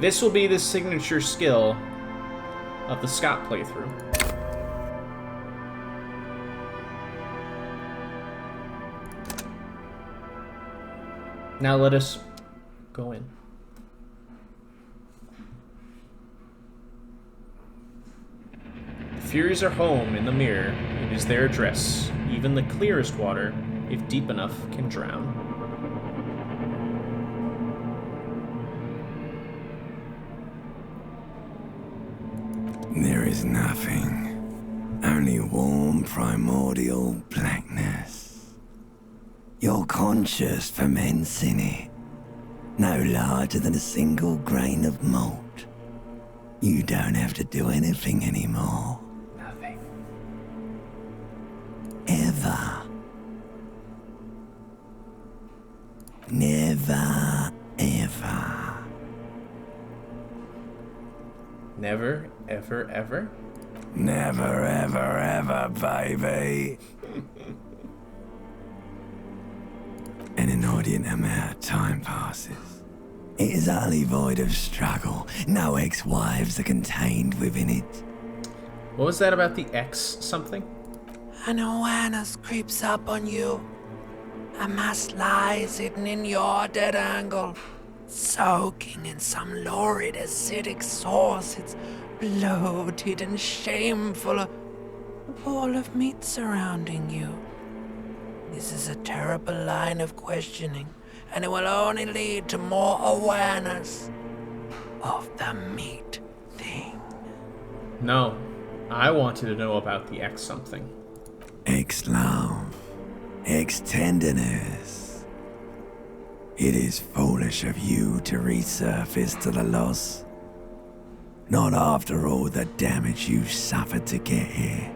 This will be the signature skill of the Scott playthrough. Now let us go in. The Furies are home in the mirror. It is their address. Even the clearest water, if deep enough, can drown. There is nothing. Only warm primordial blackness. Your conscious ferments in it. No larger than a single grain of malt. You don't have to do anything anymore. Nothing. Ever. Never, ever. Never, ever, ever? Never, ever, ever, baby. An inordinate amount of time passes. It is utterly void of struggle. No ex-wives are contained within it. What was that about the X something? An awareness creeps up on you. A mass lies hidden in your dead angle, soaking in some lurid acidic source. It's bloated and shameful, a ball of meat surrounding you. This is a terrible line of questioning, and it will only lead to more awareness of the meat thing. No, I wanted to know about the X something. Ex-love. Ex-tenderness. It is foolish of you to resurface to the loss. Not after all the damage you've suffered to get here.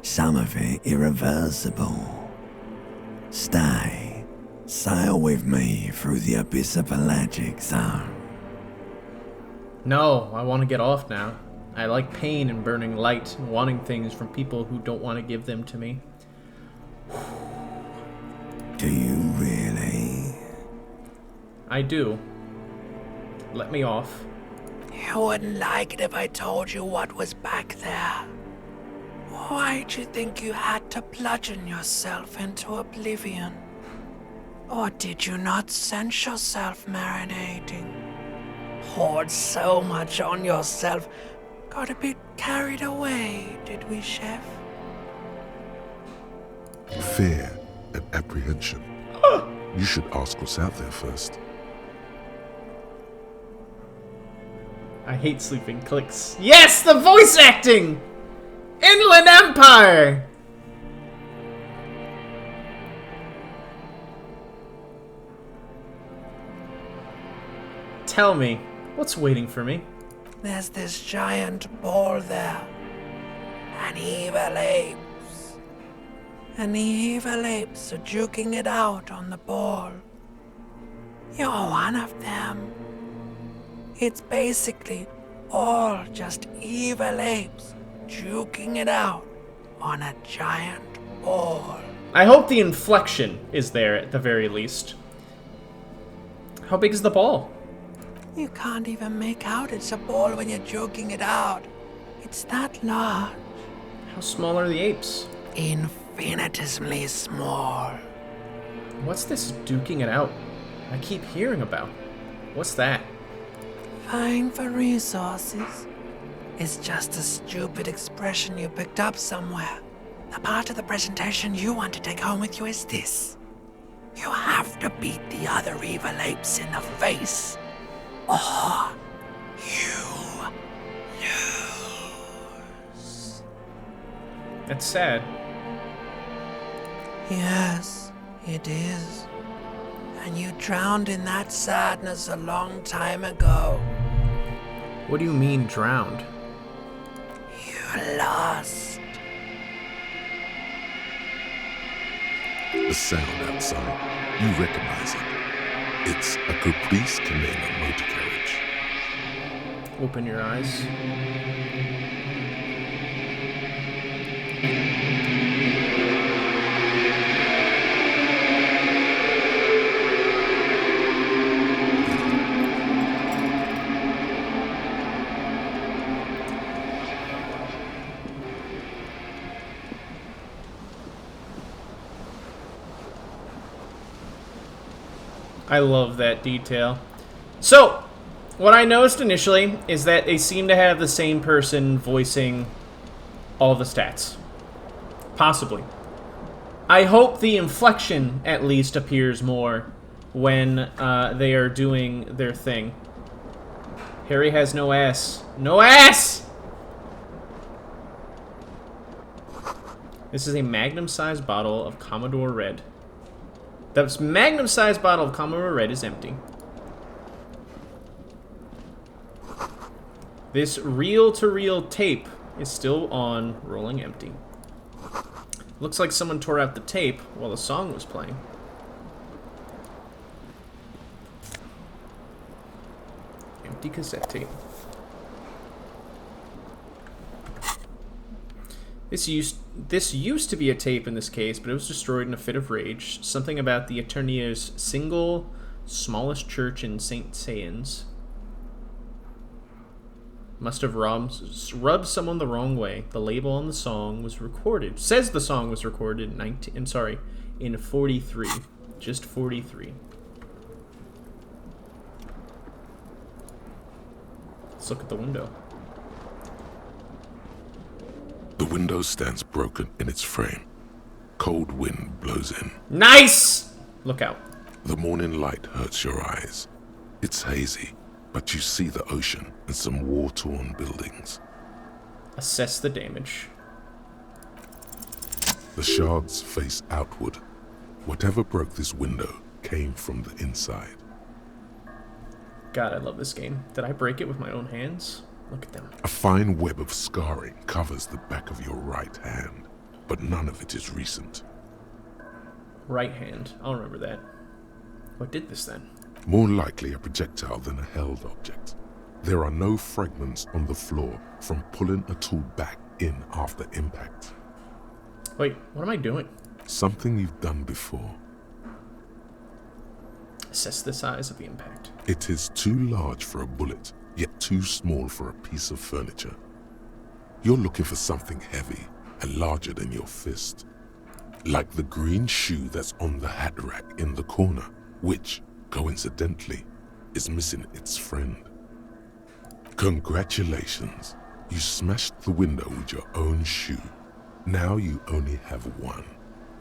Some of it irreversible. Stay. Sail with me through the abyss of pelagic zone. No, I want to get off now. I like pain and burning light and wanting things from people who don't want to give them to me. Do you really? I do. Let me off. You wouldn't like it if I told you what was back there. Why'd you think you had to bludgeon yourself into oblivion? Or did you not sense yourself marinating? Poured so much on yourself, got a bit carried away, did we, Chef? Fear and apprehension. You should ask what's out there first. I hate sleeping clicks. Yes, the voice acting! Inland Empire! Tell me, what's waiting for me? There's this giant ball there. An evil apes. And the evil apes are juking it out on the ball. You're one of them. It's basically all just evil apes juking it out on a giant ball. I hope the inflection is there at the very least. How big is the ball? You can't even make out it's a ball when you're joking it out. It's that large. How small are the apes? Infinitesimally small. What's this duking it out I keep hearing about? What's that? Vying for resources is just a stupid expression you picked up somewhere. The part of the presentation you want to take home with you is this. You have to beat the other evil apes in the face, or you lose. That's sad. Yes, it is. And you drowned in that sadness a long time ago. What do you mean, drowned? You lost. The sound outside, you recognize it. It's a Caprice Commander motor carriage. Open your eyes. I love that detail. So, what I noticed initially is that they seem to have the same person voicing all the stats. Possibly. I hope the inflection, at least, appears more when they are doing their thing. Harry has no ass. No ass! This is a magnum-sized bottle of Commodore Red. The magnum-sized bottle of Commodore Red is empty. This reel-to-reel tape is still on, rolling empty. Looks like someone tore out the tape while the song was playing. Empty cassette tape. This used to be a tape in this case, but it was destroyed in a fit of rage. Something about the Eternia's single smallest church in St. Saëns. Must have rubbed someone the wrong way. The label on the song was recorded. Says the song was recorded in 43. Just 43. Let's look at the window. The window stands broken in its frame. Cold wind blows in. Nice! Look out. The morning light hurts your eyes. It's hazy, but you see the ocean and some war-torn buildings. Assess the damage. The shards face outward. Whatever broke this window came from the inside. God, I love this game. Did I break it with my own hands? Look at them. A fine web of scarring covers the back of your right hand, but none of it is recent. Right hand. I'll remember that. What did this then? More likely a projectile than a held object. There are no fragments on the floor from pulling a tool back in after impact. Wait, what am I doing? Something you've done before. Assess the size of the impact. It is too large for a bullet, yet too small for a piece of furniture. You're looking for something heavy and larger than your fist. Like the green shoe that's on the hat rack in the corner, which, coincidentally, is missing its friend. Congratulations, you smashed the window with your own shoe. Now you only have one.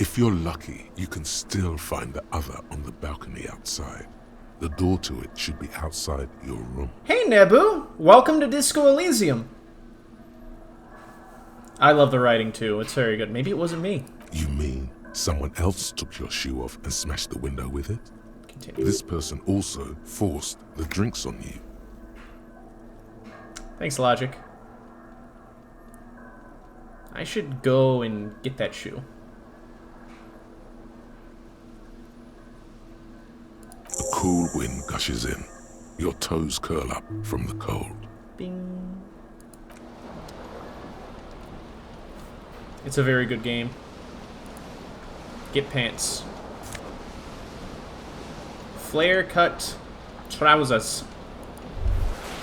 If you're lucky, you can still find the other on the balcony outside. The door to it should be outside your room. Hey, Nebu! Welcome to Disco Elysium. I love the writing, too. It's very good. Maybe it wasn't me. You mean someone else took your shoe off and smashed the window with it? Continue. This person also forced the drinks on you. Thanks, Logic. I should go and get that shoe. A cool wind gushes in. Your toes curl up from the cold. Bing. It's a very good game. Get pants. Flare cut trousers.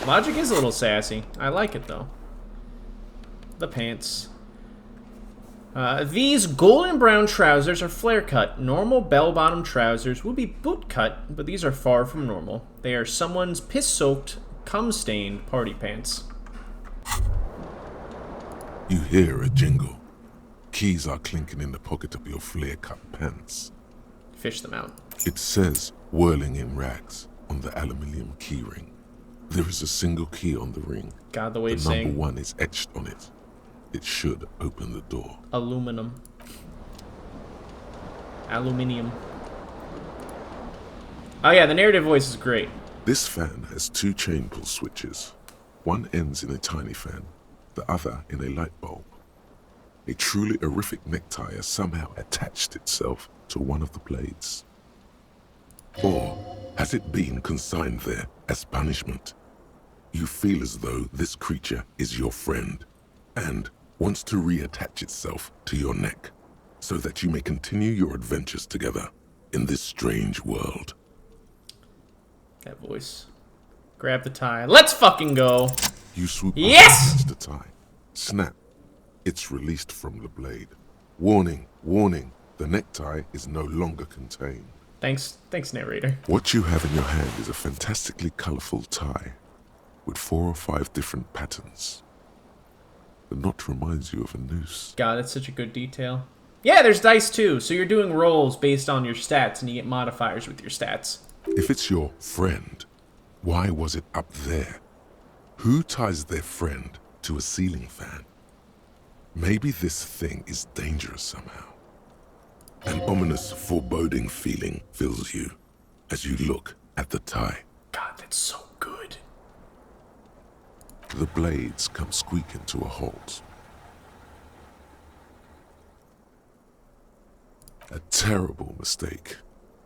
Logic is a little sassy. I like it though. The pants. These golden brown trousers are flare cut. Normal bell-bottom trousers would be boot cut, but these are far from normal. They are someone's piss-soaked, cum-stained party pants. You hear a jingle. Keys are clinking in the pocket of your flare-cut pants. Fish them out. It says, whirling in rags, on the aluminium key ring. There is a single key on the ring. God, the way it's The number saying 1 is etched on it. It should open the door. aluminum. Aluminium. Oh yeah, the narrative voice is great. This fan has 2 chain pull switches. One ends in a tiny fan, the other in a light bulb. A truly horrific necktie has somehow attached itself to one of the blades. Or has it been consigned there as punishment? You feel as though this creature is your friend and wants to reattach itself to your neck so that you may continue your adventures together in this strange world. That voice. Grab the tie. Let's fucking go. You swoop Yes! up against the tie. Snap. It's released from the blade. Warning, warning, the necktie is no longer contained. Thanks, narrator. What you have in your hand is a fantastically colorful tie with 4 or 5 different patterns. The knot reminds you of a noose. God, that's such a good detail. Yeah, there's dice too, so you're doing rolls based on your stats, and you get modifiers with your stats. If it's your friend, why was it up there? Who ties their friend to a ceiling fan? Maybe this thing is dangerous somehow. An ominous, foreboding feeling fills you as you look at the tie. God, that's so good. The blades come squeaking to a halt. A terrible mistake.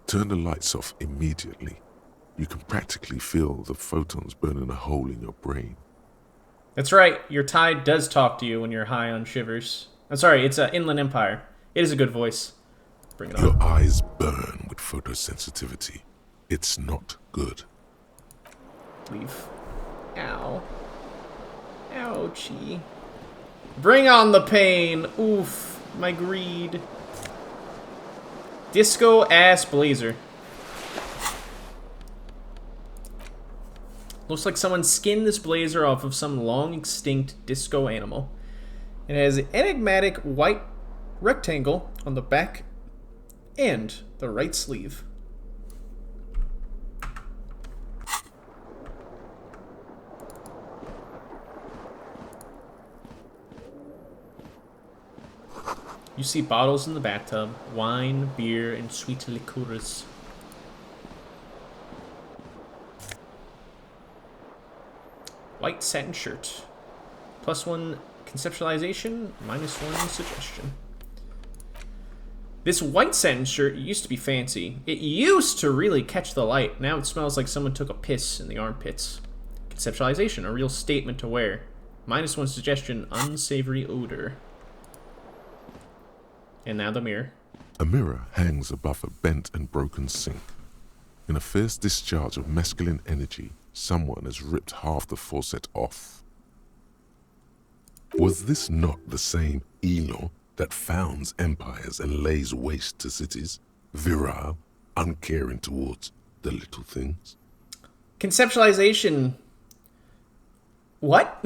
Turn the lights off immediately. You can practically feel the photons burning a hole in your brain. That's right, your tie does talk to you when you're high on shivers. I'm sorry, it's Inland Empire. It is a good voice. Bring it on. Your eyes burn with photosensitivity. It's not good. Leave. Ow. Ouchie. Bring on the pain. Oof. My greed. Disco ass blazer. Looks like someone skinned this blazer off of some long extinct disco animal. It has an enigmatic white rectangle on the back and the right sleeve. You see bottles in the bathtub, wine, beer, and sweet liqueurs. White satin shirt. +1 conceptualization, -1 suggestion. This white satin shirt used to be fancy. It used to really catch the light. Now it smells like someone took a piss in the armpits. Conceptualization, a real statement to wear. -1 suggestion, unsavory odor. And now the mirror. A mirror hangs above a bent and broken sink. In a fierce discharge of masculine energy, someone has ripped half the faucet off. Was this not the same Elo that founds empires and lays waste to cities? Virile, uncaring towards the little things? Conceptualization. What?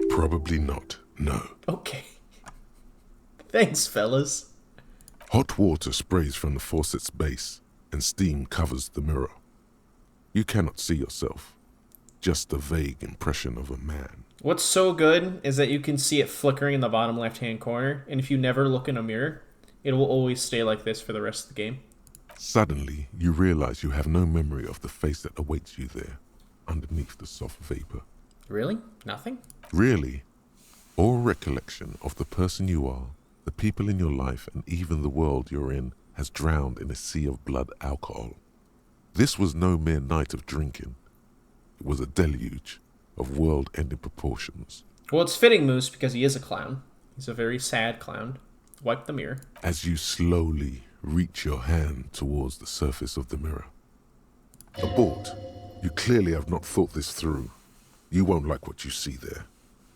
Probably not, no. Okay. Thanks, fellas. Hot water sprays from the faucet's base, and steam covers the mirror. You cannot see yourself, just a vague impression of a man. What's so good is that you can see it flickering in the bottom left-hand corner, and if you never look in a mirror, it will always stay like this for the rest of the game. Suddenly, you realize you have no memory of the face that awaits you there, underneath the soft vapor. Really? Nothing? Really, all recollection of the person you are, the people in your life, and even the world you're in has drowned in a sea of blood alcohol. This was no mere night of drinking. It was a deluge of world-ending proportions. Well, it's fitting, Moose, because he is a clown. He's a very sad clown. Wipe the mirror. As you slowly reach your hand towards the surface of the mirror. Abort. You clearly have not thought this through. You won't like what you see there,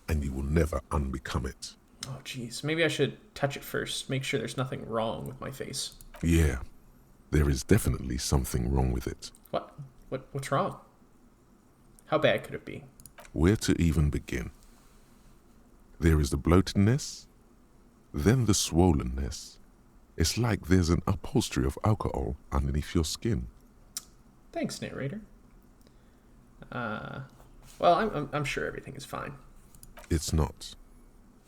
and you will never unbecome it. Oh, jeez. Maybe I should touch it first. Make sure there's nothing wrong with my face. Yeah, there is definitely something wrong with it. What? What's wrong? How bad could it be? Where to even begin? There is the bloatedness, then the swollenness. It's like there's an upholstery of alcohol underneath your skin. Thanks, narrator. Well, I'm sure everything is fine. It's not.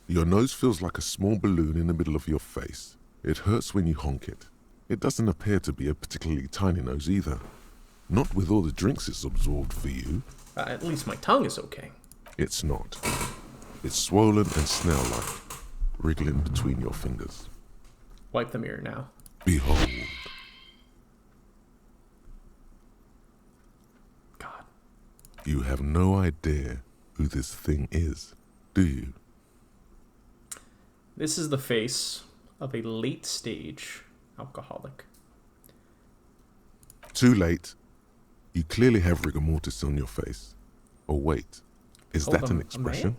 Your nose feels like a small balloon in the middle of your face. It hurts when you honk it. It doesn't appear to be a particularly tiny nose either. Not with all the drinks it's absorbed for you. At least my tongue is okay. It's not. It's swollen and snail-like, wriggling between your fingers. Wipe the mirror now. Behold. God. You have no idea who this thing is, do you? This is the face of a late-stage alcoholic. Too late. You clearly have rigor mortis on your face. Or wait, is Oh, that a an expression? man?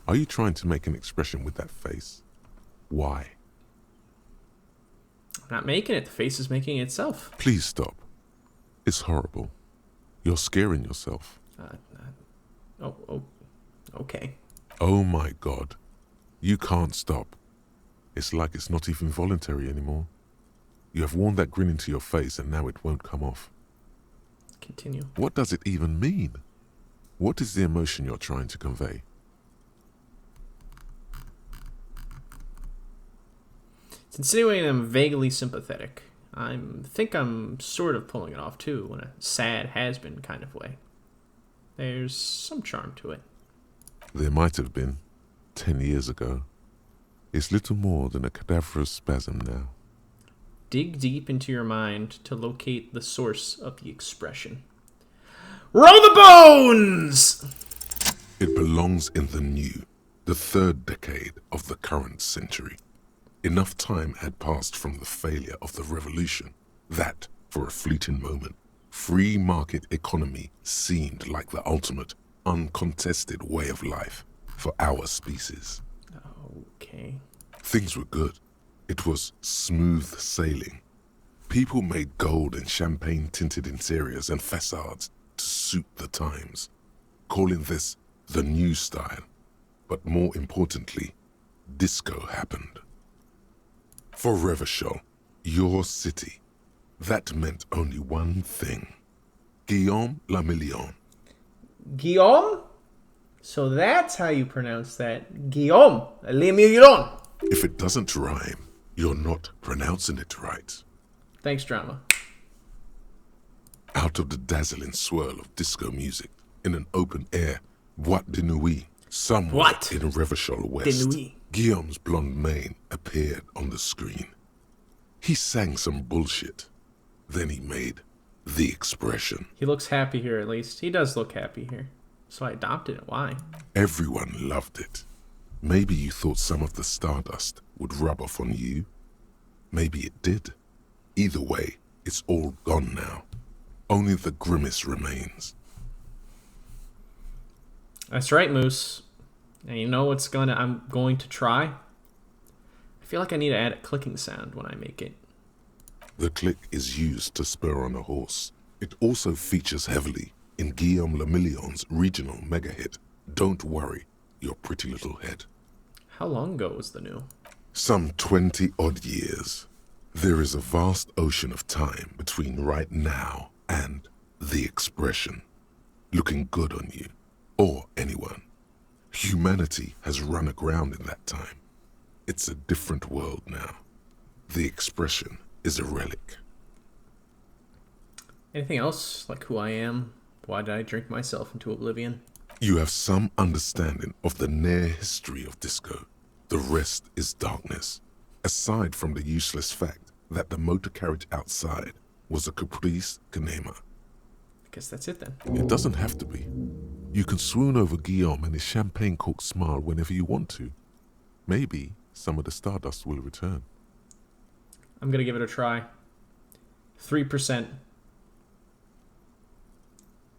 Are you trying to make an expression with that face? Why? I'm not making it. The face is making it itself. Please stop. It's horrible. You're scaring yourself. Okay. Oh my God. You can't stop. It's like it's not even voluntary anymore. You have worn that grin into your face and now it won't come off. Continue. What does it even mean? What is the emotion you're trying to convey? It's insinuating I'm vaguely sympathetic. I think I'm sort of pulling it off too, in a sad has-been kind of way. There's some charm to it. There might have been 10 years ago. It's little more than a cadaverous spasm now. Dig deep into your mind to locate the source of the expression. Roll the bones! It belongs in the new, the third decade of the current century. Enough time had passed from the failure of the revolution that, for a fleeting moment, free market economy seemed like the ultimate, uncontested way of life for our species. Okay. Things were good. It was smooth sailing. People made gold and champagne-tinted interiors and facades to suit the times, calling this the new style. But more importantly, disco happened. For Revachol, your city, that meant only one thing. Guillaume le Million. Guillaume? So that's how you pronounce that. Guillaume le Million. If it doesn't rhyme, you're not pronouncing it right. Thanks, drama. Out of the dazzling swirl of disco music, in an open-air boîte de nuit, somewhere What? in Revachol West, De nuit. Guillaume's blonde mane appeared on the screen. He sang some bullshit. Then he made the expression. He looks happy here, at least. He does look happy here. So I adopted it. Why? Everyone loved it. Maybe you thought some of the stardust would rub off on you. Maybe it did. Either way, it's all gone now. Only the grimace remains. That's right, Moose. And you know what's I'm going to try? I feel like I need to add a clicking sound when I make it. The click is used to spur on a horse. It also features heavily in Guillaume le Million's regional mega hit, Don't Worry, Your Pretty Little Head. How long ago was the new? Some 20-odd years. There is a vast ocean of time between right now and the expression. Looking good on you, or anyone. Humanity has run aground in that time. It's a different world now. The expression is a relic. Anything else? Like who I am? Why did I drink myself into oblivion? You have some understanding of the near history of disco. The rest is darkness. Aside from the useless fact that the motor carriage outside was a caprice canema. I guess that's it then. It doesn't have to be. You can swoon over Guillaume and his champagne-corked smile whenever you want to. Maybe some of the stardust will return. I'm going to give it a try. 3%.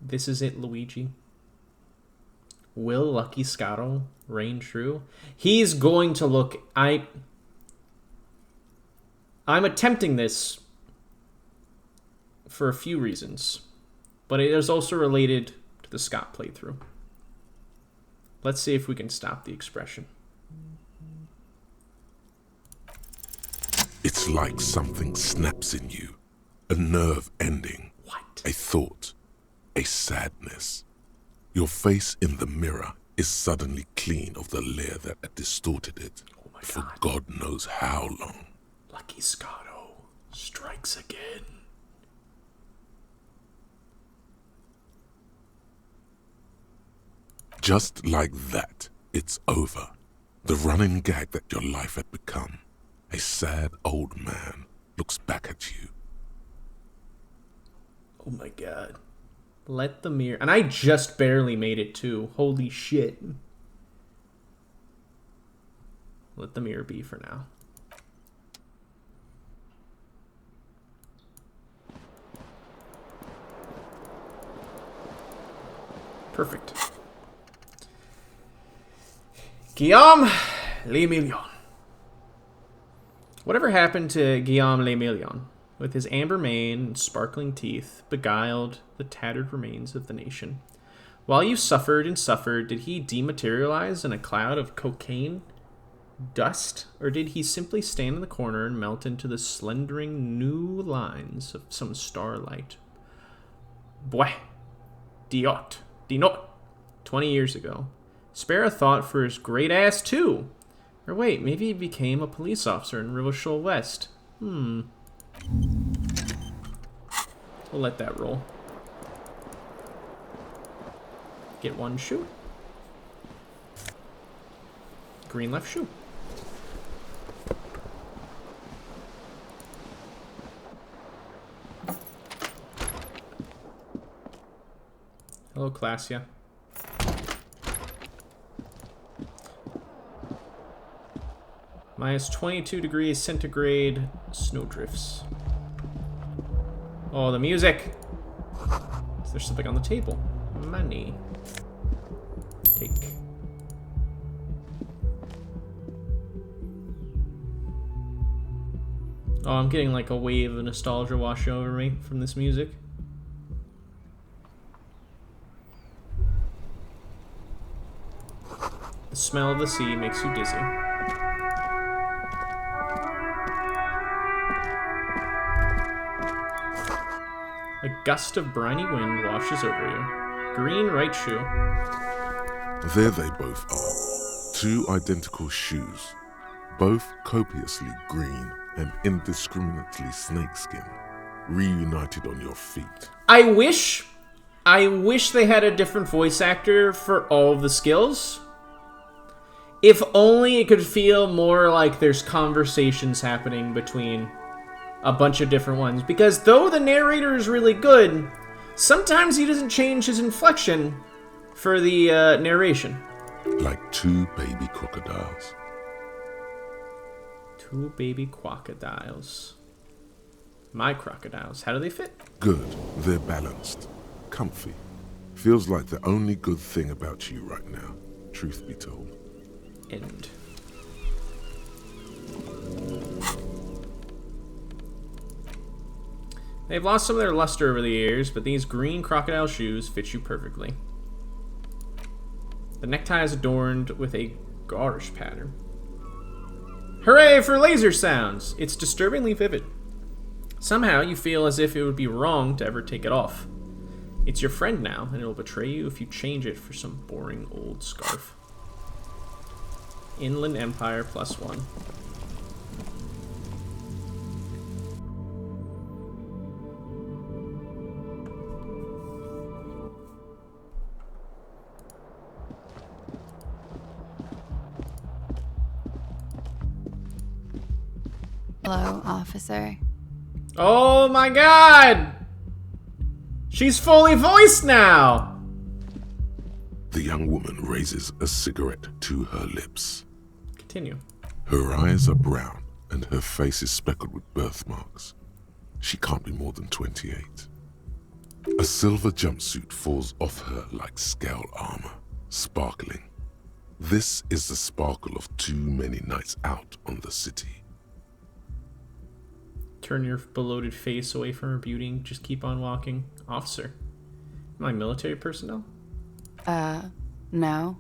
This is it, Luigi. Will Lucky Scotto reign true? He's going to look... I'm attempting this for a few reasons, but it is also related to the Scott playthrough. Let's see if we can stop the expression. It's like something snaps in you. A nerve ending. What? A thought. A sadness. Your face in the mirror is suddenly clean of the layer that had distorted it. Oh my for God. God knows how long. Lucky Scotto strikes again. Just like that, it's over. The running gag that your life had become. A sad old man looks back at you. Oh my God. Let the mirror... And I just barely made it too. Holy shit. Let the mirror be for now. Perfect. Guillaume le Million. Whatever happened to Guillaume Le Million? With his amber mane and sparkling teeth, beguiled the tattered remains of the nation. While you suffered and suffered, did he dematerialize in a cloud of cocaine dust? Or did he simply stand in the corner and melt into the slendering new lines of some starlight? Bwah. Dinot. 20 years ago. Spare a thought for his great ass, too. Or wait, maybe he became a police officer in Rivershore West. We'll let that roll. Get one shoe. Green left shoe. Hello, Classia. Minus 22 degrees centigrade snowdrifts. Oh, the music! Is there something on the table? Money. Take. Oh, I'm getting like a wave of nostalgia washing over me from this music. The smell of the sea makes you dizzy. A gust of briny wind washes over you. Green right shoe. There they both are. Two identical shoes. Both copiously green and indiscriminately snakeskin. Reunited on your feet. I wish they had a different voice actor for all of the skills. If only it could feel more like there's conversations happening between a bunch of different ones. Because though the narrator is really good, sometimes he doesn't change his inflection for the narration. Like two baby crocodiles. Two baby crocodiles. My crocodiles. How do they fit? Good. They're balanced. Comfy. Feels like the only good thing about you right now, truth be told. End. They've lost some of their luster over the years, but these green crocodile shoes fit you perfectly. The necktie is adorned with a garish pattern. Hooray for laser sounds! It's disturbingly vivid. Somehow you feel as if it would be wrong to ever take it off. It's your friend now, and it'll betray you if you change it for some boring old scarf. Inland Empire +1. Hello, officer. Oh my god! She's fully voiced now! The young woman raises a cigarette to her lips. Continue. Her eyes are brown and her face is speckled with birthmarks. She can't be more than 28. A silver jumpsuit falls off her like scale armor, sparkling. This is the sparkle of too many nights out on the city. Turn your bloated face away from her beauty and just keep on walking. Officer. Am I military personnel? No.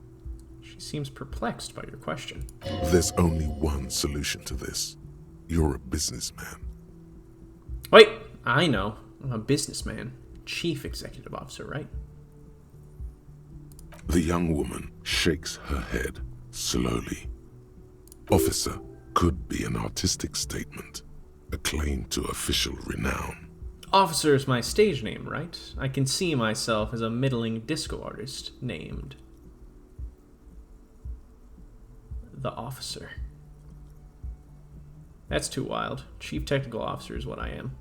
She seems perplexed by your question. There's only one solution to this. You're a businessman. Wait, I know. I'm a businessman. Chief executive officer, right? The young woman shakes her head slowly. Officer could be an artistic statement, a claim to official renown. Officer is my stage name, right? I can see myself as a middling disco artist named The Officer. That's too wild. Chief technical officer is what I am.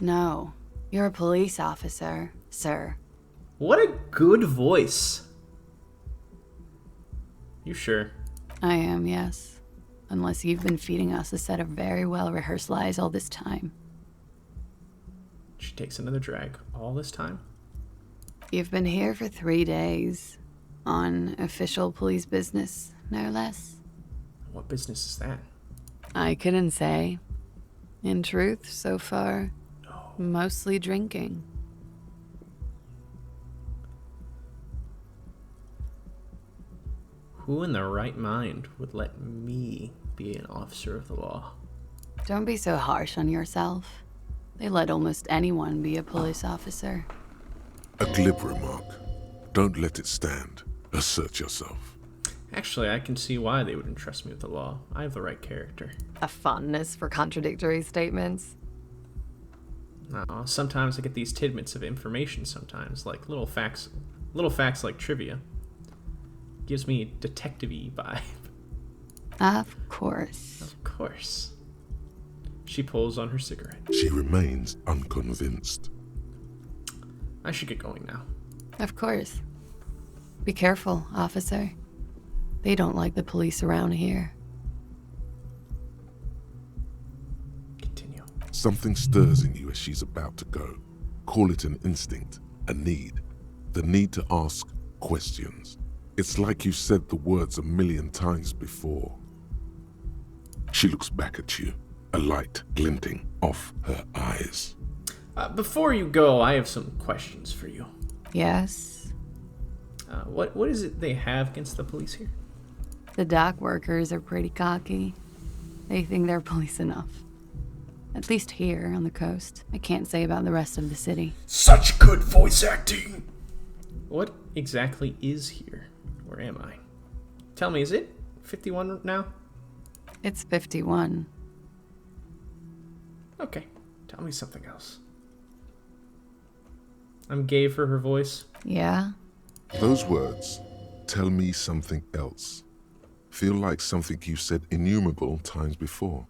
No. You're a police officer, sir. What a good voice. You sure? I am, yes. Unless you've been feeding us a set of very well-rehearsed lies all this time. She takes another drag. All this time? You've been here for 3 days. On official police business, no less. What business is that? I couldn't say. In truth, so far, mostly drinking. Who in their right mind would let me be an officer of the law? Don't be so harsh on yourself. They let almost anyone be a police officer. A glib remark. Don't let it stand. Assert yourself. Actually, I can see why they would entrust me with the law. I have the right character. A fondness for contradictory statements. Sometimes I get these tidbits of information sometimes, like little facts like trivia. Gives me a detective-y vibe. Of course. Of course. She pulls on her cigarette. She remains unconvinced. I should get going now. Of course. Be careful, officer. They don't like the police around here. Continue. Something stirs in you as she's about to go. Call it an instinct, a need. The need to ask questions. It's like you said the words 1,000,000 times before. She looks back at you, a light glinting off her eyes. Before you go, I have some questions for you. Yes? What is it they have against the police here? The dock workers are pretty cocky. They think they're police enough. At least here on the coast. I can't say about the rest of the city. Such good voice acting! What exactly is here? Where am I? Tell me, is it 51 now? It's 51. Okay, tell me something else. I'm gay for her voice. Yeah? Those words, tell me something else, feel like something you said innumerable times before.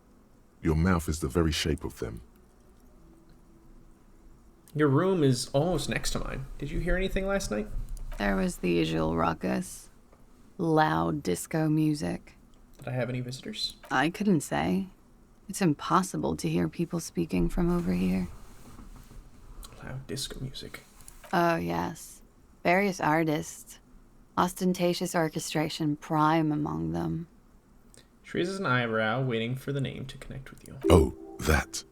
Your mouth is the very shape of them. Your room is almost next to mine. Did you hear anything last night? There was the usual ruckus. Loud disco music. Did I have any visitors? I couldn't say. It's impossible to hear people speaking from over here. Loud disco music. Oh, yes. Various artists. Ostentatious orchestration prime among them. She raises an eyebrow, waiting for the name to connect with you. Oh, that.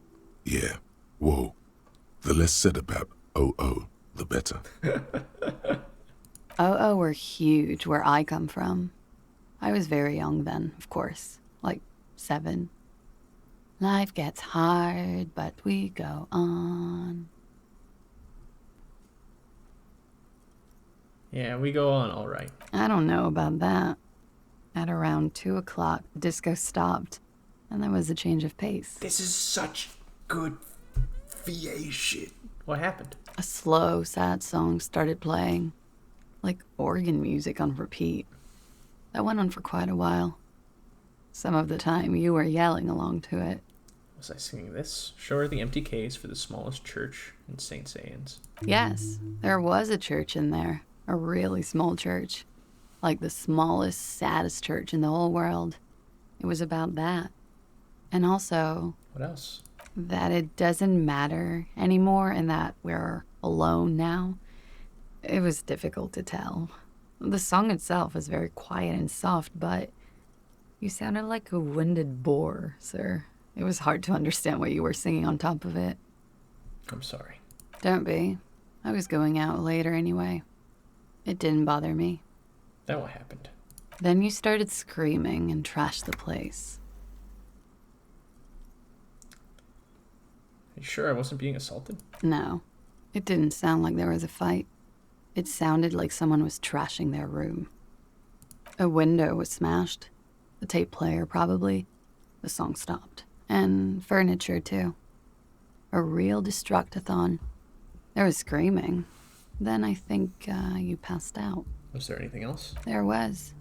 Yeah. Whoa. The less said about oh, the better. Oh, were huge where I come from. I was very young then, of course. Like 7. Life gets hard, but we go on. Yeah, we go on all right. I don't know about that. At around 2 o'clock, the disco stopped, and there was a change of pace. This is such good VA shit. What happened? A slow, sad song started playing, like organ music on repeat. That went on for quite a while. Some of the time, you were yelling along to it. Was I singing this? Show her the empty case for the smallest church in St. Anne's. Yes, there was a church in there. A really small church. Like the smallest, saddest church in the whole world. It was about that. And also... What else? That it doesn't matter anymore and that we're alone now. It was difficult to tell. The song itself was very quiet and soft, but you sounded like a winded boar, sir. It was hard to understand what you were singing on top of it. I'm sorry. Don't be. I was going out later anyway. It didn't bother me. Then what happened? Then you started screaming and trashed the place. Are you sure I wasn't being assaulted? No, it didn't sound like there was a fight. It sounded like someone was trashing their room. A window was smashed. The tape player, probably. The song stopped. And furniture, too. A real destructathon. There was screaming. Then I think you passed out. Was there anything else? There was.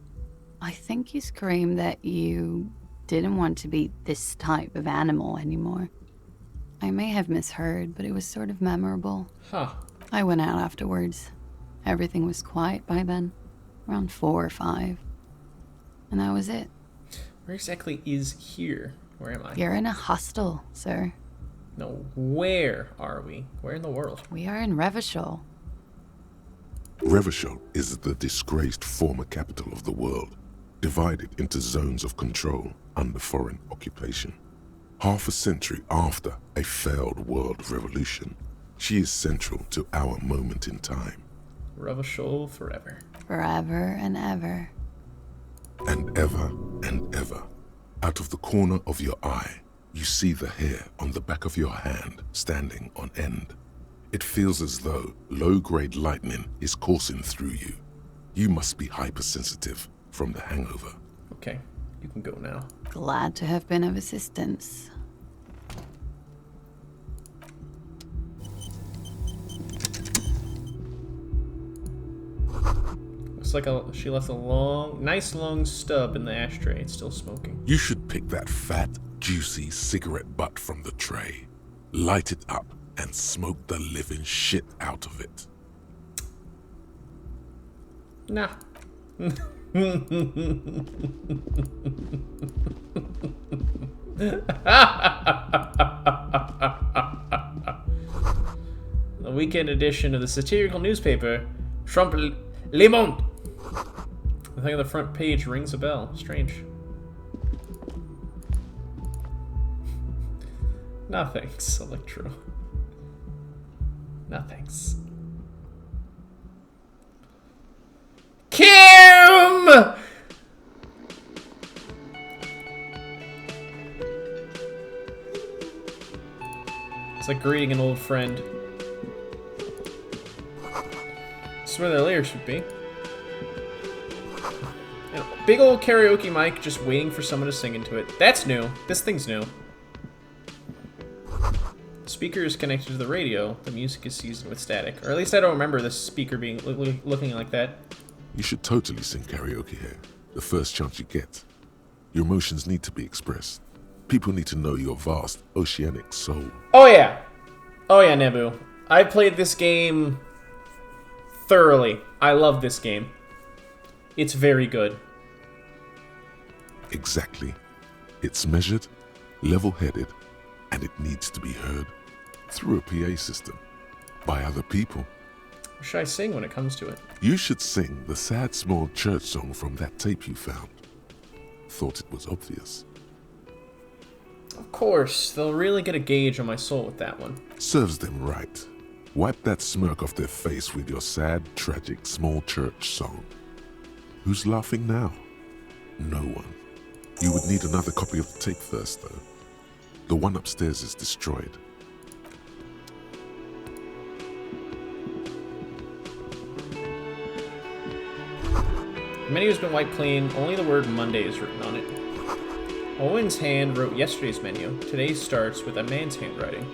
I think you screamed that you didn't want to be this type of animal anymore. I may have misheard, but it was sort of memorable. Huh. I went out afterwards. Everything was quiet by then. Around 4 or 5. And that was it. Where exactly is here? Where am I? You're in a hostel, sir. No, where are we? Where in the world? We are in Revachol. Revachol is the disgraced former capital of the world. divided into zones of control under foreign occupation. Half a century after a failed world revolution, she is central to our moment in time. Ravachol forever. Forever and ever. And ever, out of the corner of your eye, you see the hair on the back of your hand standing on end. It feels as though low-grade lightning is coursing through you. You must be hypersensitive from the hangover. Okay, you can go now. Glad to have been of assistance. Looks like she left a nice long stub in the ashtray. It's still smoking. You should pick that fat, juicy cigarette butt from the tray, light it up, and smoke the living shit out of it. Nah. The weekend edition of the satirical newspaper, Trump Le Monde. The thing on the front page rings a bell. Strange. No thanks, Electro. No thanks. Kim! It's like greeting an old friend. This is where their lair should be. You know, big old karaoke mic just waiting for someone to sing into it. That's new. This thing's new. The speaker is connected to the radio. The music is seasoned with static. Or at least I don't remember this speaker being looking like that. You should totally sing karaoke here, the first chance you get. Your emotions need to be expressed. People need to know your vast, oceanic soul. Oh yeah. Oh yeah, Nebu. I played this game thoroughly. I love this game. It's very good. Exactly. It's measured, level-headed, and it needs to be heard through a PA system by other people. What should I sing when it comes to it? You should sing the sad small church song from that tape you found. Thought it was obvious. Of course, they'll really get a gauge on my soul with that one. Serves them right. Wipe that smirk off their face with your sad, tragic, small church song. Who's laughing now? No one. You would need another copy of the tape first, though. The one upstairs is destroyed. The menu has been wiped clean, only the word Monday is written on it. Owen's hand wrote yesterday's menu. Today's starts with a man's handwriting.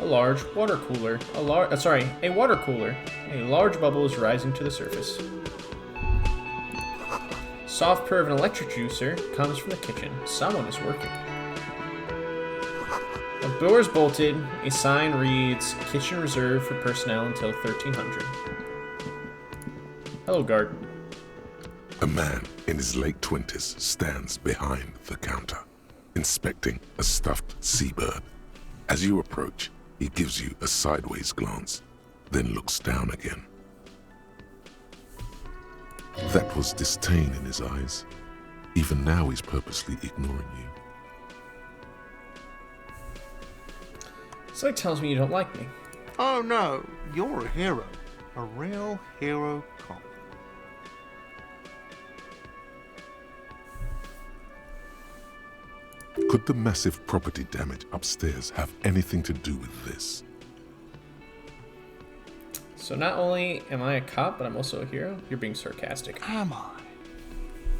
A large water cooler. A water cooler. A large bubble is rising to the surface. Soft purr of an electric juicer comes from the kitchen. Someone is working. The door is bolted. A sign reads, "Kitchen reserved for personnel until 1300." Hello, guard. A man in his late 20s stands behind the counter, inspecting a stuffed seabird. As you approach, he gives you a sideways glance, then looks down again. That was disdain in his eyes. Even now he's purposely ignoring you. So it tells me you don't like me. Oh no, you're a hero. A real hero cop. Could the massive property damage upstairs have anything to do with this? So not only am I a cop, but I'm also a hero? You're being sarcastic. Am I?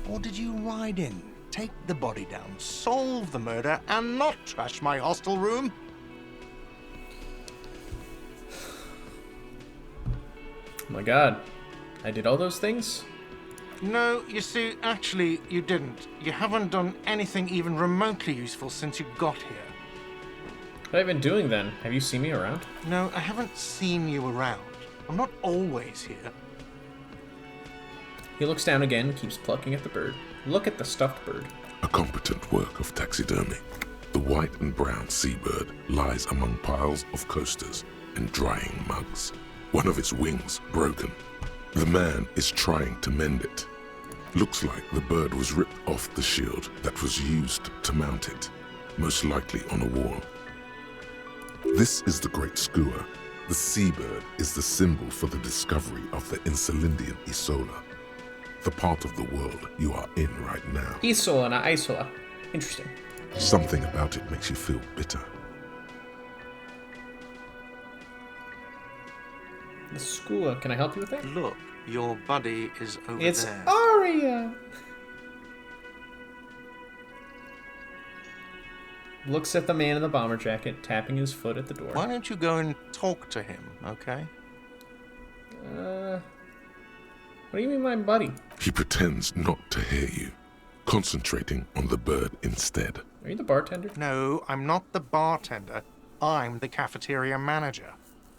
Or did you ride in, take the body down, solve the murder, and not trash my hostel room? Oh my god. I did all those things? No, you see, actually, you didn't. You haven't done anything even remotely useful since you got here. What have I been doing then? Have you seen me around? No, I haven't seen you around. I'm not always here. He looks down again and keeps plucking at the bird. Look at the stuffed bird. A competent work of taxidermy. The white and brown seabird lies among piles of coasters and drying mugs. One of its wings broken. The man is trying to mend it. Looks like the bird was ripped off the shield that was used to mount it, most likely on a wall. This is the Great Skua. The seabird is the symbol for the discovery of the Insulindian Isola, the part of the world you are in right now. Isola, not Isola. Interesting. Something about it makes you feel bitter. The Skua, can I help you with that? Look, your buddy is over It's there. Arya! Looks at the man in the bomber jacket, tapping his foot at the door. Why don't you go and talk to him, okay? What do you mean, my buddy? He pretends not to hear you, concentrating on the bird instead. Are you the bartender? No, I'm not the bartender. I'm the cafeteria manager.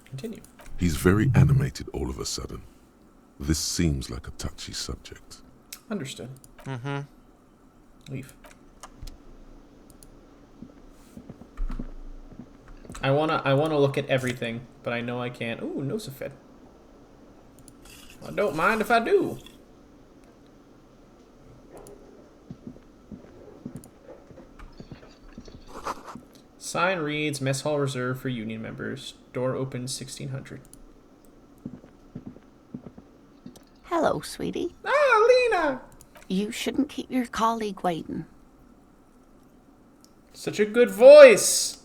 Continue. He's very animated all of a sudden. This seems like a touchy subject. Understood. Mm-hmm. Leave. I wanna look at everything, but I know I can't. Ooh, Nosafed. I don't mind if I do. Sign reads, Mess Hall reserved for Union members. Door opens 1600. Hello, sweetie. Ah, Lena! You shouldn't keep your colleague waiting. Such a good voice!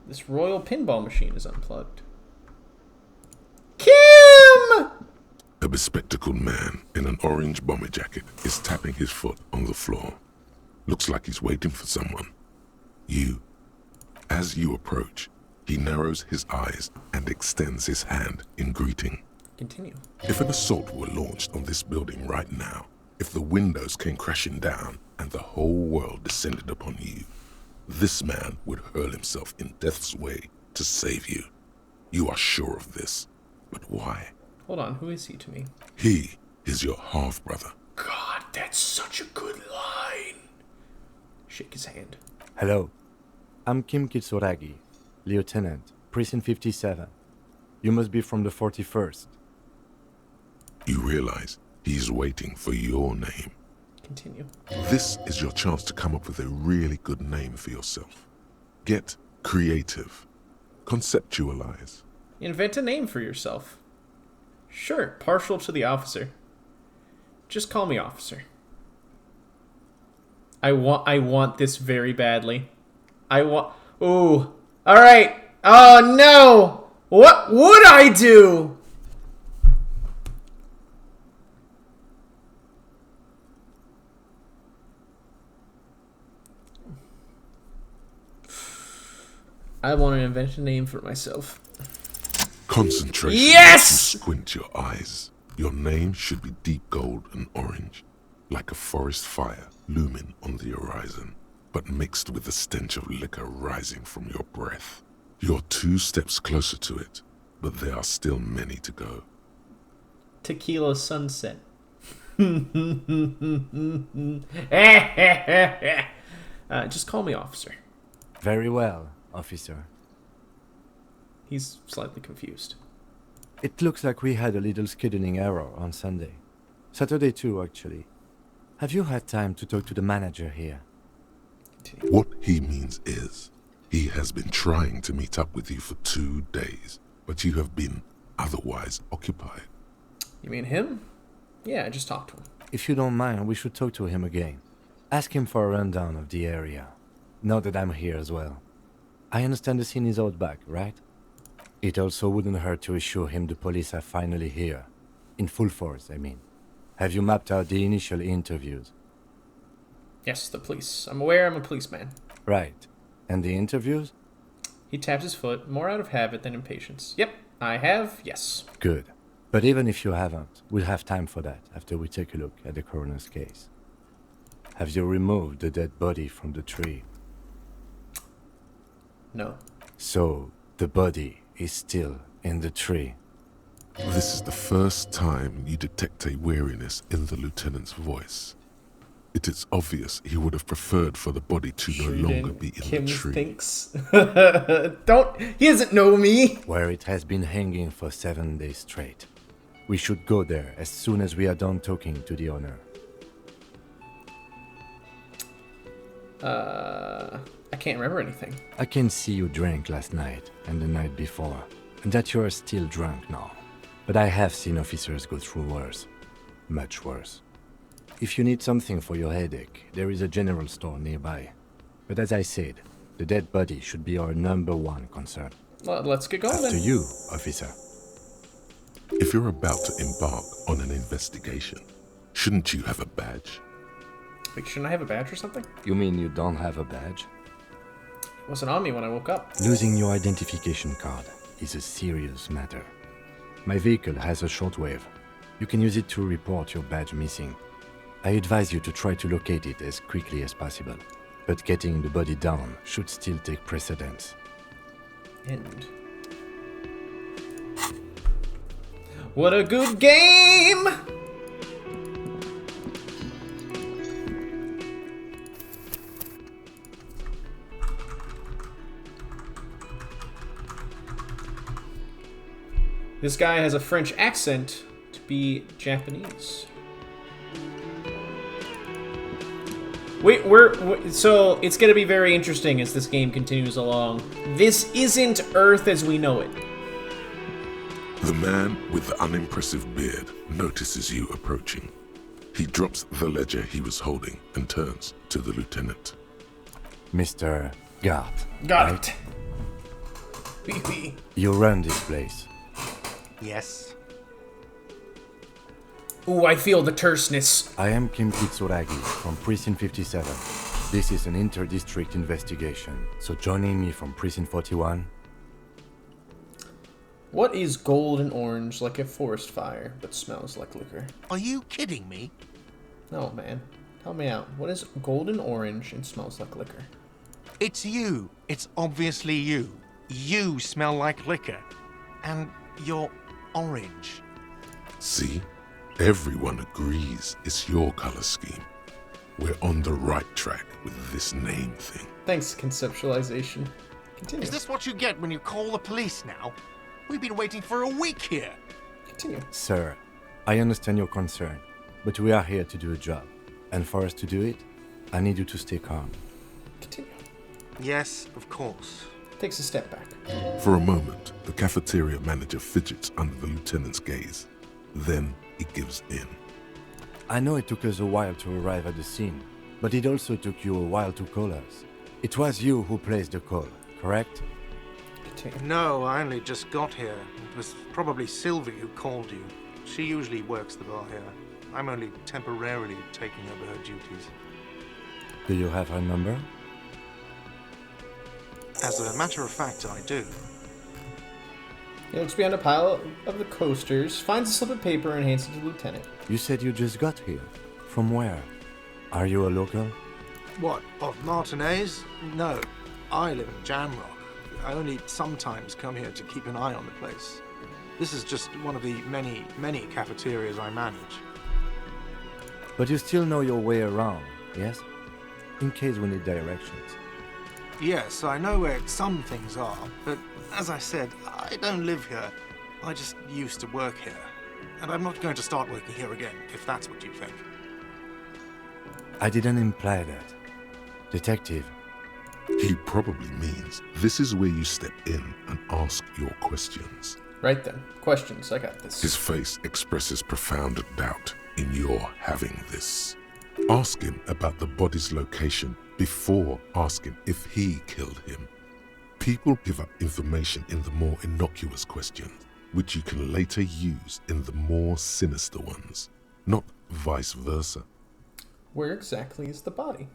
This royal pinball machine is unplugged. Kim! A bespectacled man in an orange bomber jacket is tapping his foot on the floor. Looks like he's waiting for someone. You. As you approach, he narrows his eyes and extends his hand in greeting. Continue. If an assault were launched on this building right now, if the windows came crashing down and the whole world descended upon you, this man would hurl himself in death's way to save you. You are sure of this. But why? Hold on, who is he to me? He is your half-brother. God, that's such a good line. Shake his hand. Hello. I'm Kim Kitsuragi, Lieutenant, Precinct 57. You must be from the 41st. You realize he's waiting for your name. Continue. This is your chance to come up with a really good name for yourself. Get creative. Conceptualize. Invent a name for yourself. Sure, partial to the officer. Just call me officer. I want this very badly. Ooh. Alright. Oh no! What would I do? I want to invent a name for myself. Concentration. Yes! You squint your eyes. Your name should be deep gold and orange, like a forest fire looming on the horizon, but mixed with the stench of liquor rising from your breath. You're 2 steps closer to it, but there are still many to go. Tequila Sunset. Just call me officer. Very well, officer. He's slightly confused. It looks like we had a little scheduling error on Sunday. Saturday too, actually. Have you had time to talk to the manager here? What he means is, he has been trying to meet up with you for 2 days, but you have been otherwise occupied. You mean him? Yeah, I just talked to him. If you don't mind, we should talk to him again. Ask him for a rundown of the area. Now that I'm here as well. I understand the scene is out back, right? It also wouldn't hurt to assure him the police are finally here. In full force, I mean. Have you mapped out the initial interviews? Yes, the police. I'm aware I'm a policeman. Right. And the interviews? He taps his foot, more out of habit than impatience. Yep, I have, yes. Good. But even if you haven't, we'll have time for that after we take a look at the coroner's case. Have you removed the dead body from the tree? No. So, the body is still in the tree. This is the first time you detect a weariness in the lieutenant's voice. It is obvious he would have preferred for the body to no longer be in Kim the tree. thinks. He doesn't know me. Where it has been hanging for 7 days straight. We should go there as soon as we are done talking to the owner. I can't remember anything. I can see you drank last night and the night before, and that you are still drunk now. But I have seen officers go through worse. Much worse. If you need something for your headache, there is a general store nearby. But as I said, the dead body should be our #1 concern. Well, let's get going After then. you, officer. If you're about to embark on an investigation, shouldn't you have a badge? Wait, shouldn't I have a badge or something? You mean you don't have a badge? It wasn't on me when I woke up. Losing your identification card is a serious matter. My vehicle has a shortwave. You can use it to report your badge missing. I advise you to try to locate it as quickly as possible, but getting the body down should still take precedence. End. What a good game! This guy has a French accent to be Japanese. So it's going to be very interesting as this game continues along. This isn't Earth as we know it. The man with the unimpressive beard notices you approaching. He drops the ledger he was holding and turns to the lieutenant. Mr. Gart. Got right? it. Oui, oui. You run this place. Yes. Ooh, I feel the terseness. I am Kim Kitsuragi from Precinct 57. This is an inter-district investigation, so joining me from Precinct 41... What is gold and orange like a forest fire, but smells like liquor? Are you kidding me? No, man. Help me out. What is gold and orange and smells like liquor? It's you. It's obviously you. You smell like liquor. And you're orange. See? Everyone agrees it's your color scheme. We're on the right track with this name thing. Thanks, conceptualization. Continue. Is this what you get when you call the police now? We've been waiting for a week here. Continue. Sir, I understand your concern, but we are here to do a job. And for us to do it, I need you to stay calm. Continue. Yes, of course. Takes a step back. For a moment, the cafeteria manager fidgets under the lieutenant's gaze. Then he gives in. I know it took us a while to arrive at the scene, but it also took you a while to call us. It was you who placed the call, correct? Continue. No, I only just got here. It was probably Sylvie who called you. She usually works the bar here. I'm only temporarily taking over her duties. Do you have her number? As a matter of fact, I do. He looks behind a pile of the coasters, finds a slip of paper, and hands it to the lieutenant. You said you just got here. From where? Are you a local? What, of Martinez? No, I live in Jamrock. I only sometimes come here to keep an eye on the place. This is just one of the many, many cafeterias I manage. But you still know your way around, yes? In case we need directions. Yes, I know where some things are, but as I said, I don't live here. I just used to work here. And I'm not going to start working here again, if that's what you think. I didn't imply that. Detective. He probably means this is where you step in and ask your questions. Right then. Questions. I got this. His face expresses profound doubt in your having this. Ask him about the body's location before asking if he killed him. People give up information in the more innocuous questions, which you can later use in the more sinister ones, not vice versa. Where exactly is the body?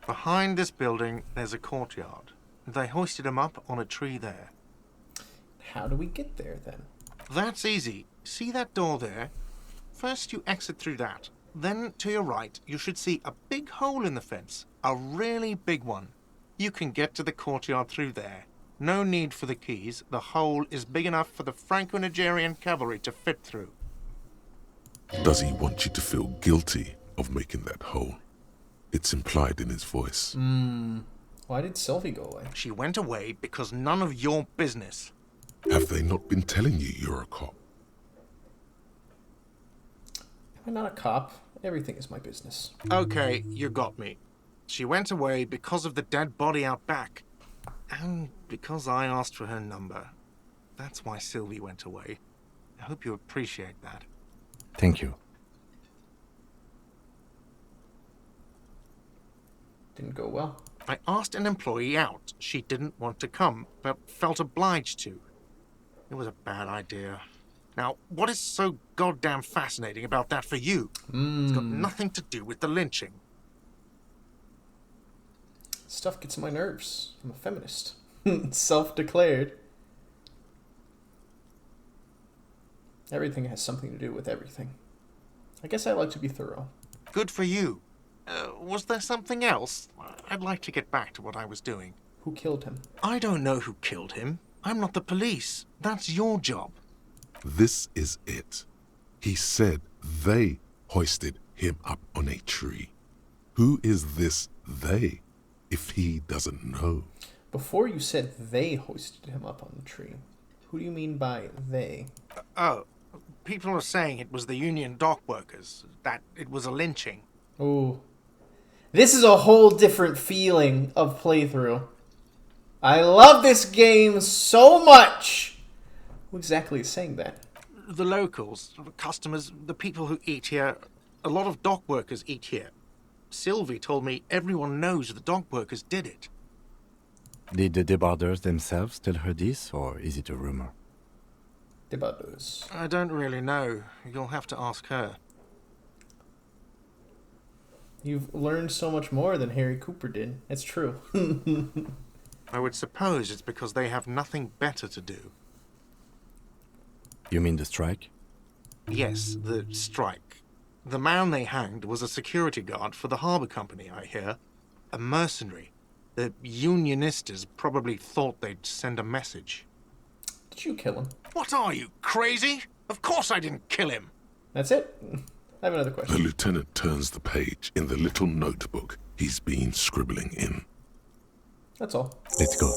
Behind this building, there's a courtyard. They hoisted him up on a tree there. How do we get there, then? That's easy. See that door there? First you exit through that. Then, to your right, you should see a big hole in the fence. A really big one. You can get to the courtyard through there. No need for the keys. The hole is big enough for the Franco-Nigerian cavalry to fit through. Does he want you to feel guilty of making that hole? It's implied in his voice. Why did Sylvie go away? She went away because none of your business. Have they not been telling you you're a cop? I'm not a cop. Everything is my business. Okay, you got me. She went away because of the dead body out back. And because I asked for her number. That's why Sylvie went away. I hope you appreciate that. Thank you. Didn't go well. I asked an employee out. She didn't want to come, but felt obliged to. It was a bad idea. Now, what is so goddamn fascinating about that for you? It's got nothing to do with the lynching. Stuff gets on my nerves. I'm a feminist. Self-declared. Everything has something to do with everything. I guess I like to be thorough. Good for you. Was there something else? I'd like to get back to what I was doing. Who killed him? I don't know who killed him. I'm not the police. That's your job. This is it. He said they hoisted him up on a tree. Who is this they, if he doesn't know? Before you said they hoisted him up on the tree. Who do you mean by they? People are saying it was the union dock workers, that it was a lynching. Oh. This is a whole different feeling of playthrough. I love this game so much. Who exactly is saying that? The locals, the customers, the people who eat here, a lot of dock workers eat here. Sylvie told me everyone knows the dock workers did it. Did the debarders themselves tell her this, or is it a rumor? Debarders. I don't really know. You'll have to ask her. You've learned so much more than Harry Cooper did. It's true. I would suppose it's because they have nothing better to do. You mean the strike? Yes, the strike. The man they hanged was a security guard for the harbour company, I hear. A mercenary. The Unionistas probably thought they'd send a message. Did you kill him? What are you, crazy? Of course I didn't kill him. That's it? I have another The question. lieutenant turns the page in the little notebook he's been scribbling in. That's all. Let's go.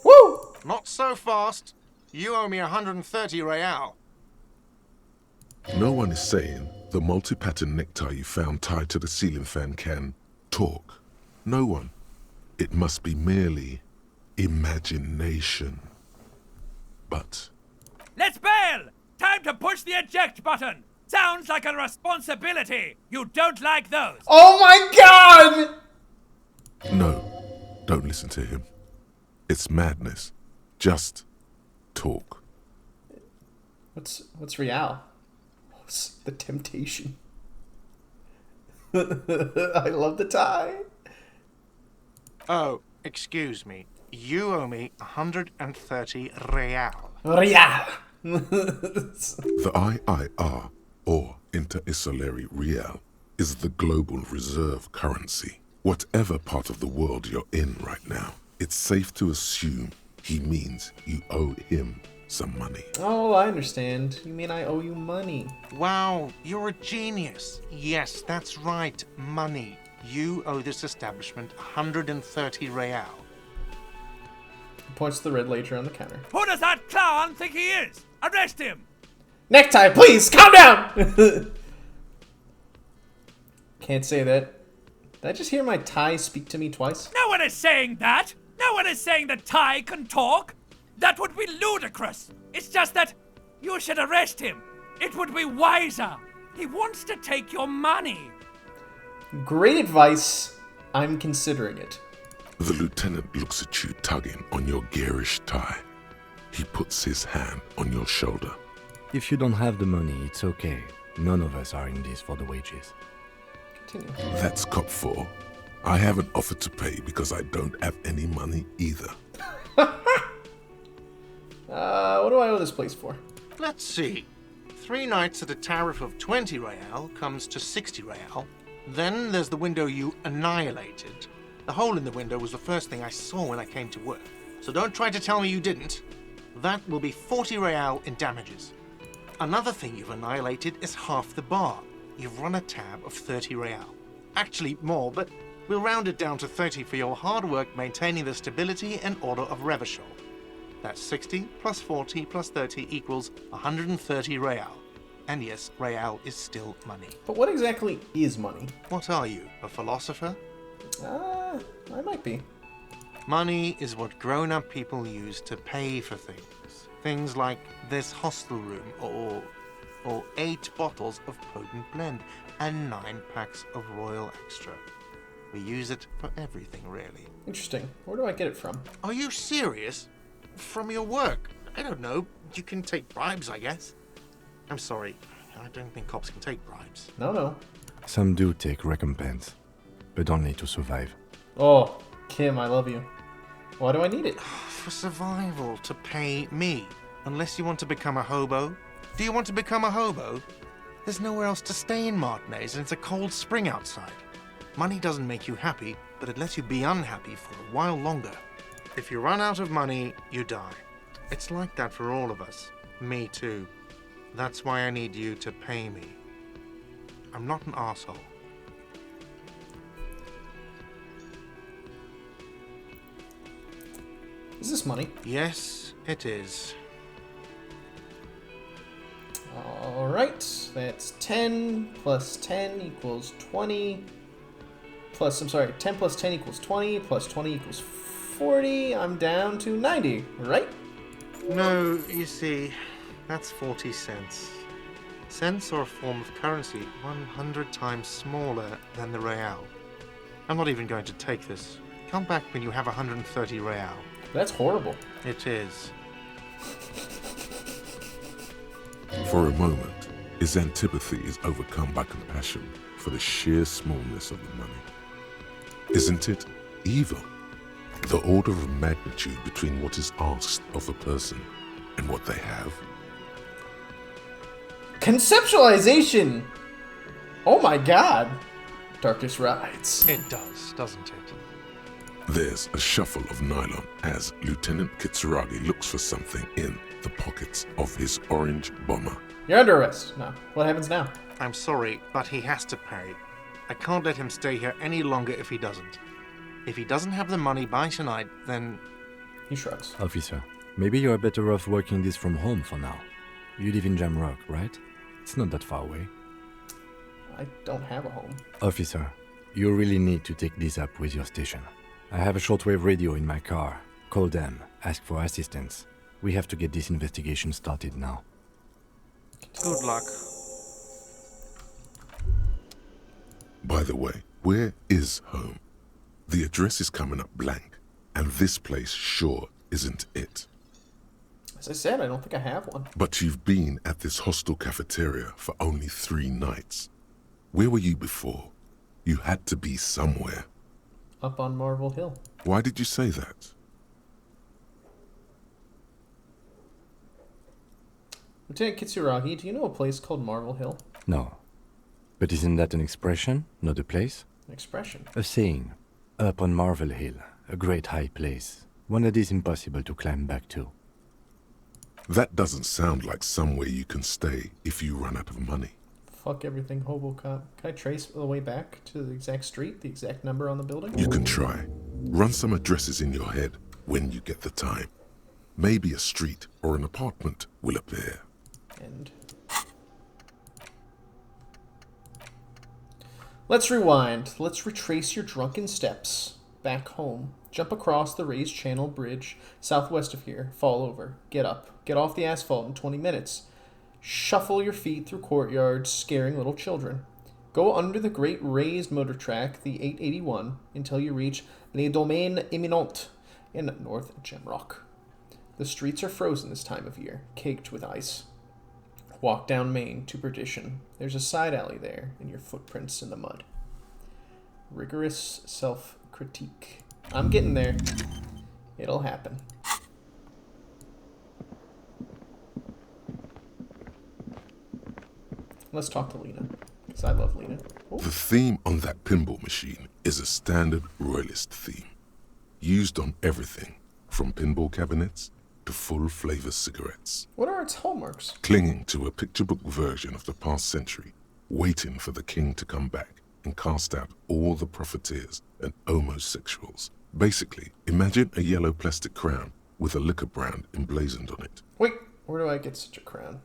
Woo! Not so fast. You owe me 130 real. No one is saying the multi-pattern necktie you found tied to the ceiling fan can talk. No one. It must be merely imagination. But Let's bail! Time to push the eject button! Sounds like a responsibility! You don't like those! Oh my god! no, don't listen to him. It's madness. Just talk. What's real? What's the temptation? I love the tie. Oh, excuse me. You owe me 130 real. Real. The IIR, or Inter-Isolary Real, is the global reserve currency. Whatever part of the world you're in right now, it's safe to assume he means you owe him some money. Oh, I understand. You mean I owe you money? Wow, you're a genius. Yes, that's right, money. You owe this establishment 130 real. He points to the red ledger on the counter. Who does that clown think he is? Arrest him! Necktie, please, calm down! Can't say that. Did I just hear my tie speak to me twice? No one is saying that! No one is saying that Ty can talk! That would be ludicrous! It's just that you should arrest him! It would be wiser! He wants to take your money! Great advice. I'm considering it. The lieutenant looks at you tugging on your garish tie. He puts his hand on your shoulder. If you don't have the money, it's okay. None of us are in this for the wages. Continue. That's cop 4. I haven't offered to pay because I don't have any money either. What do I owe this place for? Let's see. 3 nights at a tariff of 20 real comes to 60 real. Then there's the window you annihilated. The hole in the window was the first thing I saw when I came to work. So don't try to tell me you didn't. That will be 40 real in damages. Another thing you've annihilated is half the bar. You've run a tab of 30 real. Actually more, but we'll round it down to 30 for your hard work maintaining the stability and order of Revachol. That's 60 plus 40 plus 30 equals 130 real. And yes, real is still money. But what exactly is money? What are you, a philosopher? I might be. Money is what grown-up people use to pay for things. Things like this hostel room, or 8 bottles of potent blend, and 9 packs of Royal Extra. We use it for everything, really. Interesting. Where do I get it from? Are you serious? From your work? I don't know. You can take bribes, I guess. I'm sorry. I don't think cops can take bribes. No. Some do take recompense, but only to survive. Oh, Kim, I love you. Why do I need it? For survival, to pay me. Unless you want to become a hobo. Do you want to become a hobo? There's nowhere else to stay in Martinez, and it's a cold spring outside. Money doesn't make you happy, but it lets you be unhappy for a while longer. If you run out of money, you die. It's like that for all of us. Me too. That's why I need you to pay me. I'm not an asshole. Is this money? Yes, it is. Alright, that's 10 plus 10 equals 20. 10 plus 10 equals 20, plus 20 equals 40. I'm down to 90, right? No, you see, that's 40 cents. Cents are a form of currency 100 times smaller than the real. I'm not even going to take this. Come back when you have 130 real. That's horrible. It is. For a moment, his antipathy is overcome by compassion for the sheer smallness of the money. Isn't it evil? The order of magnitude between what is asked of a person and what they have. Conceptualization! Oh my god. Darkest Rides. It does, doesn't it? There's a shuffle of nylon as Lieutenant Kitsuragi looks for something in the pockets of his orange bomber. You're under arrest. No. What happens now? I'm sorry, but he has to pay. I can't let him stay here any longer if he doesn't. If he doesn't have the money by tonight, then... He shrugs. Officer, maybe you're better off working this from home for now. You live in Jamrock, right? It's not that far away. I don't have a home. Officer, you really need to take this up with your station. I have a shortwave radio in my car. Call them, ask for assistance. We have to get this investigation started now. Good luck. By the way, where is home? The address is coming up blank, and this place sure isn't it. As I said, I don't think I have one. But you've been at this hostel cafeteria for only 3 nights. Where were you before? You had to be somewhere. Up on Marvel Hill. Why did you say that? Lieutenant Kitsuragi, do you know a place called Marvel Hill? No. But isn't that an expression, not a place? An expression? A saying. Up on Marvel Hill, a great high place. One that is impossible to climb back to. That doesn't sound like somewhere you can stay if you run out of money. Fuck everything, Hobocop. Can I trace the way back to the exact street, the exact number on the building? You can try. Run some addresses in your head when you get the time. Maybe a street or an apartment will appear. And let's rewind. Let's retrace your drunken steps back home. Jump across the raised channel bridge southwest of here. Fall over. Get up. Get off the asphalt in 20 minutes. Shuffle your feet through courtyards, scaring little children. Go under the great raised motor track, the 881, until you reach Les Domaines Eminents in North Jamrock. The streets are frozen this time of year, caked with ice. Walk down Main to perdition. There's a side alley there, and your footprints in the mud. Rigorous self-critique. I'm getting there. It'll happen. Let's talk to Lena, because I love Lena. Ooh. The theme on that pinball machine is a standard royalist theme, used on everything from pinball cabinets to full-flavor cigarettes. What are its hallmarks? Clinging to a picture book version of the past century, waiting for the king to come back and cast out all the profiteers and homosexuals. Basically, imagine a yellow plastic crown with a liquor brand emblazoned on it. Wait, where do I get such a crown?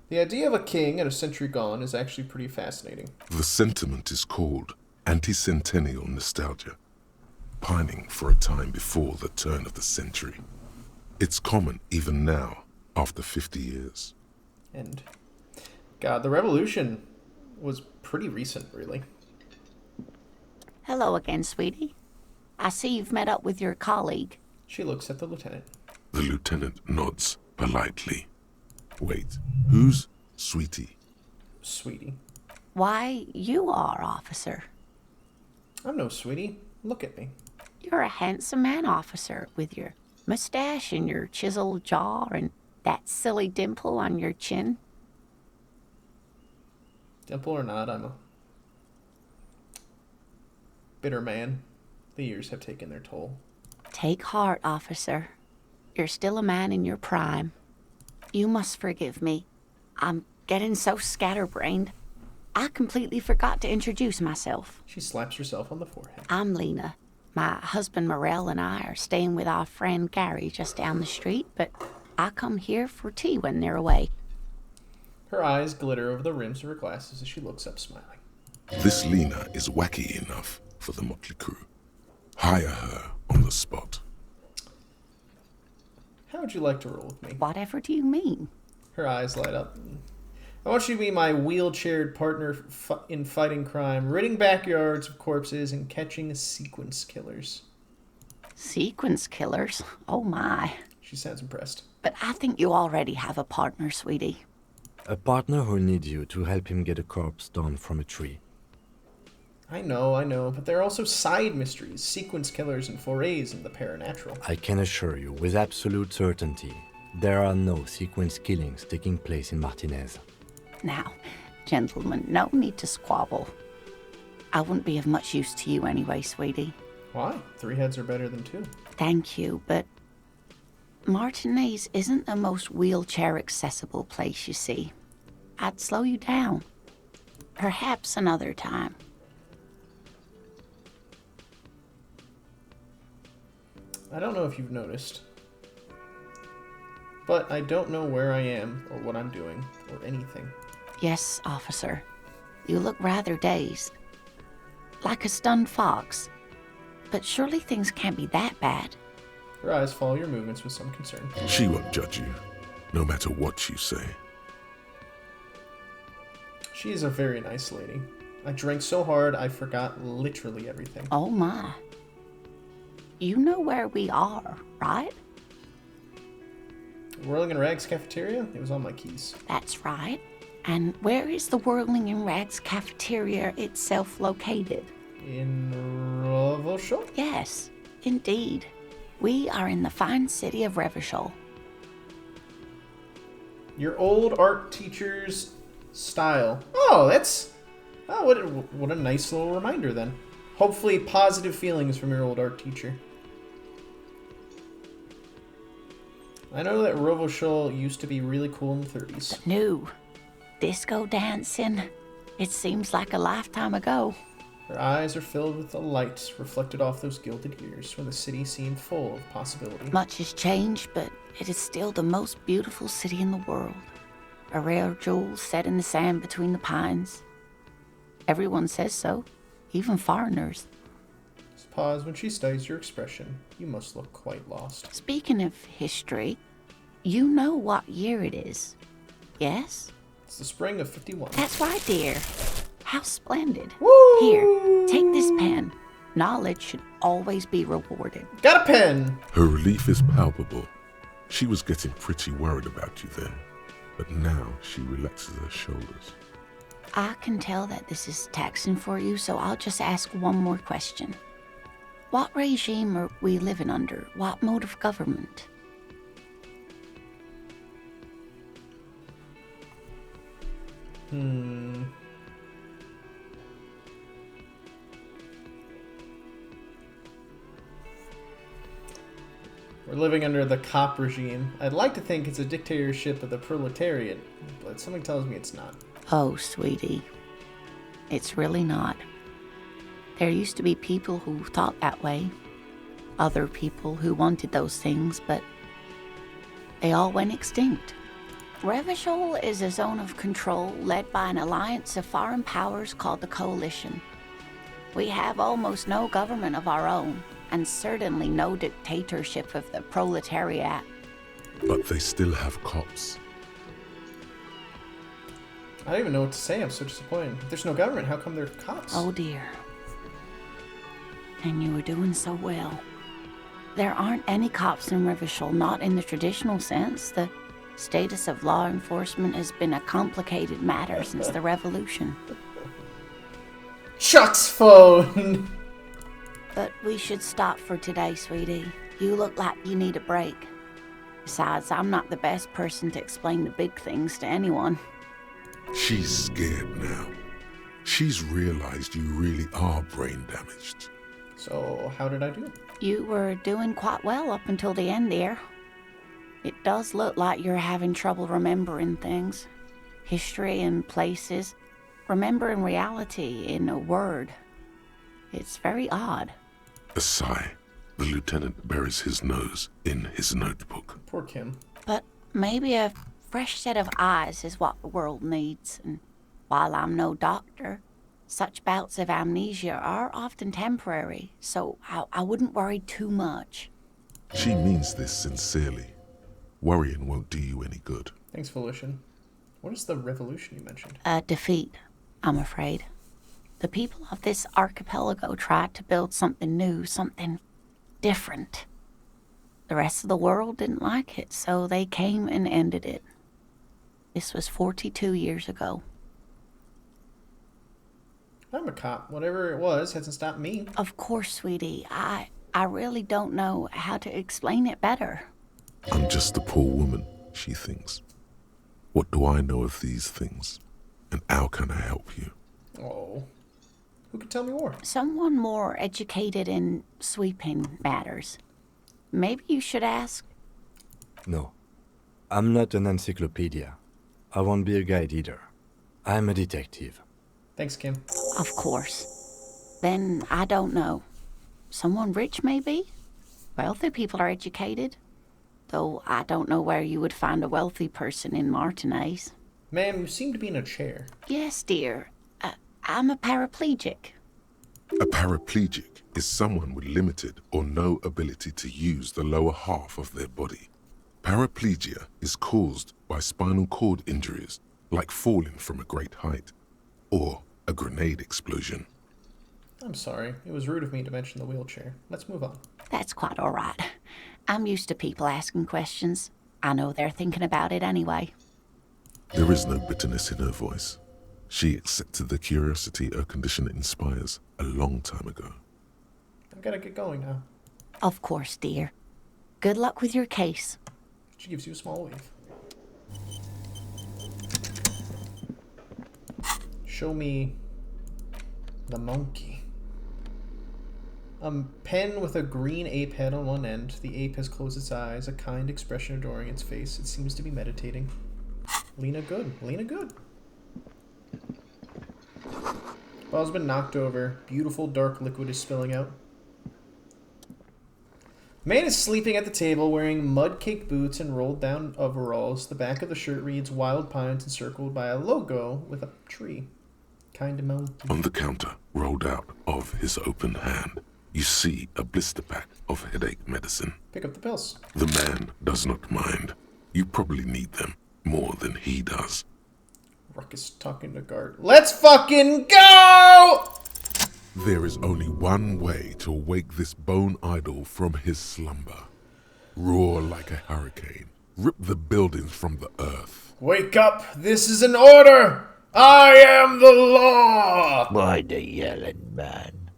The idea of a king and a century gone is actually pretty fascinating. The sentiment is called anti-centennial nostalgia, pining for a time before the turn of the century. It's common even now, after 50 years. And, God, the revolution was pretty recent, really. Hello again, sweetie. I see you've met up with your colleague. She looks at the lieutenant. The lieutenant nods politely. Wait, who's Sweetie? Sweetie. Why, you are, officer. I'm no sweetie. Look at me. You're a handsome man, officer, with your mustache and your chiseled jaw and that silly dimple on your chin. Dimple or not, I'm a bitter man. The years have taken their toll. Take heart, officer. You're still a man in your prime. You must forgive me. I'm getting so scatterbrained. I completely forgot to introduce myself. She slaps herself on the forehead. I'm Lena. My husband Morel and I are staying with our friend Gary just down the street, but I come here for tea when they're away. Her eyes glitter over the rims of her glasses as she looks up, smiling. This Lena is wacky enough for the motley crew. Hire her on the spot. How would you like to roll with me? Whatever do you mean? Her eyes light up. I want you to be my wheelchaired partner in fighting crime, ridding backyards of corpses, and catching sequence killers. Sequence killers? Oh my. She sounds impressed. But I think you already have a partner, sweetie. A partner who needs you to help him get a corpse down from a tree. I know, but there are also side mysteries, sequence killers, and forays in the paranatural. I can assure you, with absolute certainty, there are no sequence killings taking place in Martinez. Now, gentlemen, no need to squabble. I wouldn't be of much use to you anyway, sweetie. Why? 3 heads are better than 2. Thank you, but Martinez isn't the most wheelchair-accessible place, you see. I'd slow you down. Perhaps another time. I don't know if you've noticed, but I don't know where I am or what I'm doing or anything. Yes, officer. You look rather dazed. Like a stunned fox. But surely things can't be that bad. Her eyes follow your movements with some concern. She won't judge you, no matter what you say. She is a very nice lady. I drank so hard I forgot literally everything. Oh my. You know where we are, right? Whirling in Rags cafeteria? It was on my keys. That's right. And where is the Whirling in Rags cafeteria itself located? In Revachol? Yes, indeed. We are in the fine city of Revachol. Your old art teacher's style. Oh, what a nice little reminder then. Hopefully positive feelings from your old art teacher. I know that Revachol used to be really cool in the 30s. The new disco dancing. It seems like a lifetime ago. Her eyes are filled with the light reflected off those gilded years when the city seemed full of possibility. Much has changed, but it is still the most beautiful city in the world. A rare jewel set in the sand between the pines. Everyone says so, even foreigners. Just pause. When she studies your expression, you must look quite lost. Speaking of history, you know what year it is, yes? It's the spring of 51. That's right, dear. How splendid. Woo! Here, take this pen. Knowledge should always be rewarded. Got a pen! Her relief is palpable. She was getting pretty worried about you then, but now she relaxes her shoulders. I can tell that this is taxing for you, so I'll just ask one more question. What regime are we living under? What mode of government? We're living under the cop regime. I'd like to think it's a dictatorship of the proletariat, but something tells me it's not. Oh, sweetie. It's really not. There used to be people who thought that way. Other people who wanted those things, but they all went extinct. Revachol is a zone of control led by an alliance of foreign powers called the Coalition. We have almost no government of our own, and certainly no dictatorship of the proletariat. But they still have cops. I don't even know what to say. I'm so disappointed. If there's no government, how come there are cops? Oh dear. And you were doing so well. There aren't any cops in Revachol, not in the traditional sense. The status of law enforcement has been a complicated matter since the revolution. Chuck's phone! But we should stop for today, sweetie. You look like you need a break. Besides, I'm not the best person to explain the big things to anyone. She's scared now. She's realized you really are brain damaged. So, how did I do? You were doing quite well up until the end there. It does look like you're having trouble remembering things. History and places. Remembering reality in a word. It's very odd. A sigh. The lieutenant buries his nose in his notebook. Poor Kim. But maybe a fresh set of eyes is what the world needs. And while I'm no doctor, such bouts of amnesia are often temporary, so I wouldn't worry too much. She means this sincerely. Worrying won't do you any good. Thanks, Felician. What is the revolution you mentioned? A defeat, I'm afraid. The people of this archipelago tried to build something new, something different. The rest of the world didn't like it, so they came and ended it. This was 42 years ago. I'm a cop. Whatever it was hasn't stopped me. Of course, sweetie. I really don't know how to explain it better. I'm just a poor woman, she thinks. What do I know of these things? And how can I help you? Oh. Who could tell me more? Someone more educated in sweeping matters. Maybe you should ask. No, I'm not an encyclopedia. I won't be a guide either. I'm a detective. Thanks, Kim. Of course. Then I don't know. Someone rich, maybe? Wealthy people are educated. Though I don't know where you would find a wealthy person in Martinez. Ma'am, you seem to be in a chair. Yes, dear. I'm a paraplegic. A paraplegic is someone with limited or no ability to use the lower half of their body. Paraplegia is caused by spinal cord injuries, like falling from a great height, or a grenade explosion. I'm sorry. It was rude of me to mention the wheelchair. Let's move on. That's quite all right. I'm used to people asking questions. I know they're thinking about it anyway. There is no bitterness in her voice. She accepted the curiosity her condition inspires a long time ago. I've got to get going now. Of course, dear. Good luck with your case. She gives you a small wave. Show me the monkey. A pen with a green ape head on one end. The ape has closed its eyes, a kind expression adoring its face. It seems to be meditating. Lena good. Lena good. Ball's been knocked over. Beautiful dark liquid is spilling out. Man is sleeping at the table wearing mud-caked boots and rolled-down overalls. The back of the shirt reads Wild Pines encircled by a logo with a tree. Kind of mountain. On the counter, rolled out of his open hand, you see a blister pack of headache medicine. Pick up the pills. The man does not mind. You probably need them more than he does. Ruckus talking to guard. Let's fucking go! There is only one way to wake this bone idol from his slumber. Roar like a hurricane. Rip the buildings from the earth. Wake up! This is an order! I am the law! Why the yelling man?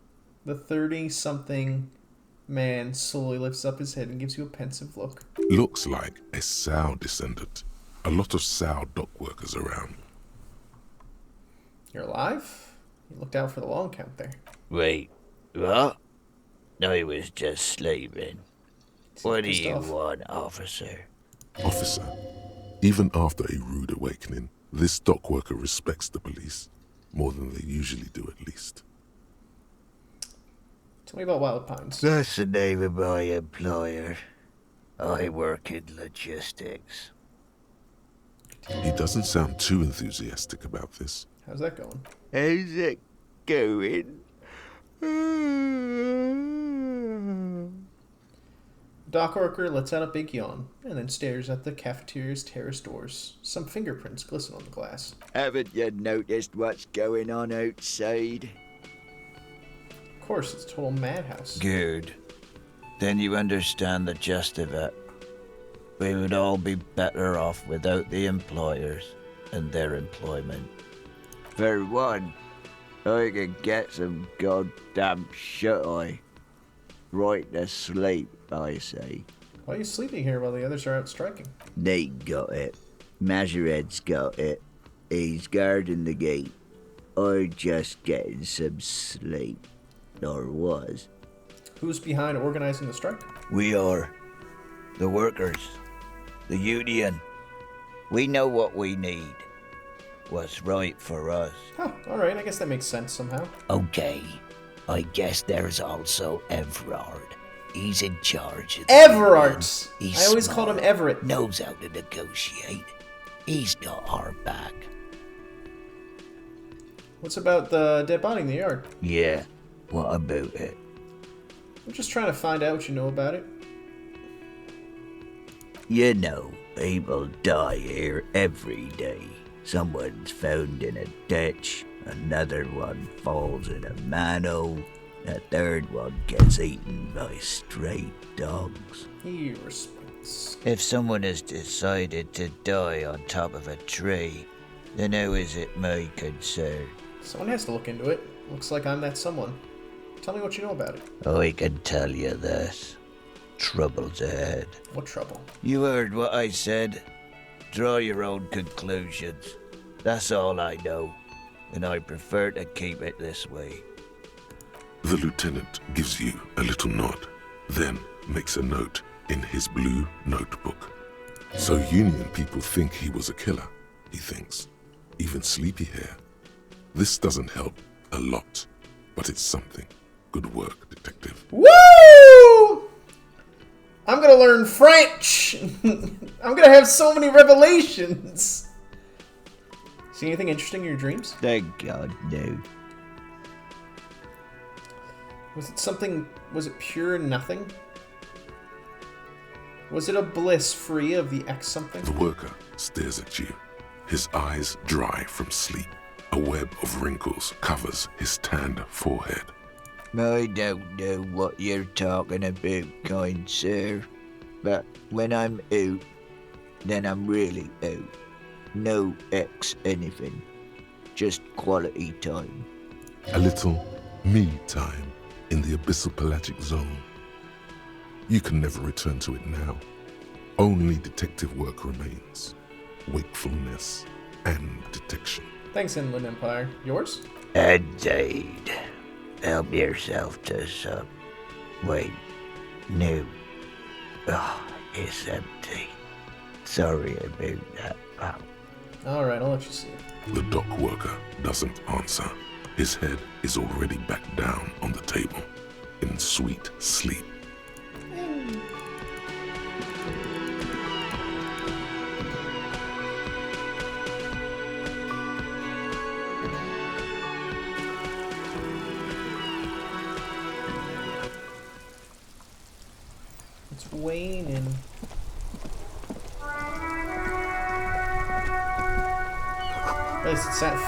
The 30-something man slowly lifts up his head and gives you a pensive look. Looks like a Sow descendant. A lot of Sow dock workers around. You're alive? You looked out for the long count there. Wait, what? I was just sleeping. What do you want, officer? Officer, even after a rude awakening, this dock worker respects the police. More than they usually do, at least. Tell me about Wild Pines. That's the name of my employer. I work in logistics. He doesn't sound too enthusiastic about this. How's that going? How's it going? Dock worker lets out a big yawn and then stares at the cafeteria's terrace doors. Some fingerprints glisten on the glass. Haven't you noticed what's going on outside? Of course, it's a total madhouse. Good. Then you understand the gist of it. We would all be better off without the employers and their employment. For one, I could get some goddamn shut-eye. Right to sleep, I say. Why are you sleeping here while the others are out striking? Nate got it. Majoret's got it. He's guarding the gate. I'm just getting some sleep. Or was. Who's behind organizing the strike? We are. The workers. The union. We know what we need. What's right for us. Huh, alright, I guess that makes sense somehow. Okay. I guess there's also Everard. He's in charge of Everard! He's I always smart, called him Everett. knows how to negotiate. He's got our back. What's about the dead body in the yard? Yeah. What about it? I'm just trying to find out what you know about it. You know, people die here every day. Someone's found in a ditch, another one falls in a manhole, a third one gets eaten by stray dogs. He responds. If someone has decided to die on top of a tree, then how is it my concern? Someone has to look into it. Looks like I'm that someone. Tell me what you know about it. I can tell you this. Trouble's ahead. What trouble? You heard what I said. Draw your own conclusions. That's all I know, and I prefer to keep it this way. The lieutenant gives you a little nod, then makes a note in his blue notebook. So Union people think he was a killer, he thinks. Even sleepy hair. This doesn't help a lot, but it's something. Good work, detective. Woo! I'm gonna learn French! I'm gonna have so many revelations! See anything interesting in your dreams? Thank God, no. Was it pure nothing? Was it a bliss free of the X something? The worker stares at you, his eyes dry from sleep. A web of wrinkles covers his tanned forehead. I don't know what you're talking about, kind sir. But when I'm out, then I'm really out. No X anything. Just quality time. A little me time in the abyssal pelagic zone. You can never return to it now. Only detective work remains. Wakefulness and detection. Thanks, Inland Empire. Yours? Indeed. Help yourself to some. Wait. No. Oh, it's empty. Sorry about that, pal. Alright, I'll let you see it. The dock worker doesn't answer. His head is already back down on the table, in sweet sleep. It's waning.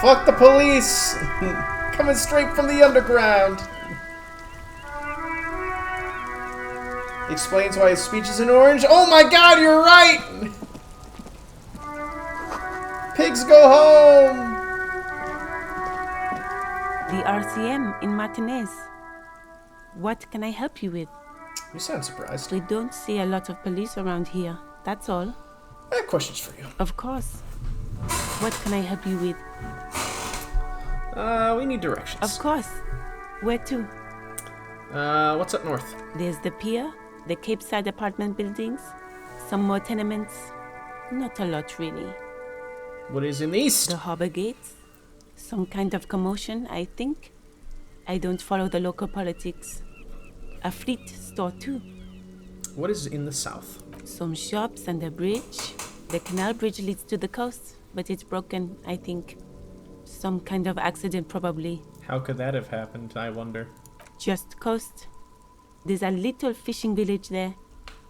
Fuck the police! Coming straight from the underground! Explains why his speech is in orange. Oh my god, you're right! Pigs go home! The RCM in Martinez. What can I help you with? You sound surprised. We don't see a lot of police around here, that's all. I have questions for you. Of course. What can I help you with? We need directions. Of course. Where to? What's up north? There's the pier, the Cape Side apartment buildings, some more tenements. Not a lot, really. What is in the east? The harbor gates. Some kind of commotion, I think. I don't follow the local politics. A fleet store, too. What is in the south? Some shops and a bridge. The canal bridge leads to the coast, but it's broken, I think. Some kind of accident, probably. How could that have happened, I wonder? Just coast. There's a little fishing village there,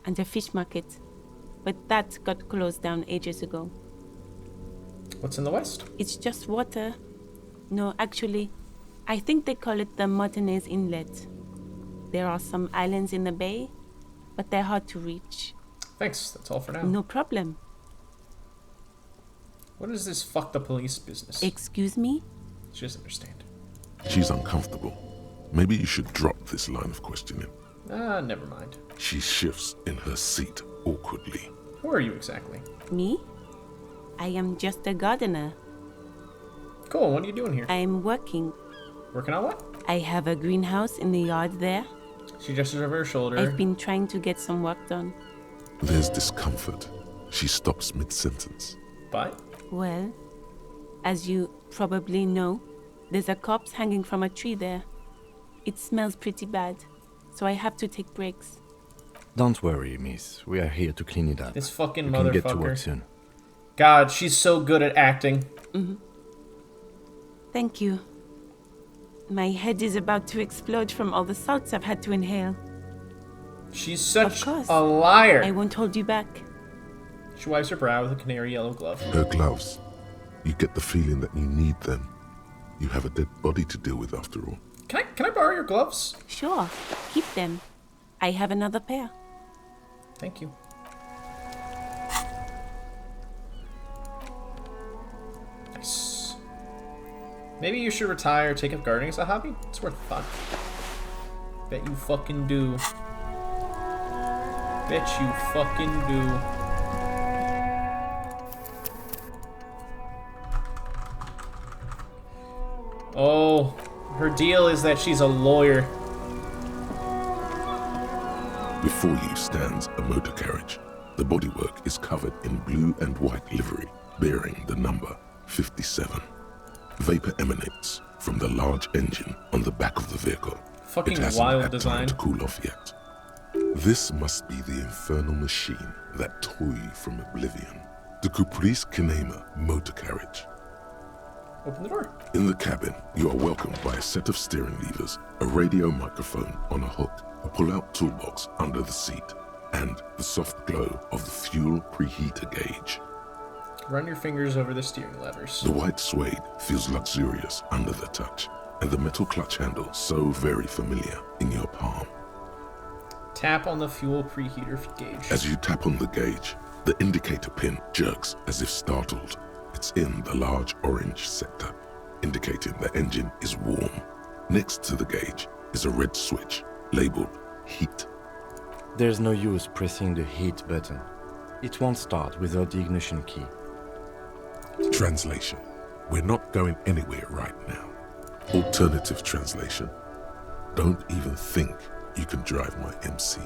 and a fish market. But that got closed down ages ago. What's in the west? It's just water. No, actually, I think they call it the Martinez Inlet. There are some islands in the bay, but they're hard to reach. Thanks, that's all for now. No problem. What is this fuck the police business? Excuse me? She doesn't understand. She's uncomfortable. Maybe you should drop this line of questioning. Never mind. She shifts in her seat awkwardly. Who are you exactly? Me? I am just a gardener. Cool, what are you doing here? I'm working. Working on what? I have a greenhouse in the yard there. She gestures over her shoulder. I've been trying to get some work done. There's discomfort. She stops mid-sentence. But? Well, as you probably know, there's a corpse hanging from a tree there. It smells pretty bad, so I have to take breaks. Don't worry, miss. We are here to clean it up. This fucking you motherfucker. can get to work soon. God, she's so good at acting. Mm-hmm. Thank you. My head is about to explode from all the salts I've had to inhale. She's such Of course. a liar. I won't hold you back. She wipes her brow with a canary yellow glove. Her gloves. You get the feeling that you need them. You have a dead body to deal with after all. Can I borrow your gloves? Sure, keep them. I have another pair. Thank you. Nice. Maybe you should retire, take up gardening as a hobby? It's worth a thought. Bet you fucking do. Bet you fucking do. Oh, her deal is that she's a lawyer. Before you stands a motor carriage. The bodywork is covered in blue and white livery, bearing the number 57. Vapor emanates from the large engine on the back of the vehicle. Fucking it hasn't wild had design. time to cool off yet. This must be the infernal machine, that toy from Oblivion. The Caprice Kinema motor carriage. Open the door. In the cabin, you are welcomed by a set of steering levers, a radio microphone on a hook, a pull-out toolbox under the seat, and the soft glow of the fuel preheater gauge. Run your fingers over the steering levers. The white suede feels luxurious under the touch, and the metal clutch handle so very familiar in your palm. Tap on the fuel preheater gauge. As you tap on the gauge, the indicator pin jerks as if startled. It's in the large orange sector, indicating the engine is warm. Next to the gauge is a red switch labeled heat. There's no use pressing the heat button. It won't start without the ignition key. Translation. We're not going anywhere right now. Alternative translation. Don't even think you can drive my MC.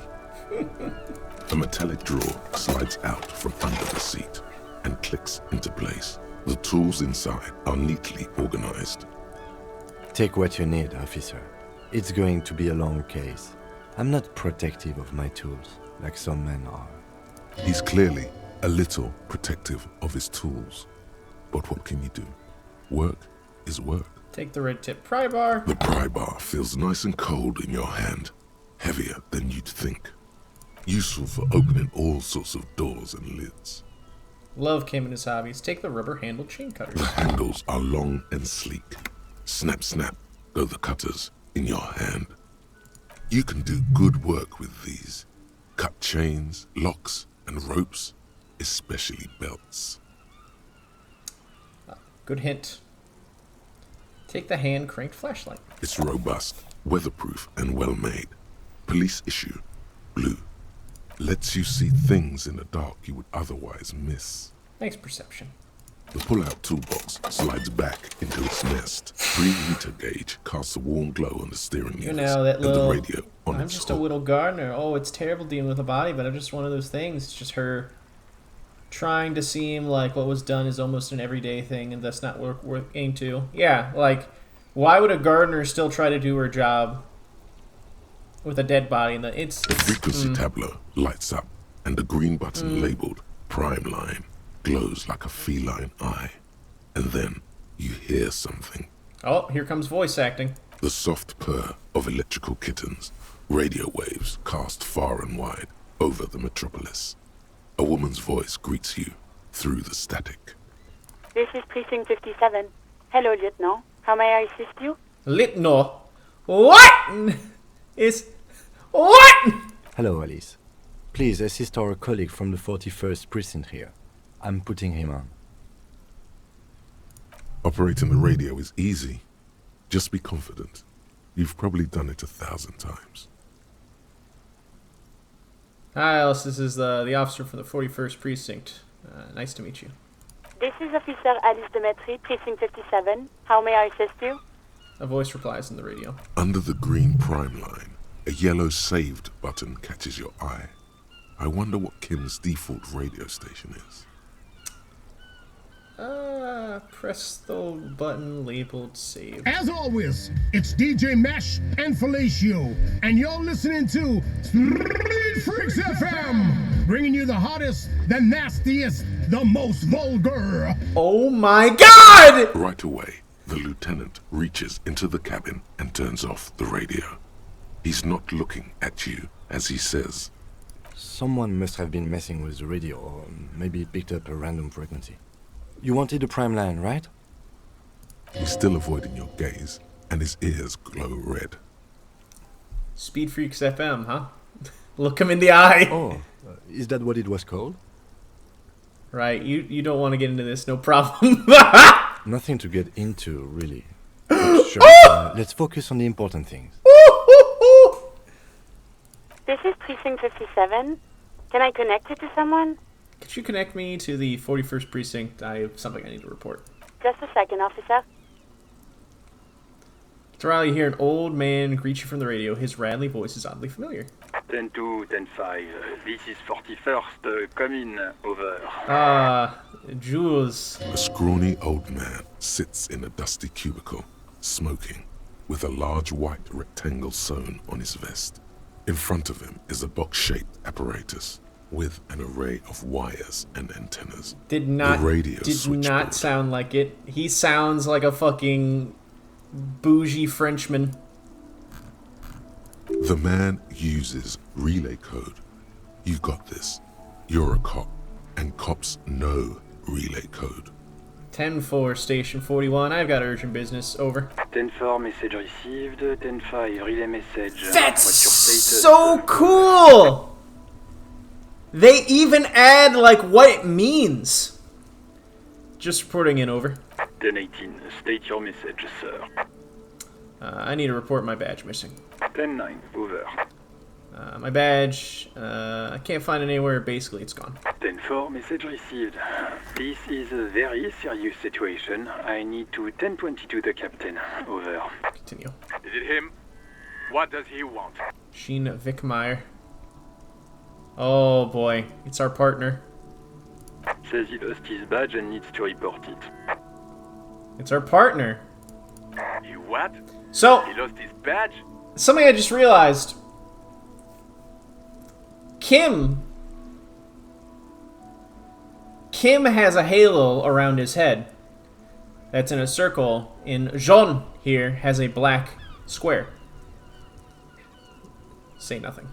A metallic drawer slides out from under the seat and clicks into place. The tools inside are neatly organized. Take what you need, officer. It's going to be a long case. I'm not protective of my tools, like some men are. He's clearly a little protective of his tools. But what can you do? Work is work. Take the red tip pry bar. The pry bar feels nice and cold in your hand, heavier than you'd think. Useful for opening all sorts of doors and lids. Love came in his hobbies. Take the rubber-handled chain cutters. The handles are long and sleek. Snap, snap, go the cutters in your hand. You can do good work with these. Cut chains, locks, and ropes, especially belts. Good hint. Take the hand-cranked flashlight. It's robust, weatherproof, and well-made. Police issue, blue. Lets you see things in the dark you would otherwise miss. Thanks, perception. The pull-out toolbox slides back into its nest. Preheater gauge casts a warm glow on the steering You units know, that and little, the radio on I'm its just a hook. little gardener. Oh, it's terrible dealing with a body, but I'm just one of those things. It's just her trying to seem like what was done is almost an everyday thing, and that's not working to. Yeah, like, why would a gardener still try to do her job with a dead body? The frequency tableau lights up, and the green button labeled Prime Line glows like a feline eye. And then you hear something. Oh, here comes voice acting. The soft purr of electrical kittens, radio waves cast far and wide over the metropolis. A woman's voice greets you through the static. This is Precinct 57. Hello, Lieutenant. How may I assist you? Lieutenant? What? What? Hello, Alice. Please assist our colleague from the 41st precinct here. I'm putting him on. Operating the radio is easy. Just be confident. You've probably done it 1,000 times. Hi, Alice. This is the officer from the 41st precinct. Nice to meet you. This is Officer Alice Demetri, Precinct 57. How may I assist you? A voice replies in the radio. Under the green prime line, a yellow saved button catches your eye. I wonder what Kim's default radio station is. Press the button labeled save. As always, it's DJ Mesh and Felicio, and you're listening to Street Freaks FM, bringing you the hottest, the nastiest, the most vulgar. Oh my God! Right away, the lieutenant reaches into the cabin and turns off the radio. He's not looking at you as he says, Someone must have been messing with the radio, or maybe picked up a random frequency. You wanted the prime line, right? He's still avoiding your gaze, and his ears glow red. Speed Freaks FM, huh? Look him in the eye. Oh, is that what it was called? Right, you don't want to get into this, no problem. Nothing to get into, really. But sure, let's focus on the important things. This is Precinct 57. Can I connect you to someone? Could you connect me to the 41st precinct? I have something I need to report. Just a second, officer. Terrell, you hear an old man greet you from the radio. His rattly voice is oddly familiar. 10-2, 10-5. This is 41st. Come in. Over. Jules. A scrawny old man sits in a dusty cubicle, smoking, with a large white rectangle sewn on his vest. In front of him is a box-shaped apparatus with an array of wires and antennas. Did not sound like it. He sounds like a fucking bougie Frenchman. The man uses relay code. You got this. You're a cop, and cops know relay code. 10-4, Station 41. I've got urgent business. Over. 10-4, message received. 10-5, relay message. That's so cool! They even add, like, what it means. Just reporting in, over. 10-18, state your message, sir. I need to report my badge missing. 10-9, over. My badge, I can't find it anywhere. Basically, it's gone. 10-4, message received. This is a very serious situation. I need to 10-22 the captain. Over. Continue. Is it him? What does he want? Sheen Vickmeyer. Oh boy, it's our partner. Says he lost his badge and needs to report it. It's our partner. He what? So, he lost his badge? Something I just realized. Kim has a halo around his head that's in a circle, and Jean here has a black square. Say nothing.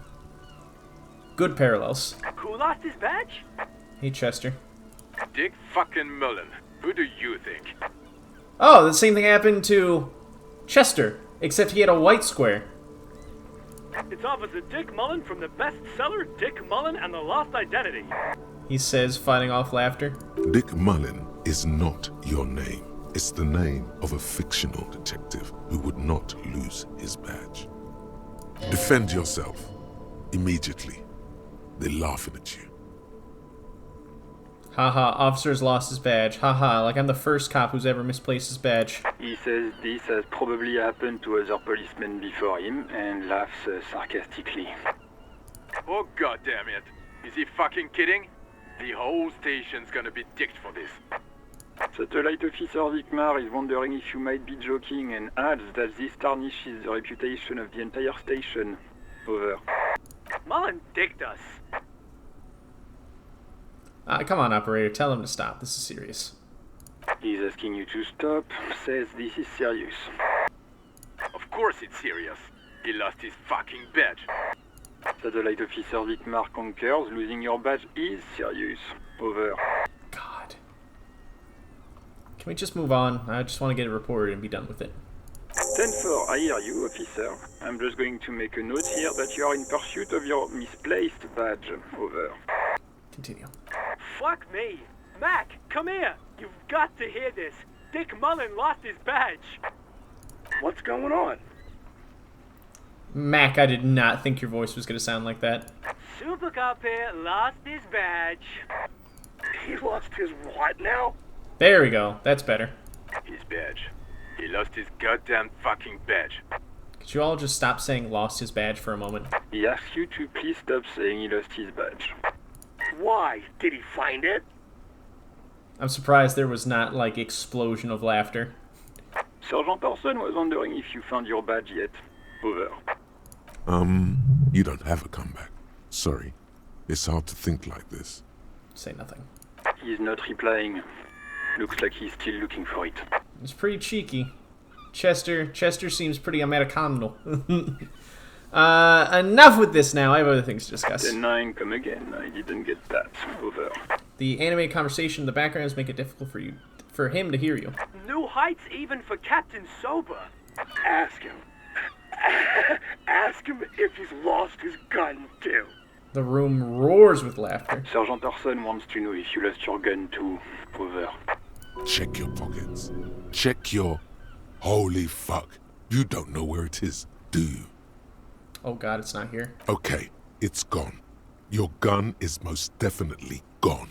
Good parallels. Who lost his badge? Hey, Chester. Dick fucking Mullen. Who do you think? Oh, the same thing happened to Chester, except he had a white square. It's Officer Dick Mullen from the bestseller Dick Mullen and the Lost Identity. He says, fighting off laughter. Dick Mullen is not your name. It's the name of a fictional detective who would not lose his badge. Defend yourself. Immediately. They're laughing at you. Haha, officer's lost his badge. Haha, like I'm the first cop who's ever misplaced his badge. He says this has probably happened to other policemen before him and laughs sarcastically. Oh goddamn it! Is he fucking kidding? The whole station's gonna be dicked for this. Satellite Officer Vickmar is wondering if you might be joking and adds that this tarnishes the reputation of the entire station. Over. Mullen dicked us. Come on, operator. Tell him to stop. This is serious. He's asking you to stop. Says this is serious. Of course it's serious. He lost his fucking badge. Satellite Officer Vicmar concurs. Losing your badge is serious. Over. God. Can we just move on? I just want to get it reported and be done with it. 10-4, I hear you, officer. I'm just going to make a note here that you are in pursuit of your misplaced badge. Over. Continue. Fuck me. Mac, come here. You've got to hear this. Dick Mullen lost his badge. What's going on? Mac, I did not think your voice was going to sound like that. Super Cop here lost his badge. He lost his what now? There we go. That's better. His badge. He lost his goddamn fucking badge. Could you all just stop saying lost his badge for a moment? He asks you to please stop saying he lost his badge. Why? Did he find it? I'm surprised there was not, like, explosion of laughter. Sergeant Orson was wondering if you found your badge yet. Over. You don't have a comeback. Sorry. It's hard to think like this. Say nothing. He's not replying. Looks like he's still looking for it. It's pretty cheeky. Chester seems pretty Americano. Enough with this now. I have other things to discuss. 10-9, come again. I didn't get that. Over. The animated conversation in the backgrounds make it difficult for him to hear you. New heights even for Captain Sober. Ask him. Ask him if he's lost his gun too. The room roars with laughter. Sergeant Orson wants to know if you lost your gun too. Over. Check your pockets. Check your... Holy fuck. You don't know where it is, do you? Oh god, it's not here. Okay, it's gone. Your gun is most definitely gone.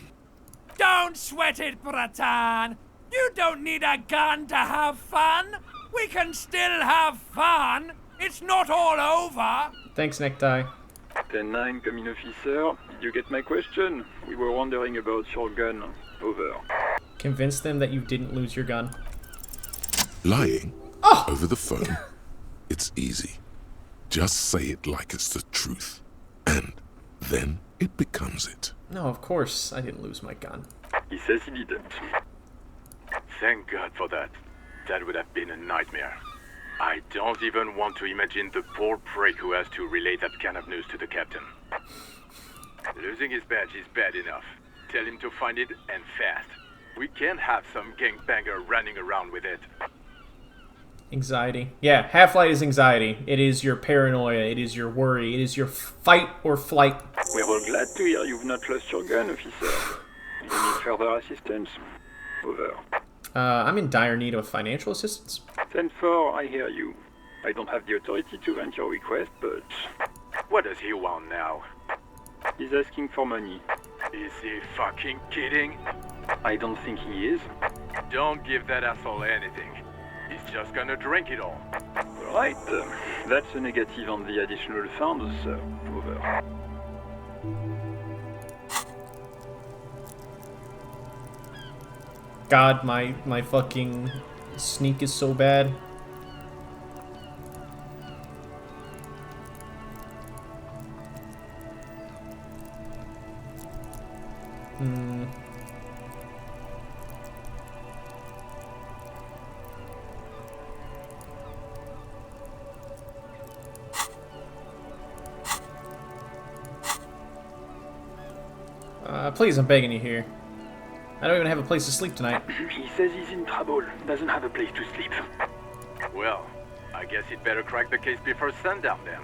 Don't sweat it, Bratan. You don't need a gun to have fun. We can still have fun. It's not all over. Thanks, Necktie. 10-9, come in, officer. Did you get my question? We were wondering about your gun. Over. Convince them that you didn't lose your gun. Lying? Oh! Over the phone? It's easy. Just say it like it's the truth. And then it becomes it. No, of course I didn't lose my gun. He says he didn't. Thank God for that. That would have been a nightmare. I don't even want to imagine the poor prick who has to relay that kind of news to the captain. Losing his badge is bad enough. Tell him to find it, and fast. We can't have some gangbanger running around with it. Anxiety. Yeah, Half-Light is anxiety. It is your paranoia. It is your worry. It is your fight or flight. We're all glad to hear you've not lost your gun, officer. You need further assistance? Over. I'm in dire need of financial assistance. 10-4, I hear you. I don't have the authority to grant your request, but... What does he want now? He's asking for money. Is he fucking kidding? I don't think he is. Don't give that asshole anything. He's just gonna drink it all. Right. That's a negative on the additional funds, sir. Over. God, my fucking sneak is so bad. Please, I'm begging you here. I don't even have a place to sleep tonight. He says he's in trouble. Doesn't have a place to sleep. Well, I guess he'd better crack the case before sundown then.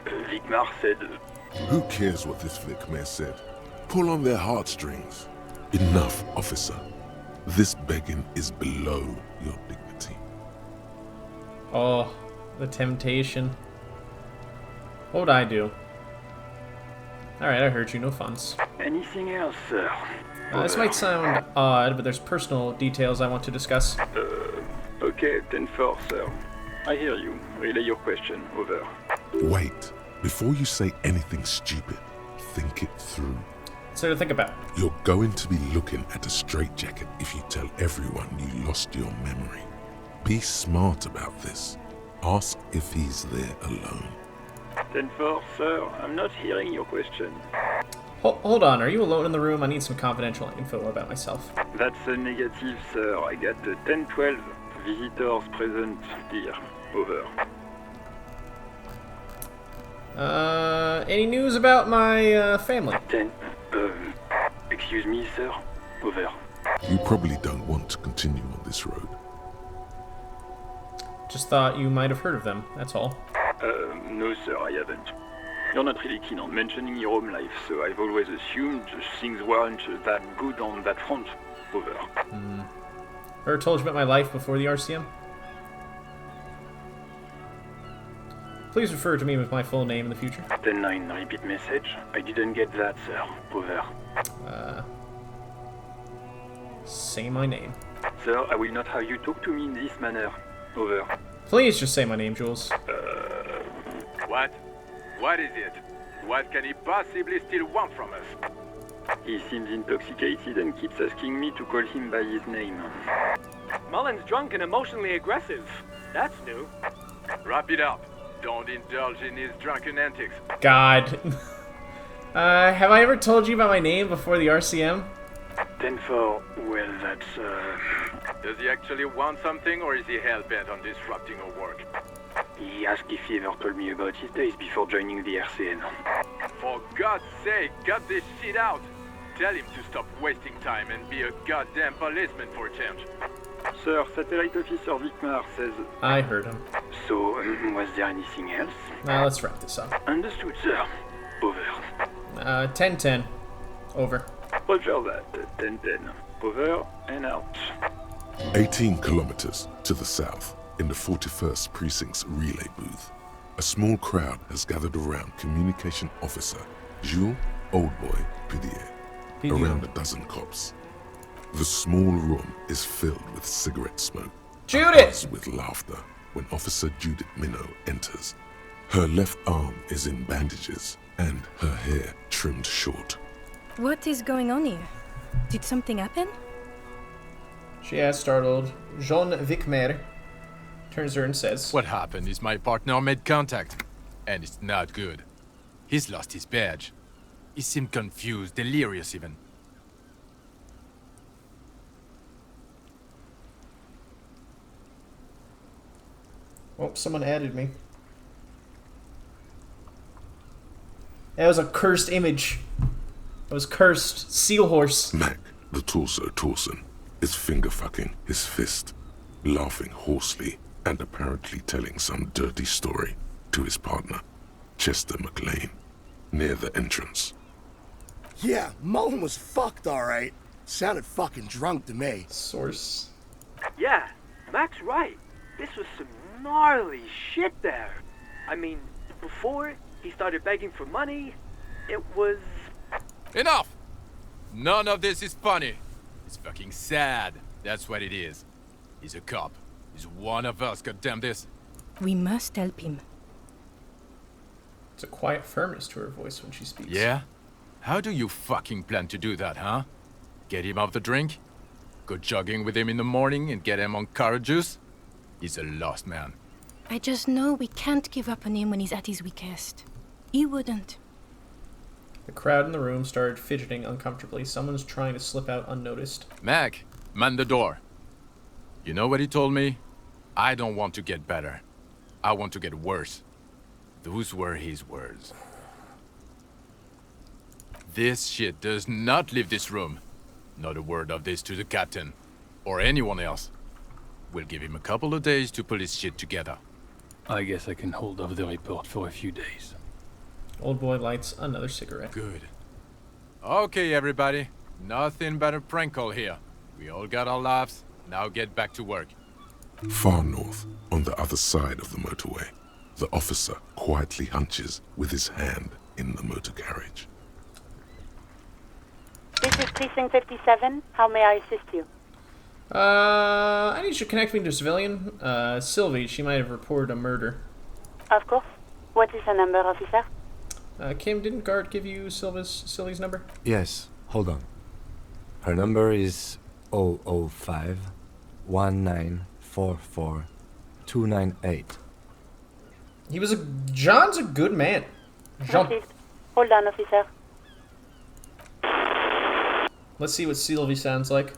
Vicmar said... Who cares what this Vicmar said? Pull on their heartstrings. Enough, officer. This begging is below your dignity. Oh, the temptation. What would I do? Alright, I heard you. No funds. Anything else, sir? This might sound odd, but there's personal details I want to discuss. Okay, 10-4, sir. I hear you. Relay your question. Over. Wait. Before you say anything stupid, think it through. So to think about. You're going to be looking at a straitjacket if you tell everyone you lost your memory. Be smart about this. Ask if he's there alone. 10-4, sir. I'm not hearing your question. Hold on, are you alone in the room? I need some confidential info about myself. That's a negative, sir. I got 10-12 visitors present here. Over. Any news about my family? Excuse me, sir. Over. You probably don't want to continue on this road. Just thought you might have heard of them, that's all. No, sir, I haven't. You're not really keen on mentioning your home life, so I've always assumed things weren't that good on that front. Over. Ever told you about my life before the RCM? Please refer to me with my full name in the future. 10-9, repeat message. I didn't get that, sir. Over. Say my name. Sir, I will not have you talk to me in this manner. Over. Please just say my name, Jules. What? What is it? What can he possibly still want from us? He seems intoxicated and keeps asking me to call him by his name. Mullen's drunk and emotionally aggressive. That's new. Wrap it up. Don't indulge in his drunken antics. God. Have I ever told you about my name before the RCM? 10-4, well, that's, Does he actually want something, or is he hell-bent on disrupting our work? He asked if he ever told me about his days before joining the RCN. For God's sake, cut this shit out! Tell him to stop wasting time and be a goddamn policeman for a change. Sir, Satellite Officer Vikmar says... I heard him. So, was there anything else? Now let's wrap this up. Understood, sir. Over. 10-10. Over. Roger that. 10-10. Over and out. 18 kilometers to the south, in the 41st Precinct's relay booth, a small crowd has gathered around Communication Officer Jules Oldboy Pidier, around a dozen cops. The small room is filled with cigarette smoke, Judith! with laughter when Officer Judith Minnow enters. Her left arm is in bandages and her hair trimmed short. What is going on here? Did something happen? She has startled. Jean Vicmer turns her and says, What happened is my partner made contact, and it's not good. He's lost his badge. He seemed confused, delirious even. Oh, someone added me. That was a cursed image. It was cursed. Seal horse. Mac, the torso Torson, is finger-fucking his fist, laughing hoarsely and apparently telling some dirty story to his partner, Chester McLean, near the entrance. Yeah, Mullen was fucked, alright. Sounded fucking drunk to me. Source. Yeah, Mac's right. This was some gnarly shit there. I mean, before he started begging for money, it was... Enough! None of this is funny. It's fucking sad. That's what it is. He's a cop. He's one of us, goddamn this. We must help him. It's a quiet firmness to her voice when she speaks. Yeah? How do you fucking plan to do that, huh? Get him off the drink? Go jogging with him in the morning and get him on carrot juice? He's a lost man. I just know we can't give up on him when he's at his weakest. He wouldn't. The crowd in the room started fidgeting uncomfortably. Someone's trying to slip out unnoticed. Mac, man the door. You know what he told me? I don't want to get better. I want to get worse. Those were his words. This shit does not leave this room. Not a word of this to the captain. Or anyone else. We'll give him a couple of days to pull his shit together. I guess I can hold off the report for a few days. Old boy lights another cigarette. Good. Okay, everybody. Nothing but a prank call here. We all got our laughs. Now get back to work. Far north, on the other side of the motorway, the officer quietly hunches with his hand in the motor carriage. This is Precinct 57. How may I assist you? I need you to connect me to a civilian. Sylvie, she might have reported a murder. Of course. What is her number, officer? Kim, didn't Guard give you Sylvie's number? Yes, hold on. Her number is 005 1944 298. John's a good man. Jean. Hold on, officer. Let's see what Sylvie sounds like.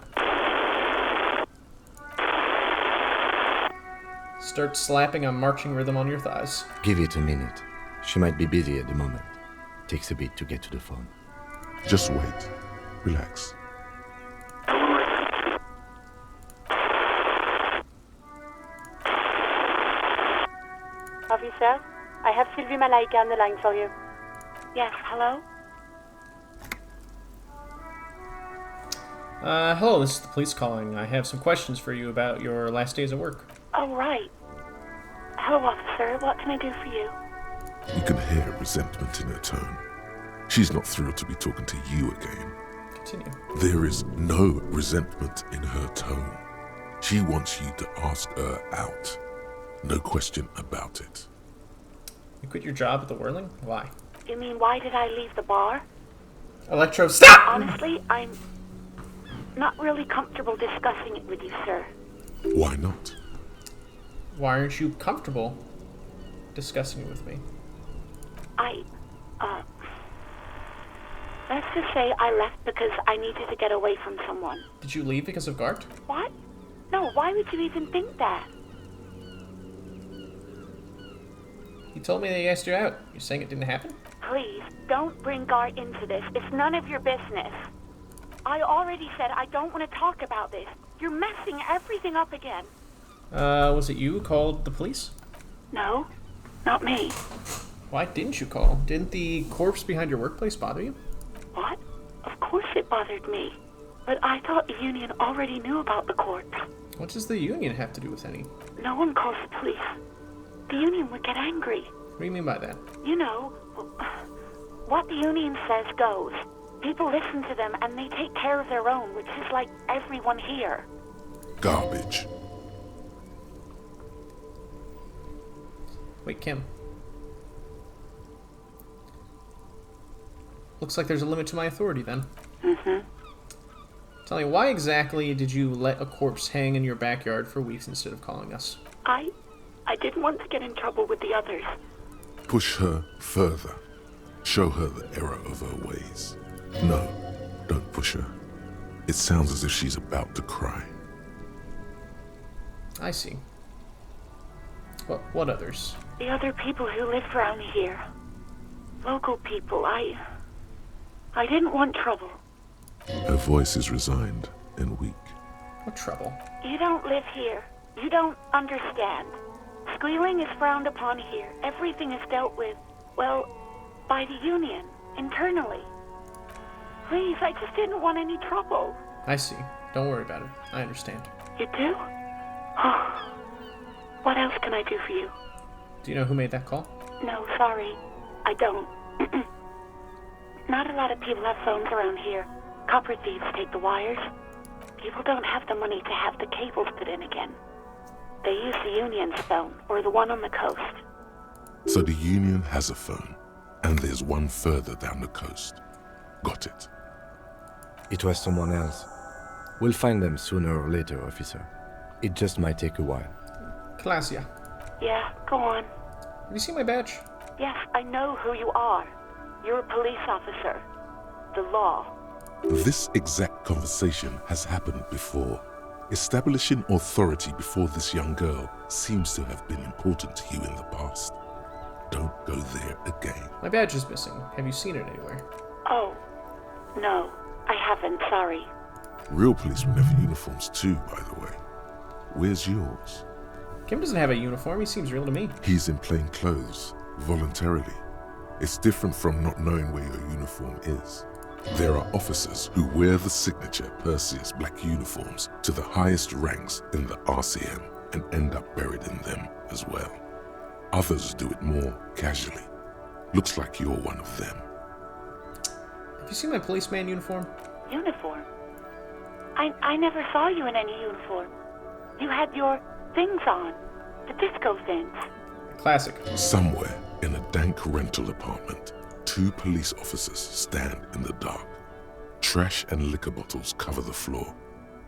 Start slapping a marching rhythm on your thighs. Give it a minute. She might be busy at the moment. Takes a bit to get to the phone. Just wait. Relax. Officer, I have Sylvie Malaika on the line for you. Yes, hello? Hello, this is the police calling. I have some questions for you about your last days at work. Oh, right. Hello, officer. What can I do for you? You can hear resentment in her tone. She's not thrilled to be talking to you again. Continue. There is no resentment in her tone. She wants you to ask her out. No question about it. You quit your job at the Whirling? Why? You mean, why did I leave the bar? Electro, stop! Honestly, I'm not really comfortable discussing it with you, sir. Why not? Why aren't you comfortable discussing it with me? Let's just say I left because I needed to get away from someone. Did you leave because of Gart? What? No, why would you even think that? He told me that he asked you out. You're saying it didn't happen? Please, don't bring Gart into this. It's none of your business. I already said I don't want to talk about this. You're messing everything up again. Was it you who called the police? No, not me. Why didn't you call? Didn't the corpse behind your workplace bother you? What? Of course it bothered me. But I thought the union already knew about the corpse. What does the union have to do with any? No one calls the police. The union would get angry. What do you mean by that? You know, what the union says goes. People listen to them and they take care of their own, which is like everyone here. Garbage. Wait, Kim. Looks like there's a limit to my authority then. Mm-hmm. Tell me, why exactly did you let a corpse hang in your backyard for weeks instead of calling us? I didn't want to get in trouble with the others. Push her further. Show her the error of her ways. No, don't push her. It sounds as if she's about to cry. I see. What others? The other people who lived around here. Local people. I didn't want trouble. Her voice is resigned and weak. What trouble? You don't live here. You don't understand. Squealing is frowned upon here. Everything is dealt with, well, by the union, internally. Please, I just didn't want any trouble. I see. Don't worry about it. I understand. You do? What else can I do for you? Do you know who made that call? No, sorry. I don't. Not a lot of people have phones around here. Copper thieves take the wires. People don't have the money to have the cables put in again. They use the union's phone, or the one on the coast. So the union has a phone, and there's one further down the coast. Got it. It was someone else. We'll find them sooner or later, officer. It just might take a while. Classia. Yeah, go on. Have you seen my badge? Yes, I know who you are. You're a police officer. The law. This exact conversation has happened before. Establishing authority before this young girl seems to have been important to you in the past. Don't go there again. My badge is missing. Have you seen it anywhere? Oh, no, I haven't, sorry. Real policemen have uniforms too, by the way. Where's yours? Kim doesn't have a uniform. He seems real to me. He's in plain clothes, voluntarily. It's different from not knowing where your uniform is. There are officers who wear the signature Perseus black uniforms to the highest ranks in the RCM and end up buried in them as well. Others do it more casually. Looks like you're one of them. Have you seen my policeman uniform? Uniform? I never saw you in any uniform. You had your things on. The disco things. Classic. Somewhere in a dank rental apartment, 2 police officers stand in the dark. Trash and liquor bottles cover the floor.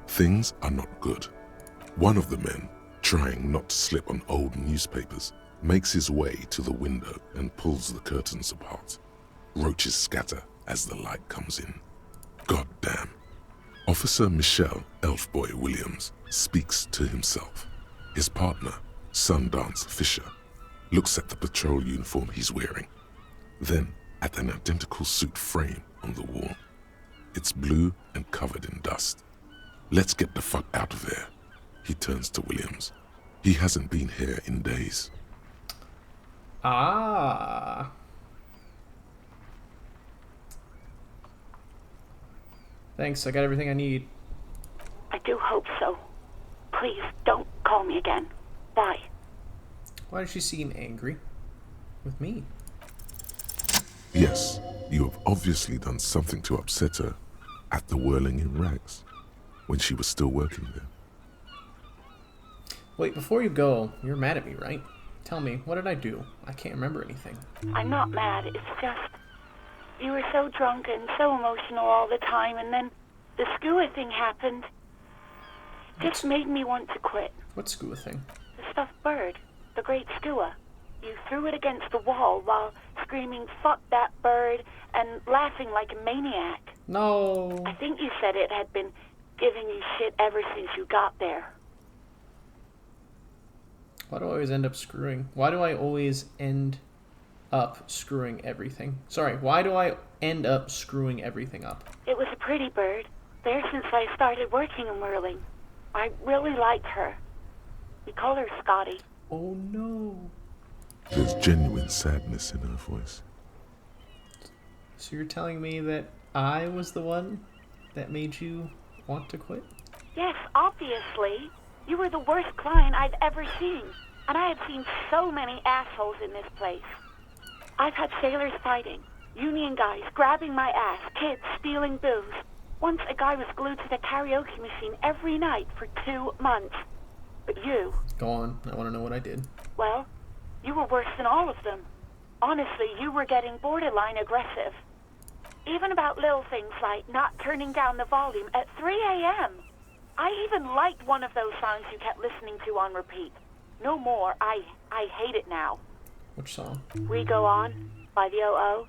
Things are not good. One of the men, trying not to slip on old newspapers, makes his way to the window and pulls the curtains apart. Roaches scatter as the light comes in. God damn, Officer Michelle Elfboy Williams speaks to himself. His partner, Sundance Fisher, looks at the patrol uniform he's wearing, then at an identical suit frame on the wall. It's blue and covered in dust. Let's get the fuck out of there. He turns to Williams. He hasn't been here in days. Ah. Thanks, I got everything I need. I do hope so. Please, don't call me again. Bye. Why does she seem angry with me? Yes, you have obviously done something to upset her at the Whirling in Rags, when she was still working there. Wait, before you go, you're mad at me, right? Tell me, what did I do? I can't remember anything. I'm not mad, it's just... You were so drunk and so emotional all the time, and then the skua thing happened. It just made me want to quit. What skua thing? The stuffed bird. The great skua. You threw it against the wall while screaming, "Fuck that bird," and laughing like a maniac. No. I think you said it had been giving you shit ever since you got there. Why do I always end up screwing? Why do I always end up screwing everything? Sorry, why do I end up screwing everything up? It was a pretty bird. There since I started working in Whirling. I really liked her. We call her Scotty. Oh no. There's genuine sadness in her voice. So you're telling me that I was the one that made you want to quit? Yes, obviously. You were the worst client I've ever seen. And I have seen so many assholes in this place. I've had sailors fighting, union guys grabbing my ass, kids stealing booze. Once a guy was glued to the karaoke machine every night for 2 months. But you... Go on, I want to know what I did. Well, you were worse than all of them. Honestly, you were getting borderline aggressive. Even about little things like not turning down the volume at 3 a.m. I even liked one of those songs you kept listening to on repeat. No more. I hate it now. Which song? We Go On by the O.O.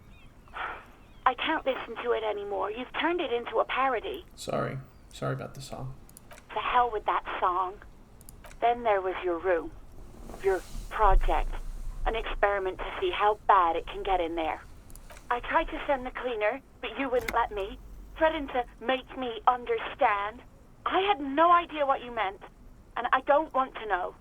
I can't listen to it anymore. You've turned it into a parody. Sorry. Sorry about the song. To hell with that song. Then there was your room. Your project. An experiment to see how bad it can get in there. I tried to send the cleaner, but you wouldn't let me. Threatened to make me understand. I had no idea what you meant, and I don't want to know.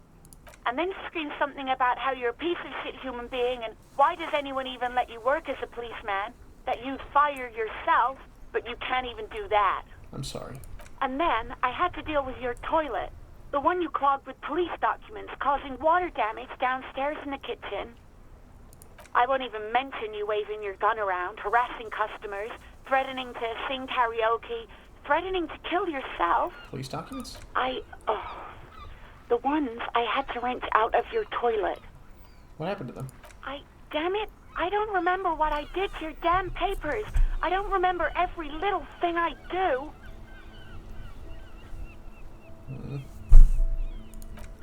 And then screamed something about how you're a piece of shit human being, and why does anyone even let you work as a policeman? That you'd fire yourself, but you can't even do that. I'm sorry. And then I had to deal with your toilet. The one you clogged with police documents, causing water damage downstairs in the kitchen. I won't even mention you waving your gun around, harassing customers, threatening to sing karaoke, threatening to kill yourself. Police documents? The ones I had to wrench out of your toilet. What happened to them? Damn it, I don't remember what I did to your damn papers. I don't remember every little thing I do.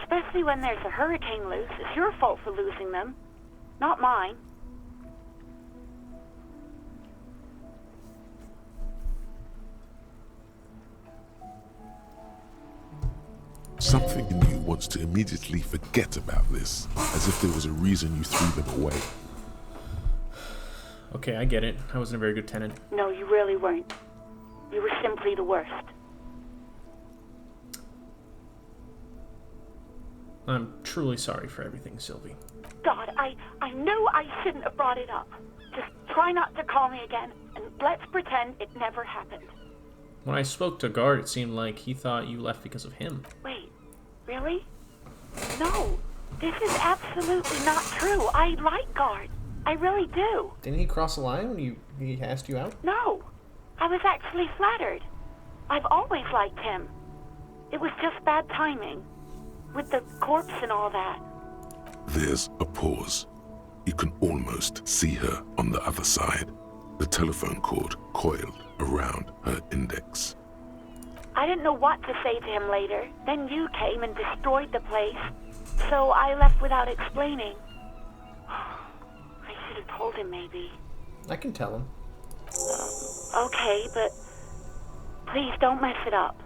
Especially when there's a hurricane loose. It's your fault for losing them, not mine. Something in you wants to immediately forget about this, as if there was a reason you threw them away. Okay, I get it. I wasn't a very good tenant. No, you really weren't. You were simply the worst. I'm truly sorry for everything, Sylvie. God, I knew I shouldn't have brought it up. Just try not to call me again, and let's pretend it never happened. When I spoke to Guard, it seemed like he thought you left because of him. Wait, really? No, this is absolutely not true. I like Guard. I really do. Didn't he cross the line when he asked you out? No, I was actually flattered. I've always liked him. It was just bad timing, with the corpse and all that. There's a pause. You can almost see her on the other side, the telephone cord coiled around her index. I didn't know what to say to him later. Then you came and destroyed the place, so I left without explaining. I should have told him, maybe. I can tell him. Okay, but Please don't mess it up.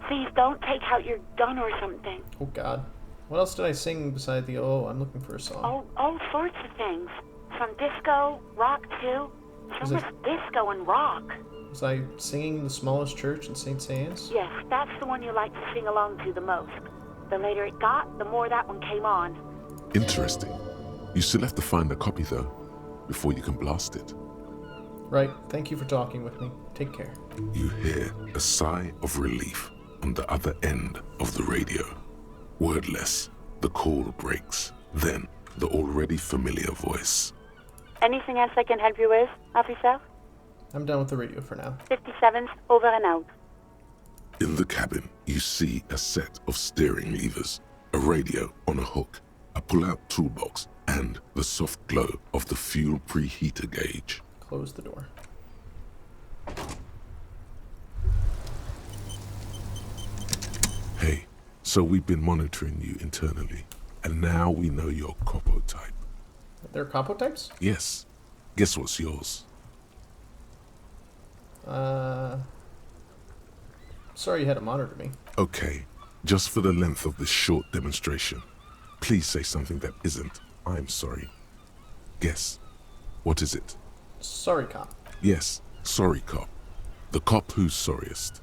Please don't take out your gun or something. Oh God. What else did I sing beside the I'm looking for a song? All sorts of things. Some disco, rock too. So much disco and rock. Was I singing The Smallest Church in St. Anne's? Yes, that's the one you like to sing along to the most. The later it got, the more that one came on. Interesting. You still have to find a copy, though, before you can blast it. Right. Thank you for talking with me. Take care. You hear a sigh of relief on the other end of the radio. Wordless, the call breaks. Then, the already familiar voice. Anything else I can help you with, officer? I'm done with the radio for now. 57's over and out. In the cabin, you see a set of steering levers, a radio on a hook, a pull-out toolbox, and the soft glow of the fuel preheater gauge. Close the door. Hey, so we've been monitoring you internally, and now we know your Copo type. They're Copo types? Yes. Guess what's yours? Sorry you had to monitor me. Okay, just for the length of this short demonstration, please say something that isn't, I'm sorry. Guess. What is it? Sorry, cop. Yes, sorry, cop. The cop who's sorriest.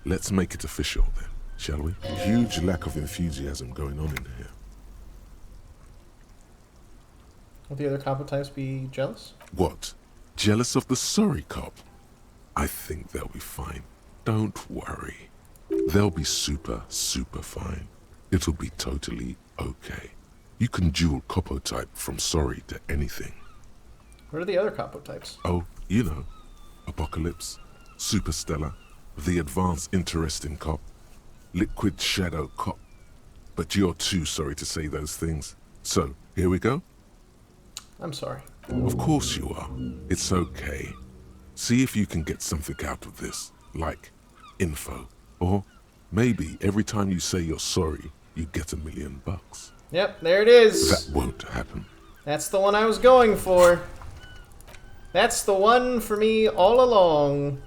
Let's make it official then, shall we? Huge lack of enthusiasm going on in here. Will the other Copo types be jealous? What? Jealous of the sorry cop? I think they'll be fine. Don't worry. They'll be super, super fine. It'll be totally okay. You can dual Copo type from sorry to anything. What are the other Copo types? Oh, you know. Apocalypse, Superstellar, the advanced interesting cop, liquid shadow cop. But you're too sorry to say those things. So, here we go? I'm sorry. Of course you are. It's okay. See if you can get something out of this, like info. Or maybe every time you say you're sorry, you get $1 million. Yep, there it is. That won't happen. That's the one I was going for. That's the one for me all along.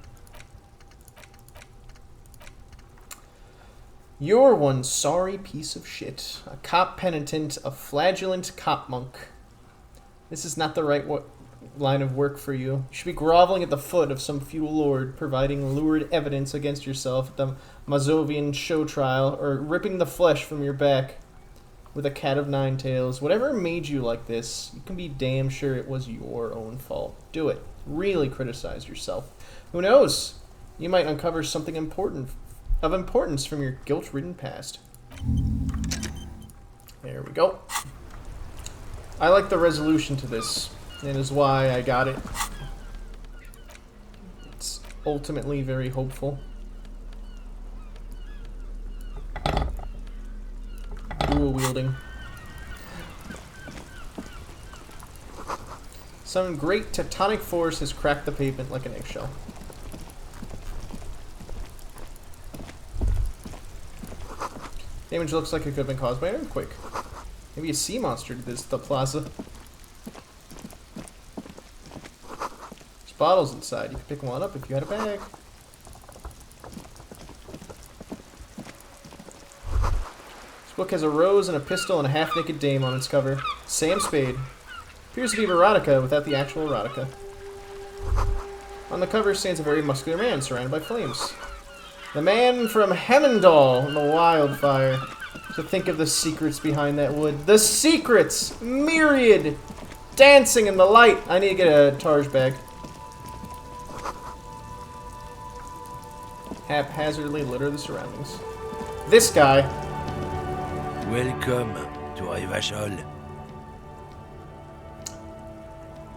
You're one sorry piece of shit. A cop penitent, a flagellant cop monk. This is not the right line of work for you. You should be groveling at the foot of some feudal lord, providing lurid evidence against yourself at the Mazovian show trial, or ripping the flesh from your back with a cat of nine tails. Whatever made you like this, you can be damn sure it was your own fault. Do it. Really criticize yourself. Who knows? You might uncover something of importance from your guilt-ridden past. There we go. I like the resolution to this, and is why I got it. It's ultimately very hopeful. Dual wielding. Some great tectonic force has cracked the pavement like an eggshell. Damage looks like it could have been caused by an earthquake. Maybe a sea monster did this to the plaza. There's bottles inside. You could pick one up if you had a bag. This book has a rose and a pistol and a half-naked dame on its cover. Sam Spade. Appears to be erotica without the actual erotica. On the cover stands a very muscular man surrounded by flames. The man from Hemendal in the wildfire. To think of the secrets behind that wood. The secrets! Myriad! Dancing in the light! I need to get a Tarj bag. Haphazardly litter the surroundings. This guy. Welcome to Revachol.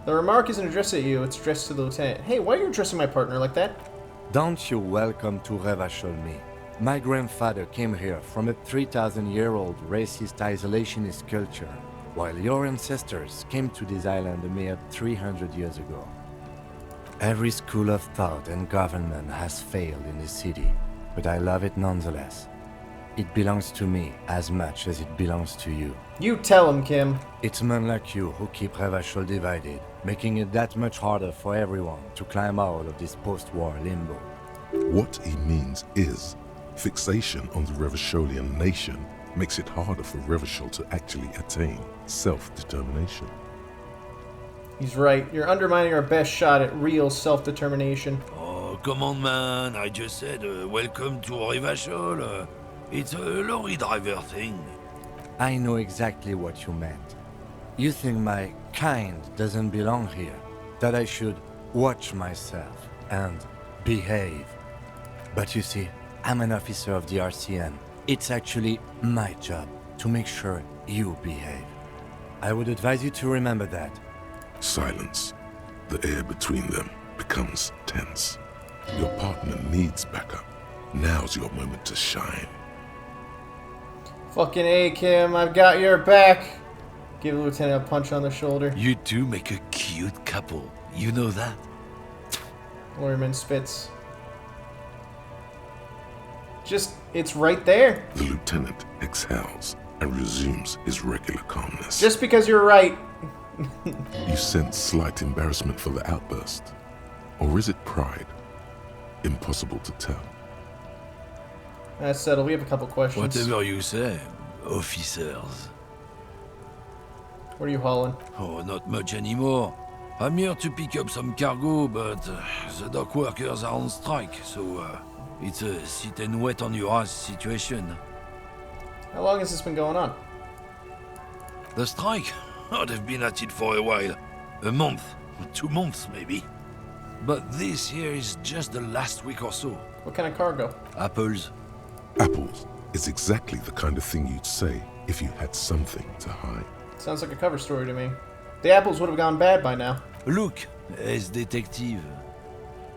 The remark isn't addressed at you, it's addressed to the lieutenant. Hey, why are you addressing my partner like that? Don't you welcome to Revachol me. My grandfather came here from a 3,000-year-old racist isolationist culture, while your ancestors came to this island a mere 300 years ago. Every school of thought and government has failed in this city, but I love it nonetheless. It belongs to me as much as it belongs to you. You tell him, Kim. It's men like you who keep Revachol divided, making it that much harder for everyone to climb out of this post-war limbo. What he means is, fixation on the Revacholian nation makes it harder for Revachol to actually attain self-determination. He's right. You're undermining our best shot at real self-determination. Oh, come on, man. I just said, welcome to Revachol. It's a lorry driver thing. I know exactly what you meant. You think my kind doesn't belong here, that I should watch myself and behave. But you see, I'm an officer of the RCM. It's actually my job to make sure you behave. I would advise you to remember that. Silence. The air between them becomes tense. Your partner needs backup. Now's your moment to shine. Fucking A, Kim. I've got your back. Give the lieutenant a punch on the shoulder. You two make a cute couple. You know that? Lorryman spits. Just, it's right there. The lieutenant exhales and resumes his regular calmness. Just because you're right. You sense slight embarrassment for the outburst. Or is it pride? Impossible to tell. That's settled. We have a couple questions. Whatever you say, officers. What are you hauling? Oh, not much anymore. I'm here to pick up some cargo, but the dock workers are on strike, so it's a sit and wait on your ass situation. How long has this been going on? The strike? Oh, they've been at it for a while. A month, 2 months maybe. But this here is just the last week or so. What kind of cargo? Apples. Apples is exactly the kind of thing you'd say if you had something to hide. Sounds like a cover story to me. The apples would have gone bad by now. Look, as detective,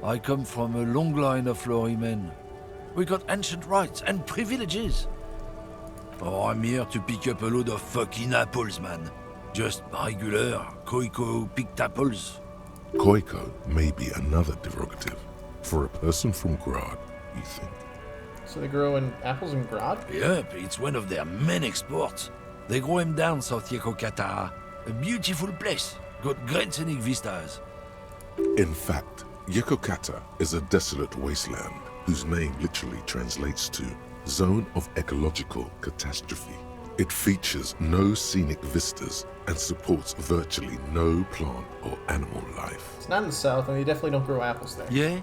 I come from a long line of lorrymen. We got ancient rights and privileges. Oh, I'm here to pick up a load of fucking apples, man. Just regular Koiko picked apples. Koiko may be another derogative. For a person from Grad, you think. So they grow in apples in Grad? Yep, it's one of their main exports. They grow them down South Yekokata. A beautiful place. Got great scenic vistas. In fact, Yekokata is a desolate wasteland whose name literally translates to Zone of Ecological Catastrophe. It features no scenic vistas and supports virtually no plant or animal life. It's not in the south, and they definitely don't grow apples there. Yeah?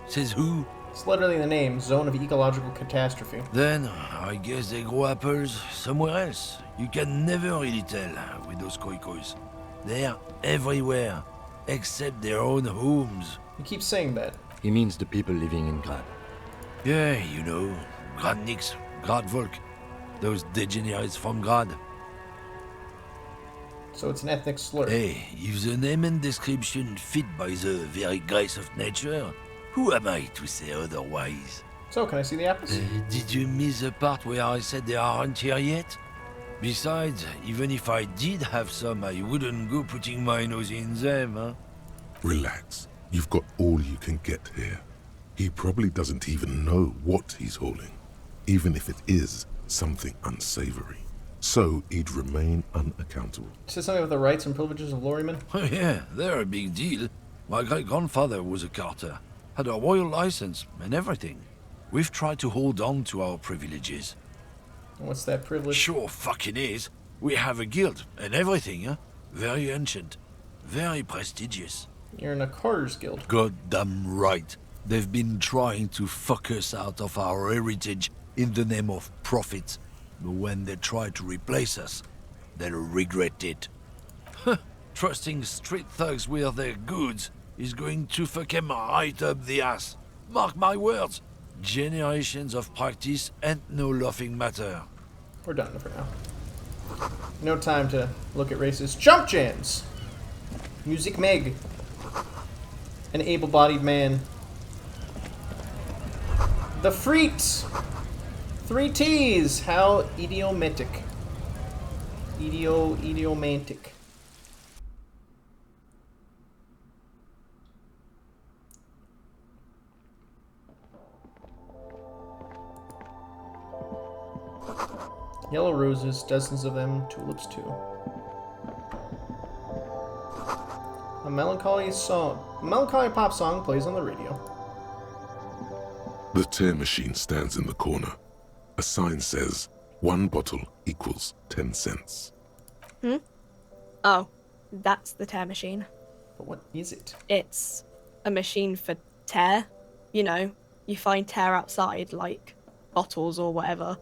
Says who? It's literally the name, Zone of Ecological Catastrophe. Then, I guess they grow apples somewhere else. You can never really tell with those koikos. They're everywhere, except their own homes. You keep saying that. He means the people living in Grad. Yeah, you know, Gradniks, Gradvolk, those degenerates from Grad. So it's an ethnic slur. Hey, if the name and description fit by the very grace of nature, who am I to say otherwise? So, can I see the apples? Did you miss the part where I said they aren't here yet? Besides, even if I did have some, I wouldn't go putting my nose in them, huh? Relax. You've got all you can get here. He probably doesn't even know what he's hauling, even if it is something unsavory. So he'd remain unaccountable. It says something about the rights and privileges of lorrymen? Oh yeah, they're a big deal. My great-grandfather was a carter, had a royal license and everything. We've tried to hold on to our privileges. And what's that privilege? Sure fucking is. We have a guild and everything, huh? Very ancient. Very prestigious. You're in a Carter's Guild. Goddamn right. They've been trying to fuck us out of our heritage in the name of profit. But when they try to replace us, they'll regret it. Trusting street thugs with their goods is going to fuck them right up the ass. Mark my words. Generations of practice and no laughing matter. We're done for now. No time to look at racist jump jams. Music Meg. An able-bodied man. The Freaks. 3 T's. How idiomatic. Idiomantic. Yellow roses, dozens of them, tulips too. A melancholy pop song plays on the radio. The tear machine stands in the corner. A sign says 1 bottle equals 10 cents. Oh, that's the tear machine. But what is it? It's a machine for tear. You know, you find tear outside, like bottles or whatever,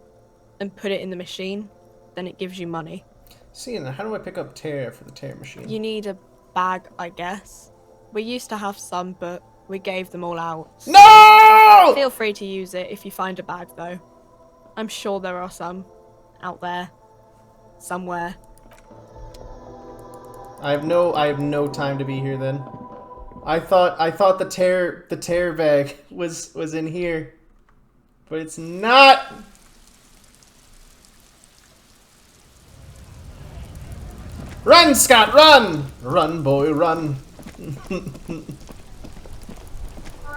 and put it in the machine, then it gives you money. See, and how do I pick up tear for the tear machine? You need a bag, I guess. We used to have some, but we gave them all out. So no! Feel free to use it if you find a bag, though. I'm sure there are some out there, somewhere. I have no time to be here then. I thought the tear bag was in here, but it's not. Run, Scott, run! Run, boy, run.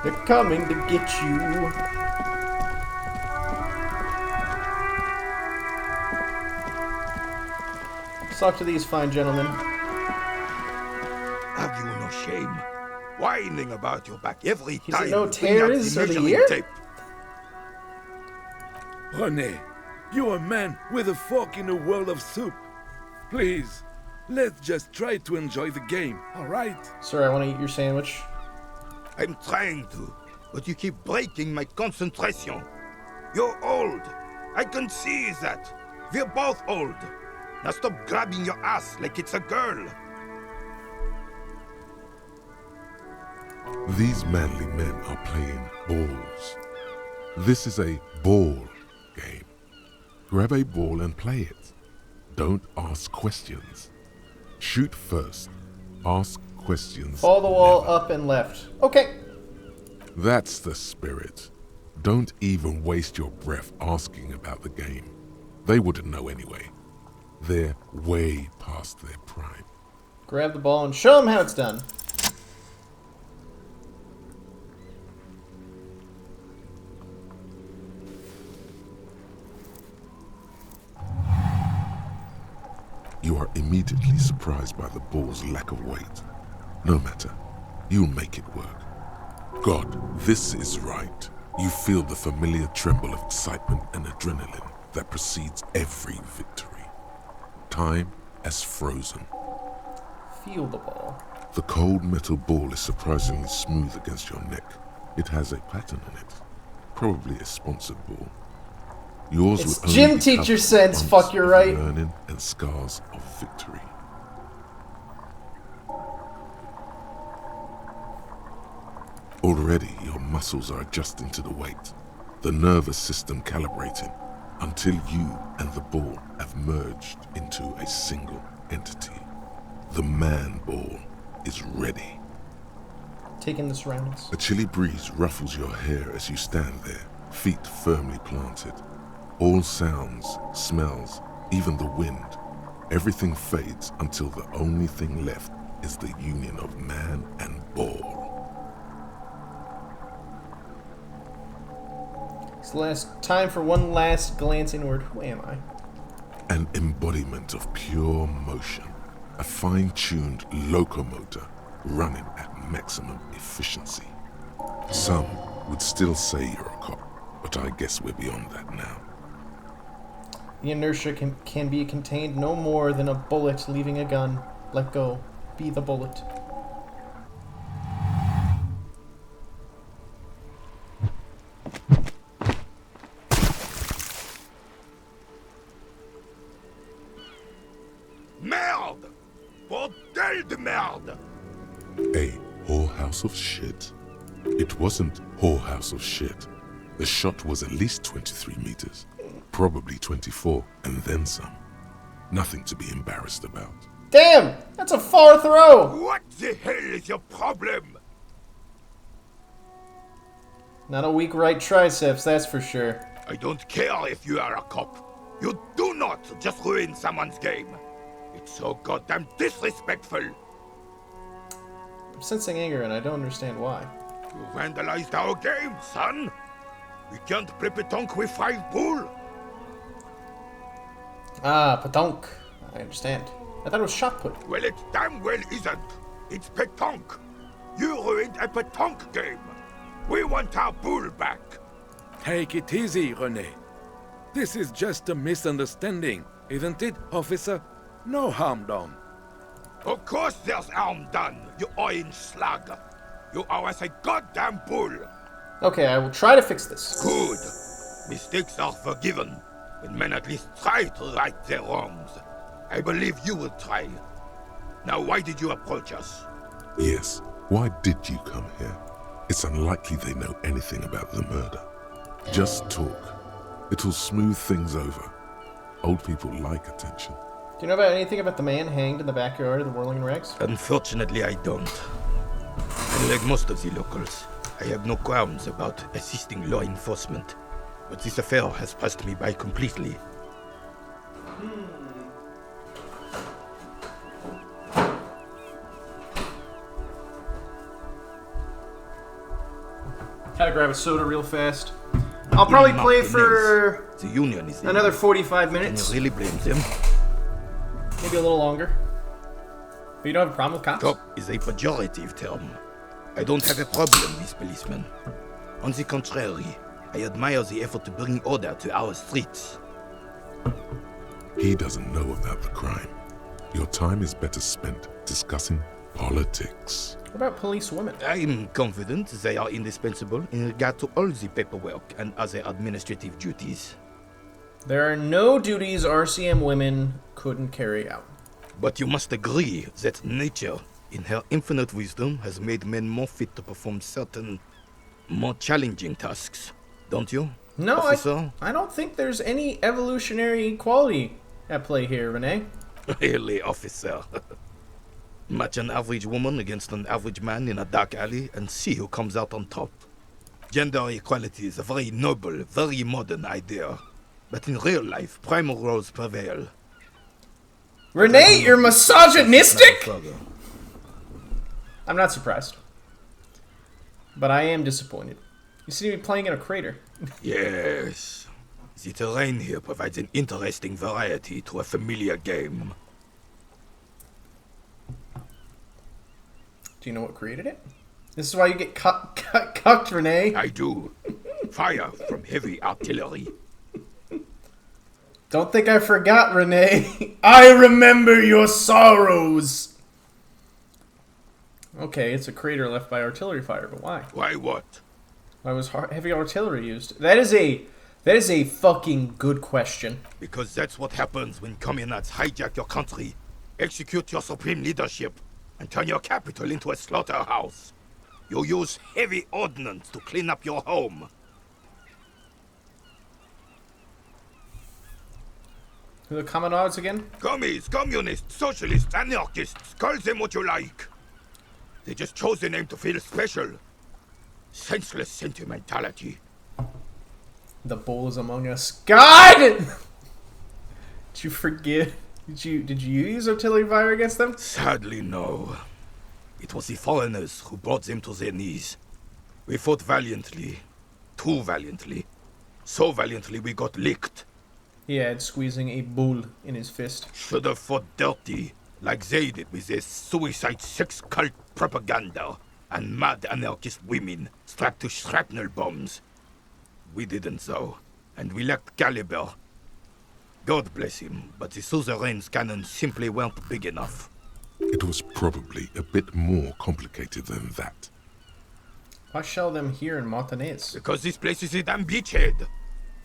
They're coming to get you. Let's talk to these fine gentlemen. Have you no shame? Whining about your back every Does time it know you bring tear out is the of the measuring year? tape. René, you're a man with a fork in a world of soup. Please, let's just try to enjoy the game, alright? Sir, I want to eat your sandwich. I'm trying to, but you keep breaking my concentration. You're old. I can see that. We're both old. Now stop grabbing your ass like it's a girl. These manly men are playing balls. This is a ball game. Grab a ball and play it. Don't ask questions. Shoot first. Ask questions. Follow the wall up and left. Okay. That's the spirit. Don't even waste your breath asking about the game. They wouldn't know anyway. They're way past their prime. Grab the ball and show them how it's done. You are immediately surprised by the ball's lack of weight. No matter, you'll make it work. God, this is right. You feel the familiar tremble of excitement and adrenaline that precedes every victory. Time has frozen. Feel the ball. The cold metal ball is surprisingly smooth against your neck. It has a pattern in it. Probably a sponsored ball. Yours It's would only gym be teacher covered sense, with fuck, you're months of right. learning and scars of victory. Already, your muscles are adjusting to the weight, the nervous system calibrating, until you and the ball have merged into a single entity. The man ball is ready. Taking the surroundings. A chilly breeze ruffles your hair as you stand there, feet firmly planted. All sounds, smells, even the wind, everything fades until the only thing left is the union of man and ball. It's the last time for one last glance inward. Who am I? An embodiment of pure motion, a fine-tuned locomotor running at maximum efficiency. Some would still say you're a cop, but I guess we're beyond that now. The inertia can be contained no more than a bullet leaving a gun. Let go. Be the bullet. Merde! Bordel de merde! A whorehouse of shit? It wasn't whorehouse of shit. The shot was at least 23 meters, probably 24, and then some. Nothing to be embarrassed about. Damn! That's a far throw! What the hell is your problem? Not a weak right triceps, that's for sure. I don't care if you are a cop. You do not just ruin someone's game. It's so goddamn disrespectful. I'm sensing anger and I don't understand why. You vandalized our game, son. We can't play petanque with 5 bull. Ah, petanque. I understand. I thought it was shot put. Well, it damn well isn't. It's petanque. You ruined a petanque game. We want our bull back. Take it easy, René. This is just a misunderstanding, isn't it, officer? No harm done. Of course there's harm done, you orange slug. You are as a goddamn bull. Okay, I will try to fix this. Good. Mistakes are forgiven when men at least try to right their wrongs. I believe you will try. Now, why did you approach us? Yes, why did you come here? It's unlikely they know anything about the murder. Just talk. It'll smooth things over. Old people like attention. Do you know about anything about the man hanged in the backyard of the Whirling Rags? Unfortunately, I don't. And like most of the locals, I have no qualms about assisting law enforcement. But this affair has passed me by completely. Gotta grab a soda real fast. I'll probably play for the union is another 45 minutes. Can you really blame them? Maybe a little longer. But you don't have a problem with cops? Cop is a pejorative term. I don't have a problem with policemen. On the contrary, I admire the effort to bring order to our streets. He doesn't know about the crime. Your time is better spent discussing politics. What about police women? I'm confident they are indispensable in regard to all the paperwork and other administrative duties. There are no duties RCM women couldn't carry out. But you must agree that nature, in her infinite wisdom, has made men more fit to perform certain, more challenging tasks. Don't you? No, officer? I don't think there's any evolutionary quality at play here, Renee. Really, officer? Match an average woman against an average man in a dark alley and see who comes out on top. Gender equality is a very noble, very modern idea. But in real life, primal roles prevail. Renee, you're misogynistic? I'm not surprised. But I am disappointed. You seem to be playing in a crater. Yes. The terrain here provides an interesting variety to a familiar game. Do you know what created it? This is why you get cucked, Renee. I do. Fire from heavy artillery. Don't think I forgot, Renee. I remember your sorrows. Okay, it's a crater left by artillery fire, but why? Why what? Why was heavy artillery used? That is a fucking good question. Because that's what happens when communards hijack your country, execute your supreme leadership, and turn your capital into a slaughterhouse. You use heavy ordnance to clean up your home. Who are the communards again? Commies, communists, socialists, anarchists, call them what you like. They just chose the name to feel special. Senseless sentimentality. The bull is among us. God! Did you forget? Did you use artillery fire against them? Sadly, no. It was the foreigners who brought them to their knees. We fought valiantly. Too valiantly. So valiantly we got licked. He had squeezing a bull in his fist. Should have fought dirty, like they did with their suicide sex cult propaganda and mad anarchist women strapped to shrapnel bombs. We didn't though, and we lacked caliber. God bless him, but the suzerain's cannons simply weren't big enough. It was probably a bit more complicated than that. Why shell them here in Montanez? Because this place is a damn beachhead.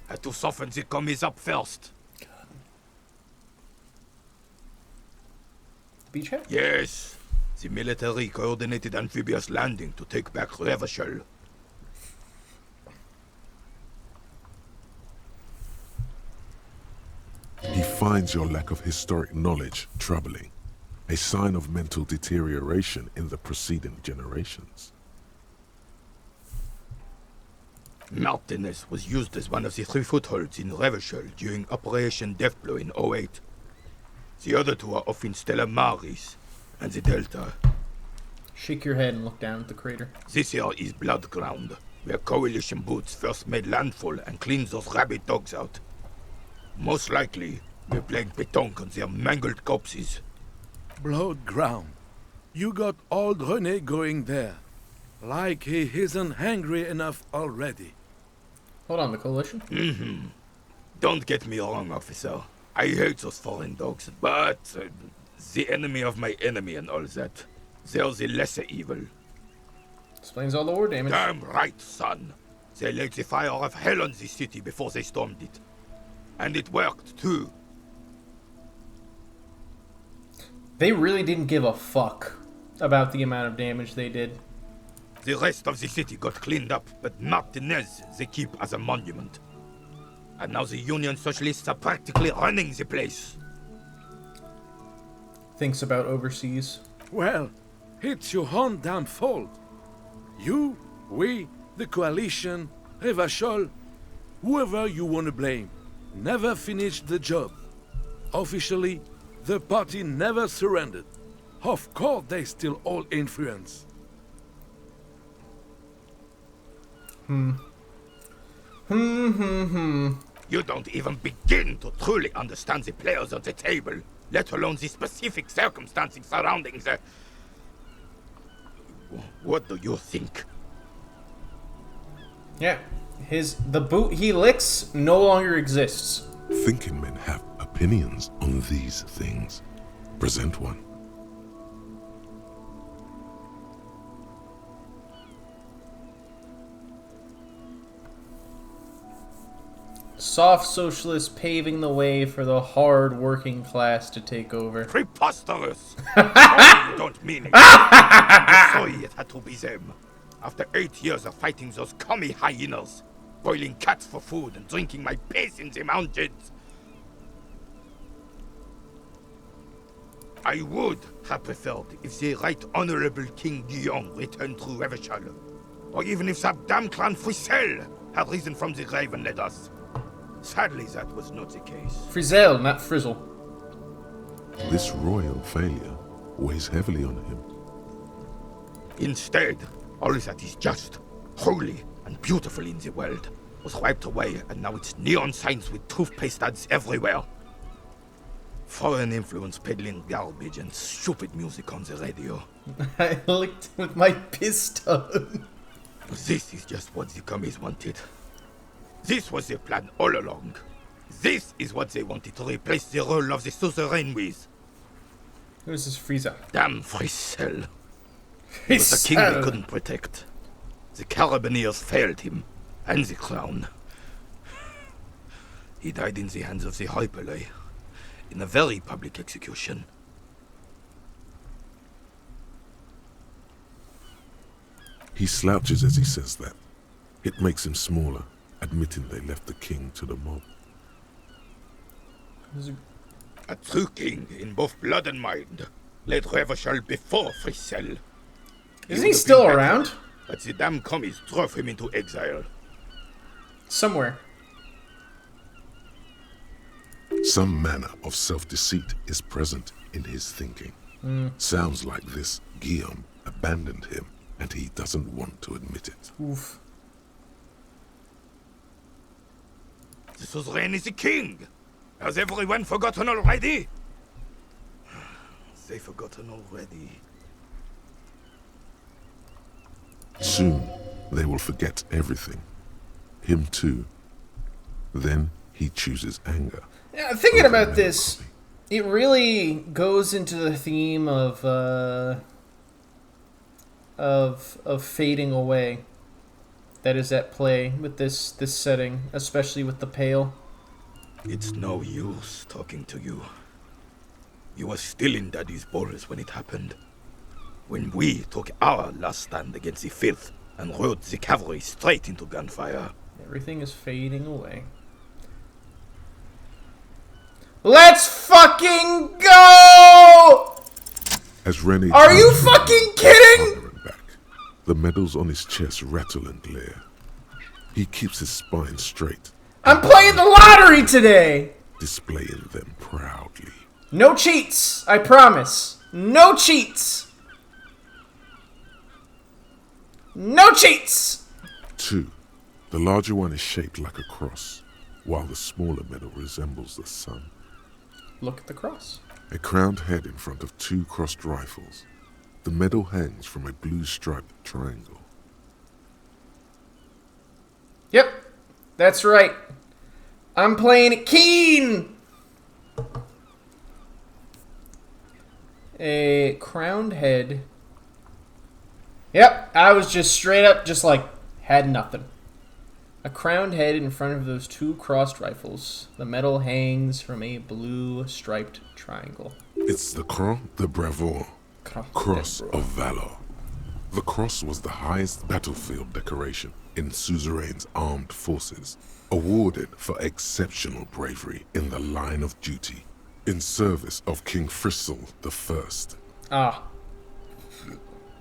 Had to soften the commies up first. Beachhead? Yes. The military coordinated amphibious landing to take back Revachol. He finds your lack of historic knowledge troubling, a sign of mental deterioration in the preceding generations. Martinez was used as one of the 3 footholds in Revachol during Operation Deathblow in 08. The other 2 are off in Stella Maris and the Delta. Shake your head and look down at the crater. This here is Blood Ground, where coalition boots first made landfall and cleaned those rabid dogs out. Most likely, we're playing pétanque on their mangled corpses. Blood ground. You got old René going there. Like he isn't hungry enough already. Hold on, the Coalition? Mm-hmm. Don't get me wrong, officer. I hate those foreign dogs, but the enemy of my enemy and all that, they're the lesser evil. Explains all the war damage. Damn right, son. They laid the fire of hell on the city before they stormed it. And it worked, too. They really didn't give a fuck about the amount of damage they did. The rest of the city got cleaned up, but Martinez they keep as a monument. And now the Union Socialists are practically running the place. Thinks about overseas. Well, it's your own damn fault. You, we, the Coalition, Revachol, whoever you want to blame, never finished the job. Officially, the party never surrendered. Of course they still hold influence. You don't even begin to truly understand the players on the table, let alone the specific circumstances surrounding the... What do you think? Yeah, the boot he licks no longer exists. Thinking men have opinions on these things. Present one. Soft socialists paving the way for the hard working class to take over. Preposterous! Oh, you don't mean it. I'm sorry it had to be them. After 8 years of fighting those commie hyenas, boiling cats for food and drinking my piss in the mountains, I would have preferred if the Right Honorable King Guillaume returned through Revachol, or even if that damn clan Frisel had risen from the grave and led us. Sadly, that was not the case. Frizzell, not Frizzle. This royal failure weighs heavily on him. Instead, all that is just, holy, and beautiful in the world was wiped away, and now it's neon signs with toothpaste ads everywhere. Foreign influence peddling garbage and stupid music on the radio. I licked with my pistol. This is just what the commies wanted. This was their plan all along. This is what they wanted to replace the role of the suzerain with. Who is this Frieza? Damn Frisel. He was the king they couldn't protect. The Carabineers failed him, and the crown. He died in the hands of the Hyperlay, in a very public execution. He slouches as he says that. It makes him smaller, admitting they left the king to the mob. A true king in both blood and mind led Revachol before Frisel. Isn't he still around? But the damn commies drove him into exile. Somewhere. Some manner of self-deceit is present in his thinking. Sounds like this Guillaume abandoned him, and he doesn't want to admit it. Oof. The suzerain is the king! Has everyone forgotten already? They've forgotten already. Soon, they will forget everything. Him too. Then he chooses anger. Yeah, thinking about this, it really goes into the theme of fading away that is at play with this setting, especially with the Pale. It's no use talking to you. You were still in Daddy's balls when it happened. When we took our last stand against the filth and rode the cavalry straight into gunfire. Everything is fading away. Let's fucking go! As Rennie Are you fucking kidding? Back, the medals on his chest rattle and glare. He keeps his spine straight. I'm playing the lottery today! Displaying them proudly. No cheats, I promise. No cheats! No cheats! 2. The larger one is shaped like a cross, while the smaller medal resembles the sun. Look at the cross. A crowned head in front of 2 crossed rifles. The medal hangs from a blue striped triangle. Yep. That's right. I'm playing it keen! A crowned head. Yep, I was just straight up just like, had nothing. A crowned head in front of those two crossed rifles. The metal hangs from a blue striped triangle. It's the Croix de Bravoure, Cross of Valor. The cross was the highest battlefield decoration in Suzerain's armed forces, awarded for exceptional bravery in the line of duty, in service of King Frizzle I. Ah.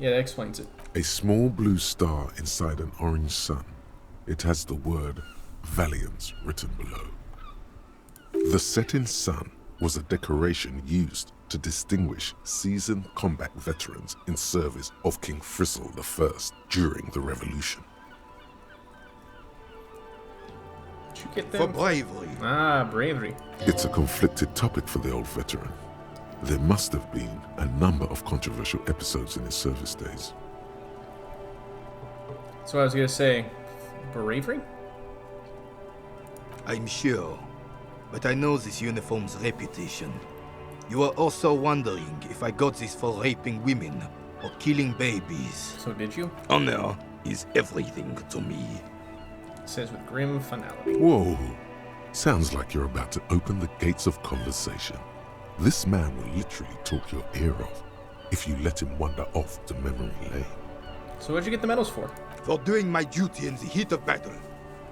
Yeah, that explains it. A small blue star inside an orange sun. It has the word Valiance written below. The setting sun was a decoration used to distinguish seasoned combat veterans in service of King Frizzle I during the Revolution. Did you get them? For bravery. Ah, bravery. It's a conflicted topic for the old veteran. There must have been a number of controversial episodes in his service days. That's what I was going to say. Bravery? I'm sure, but I know this uniform's reputation. You are also wondering if I got this for raping women or killing babies. So did you? Honor is everything to me. It says with grim finality. Whoa. Sounds like you're about to open the gates of conversation. This man will literally talk your ear off if you let him wander off to memory lane. So what'd you get the medals for? For doing my duty in the heat of battle.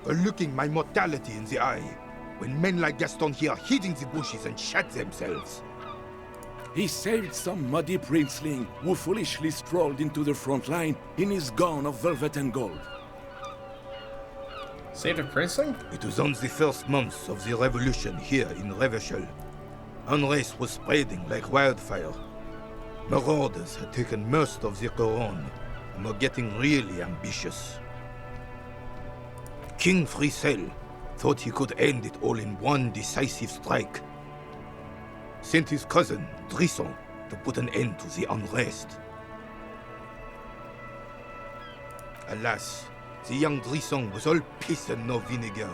For looking my mortality in the eye. When men like Gaston here hid in the bushes and shot themselves. He saved some muddy princeling who foolishly strolled into the front line in his gown of velvet and gold. Saved a princeling? It was on the first months of the revolution here in Revachol. Unrest was spreading like wildfire. Marauders had taken most of the Couronne and were getting really ambitious. King Frizzle thought he could end it all in one decisive strike. Sent his cousin, Drisson, to put an end to the unrest. Alas, the young Drisson was all piss and no vinegar,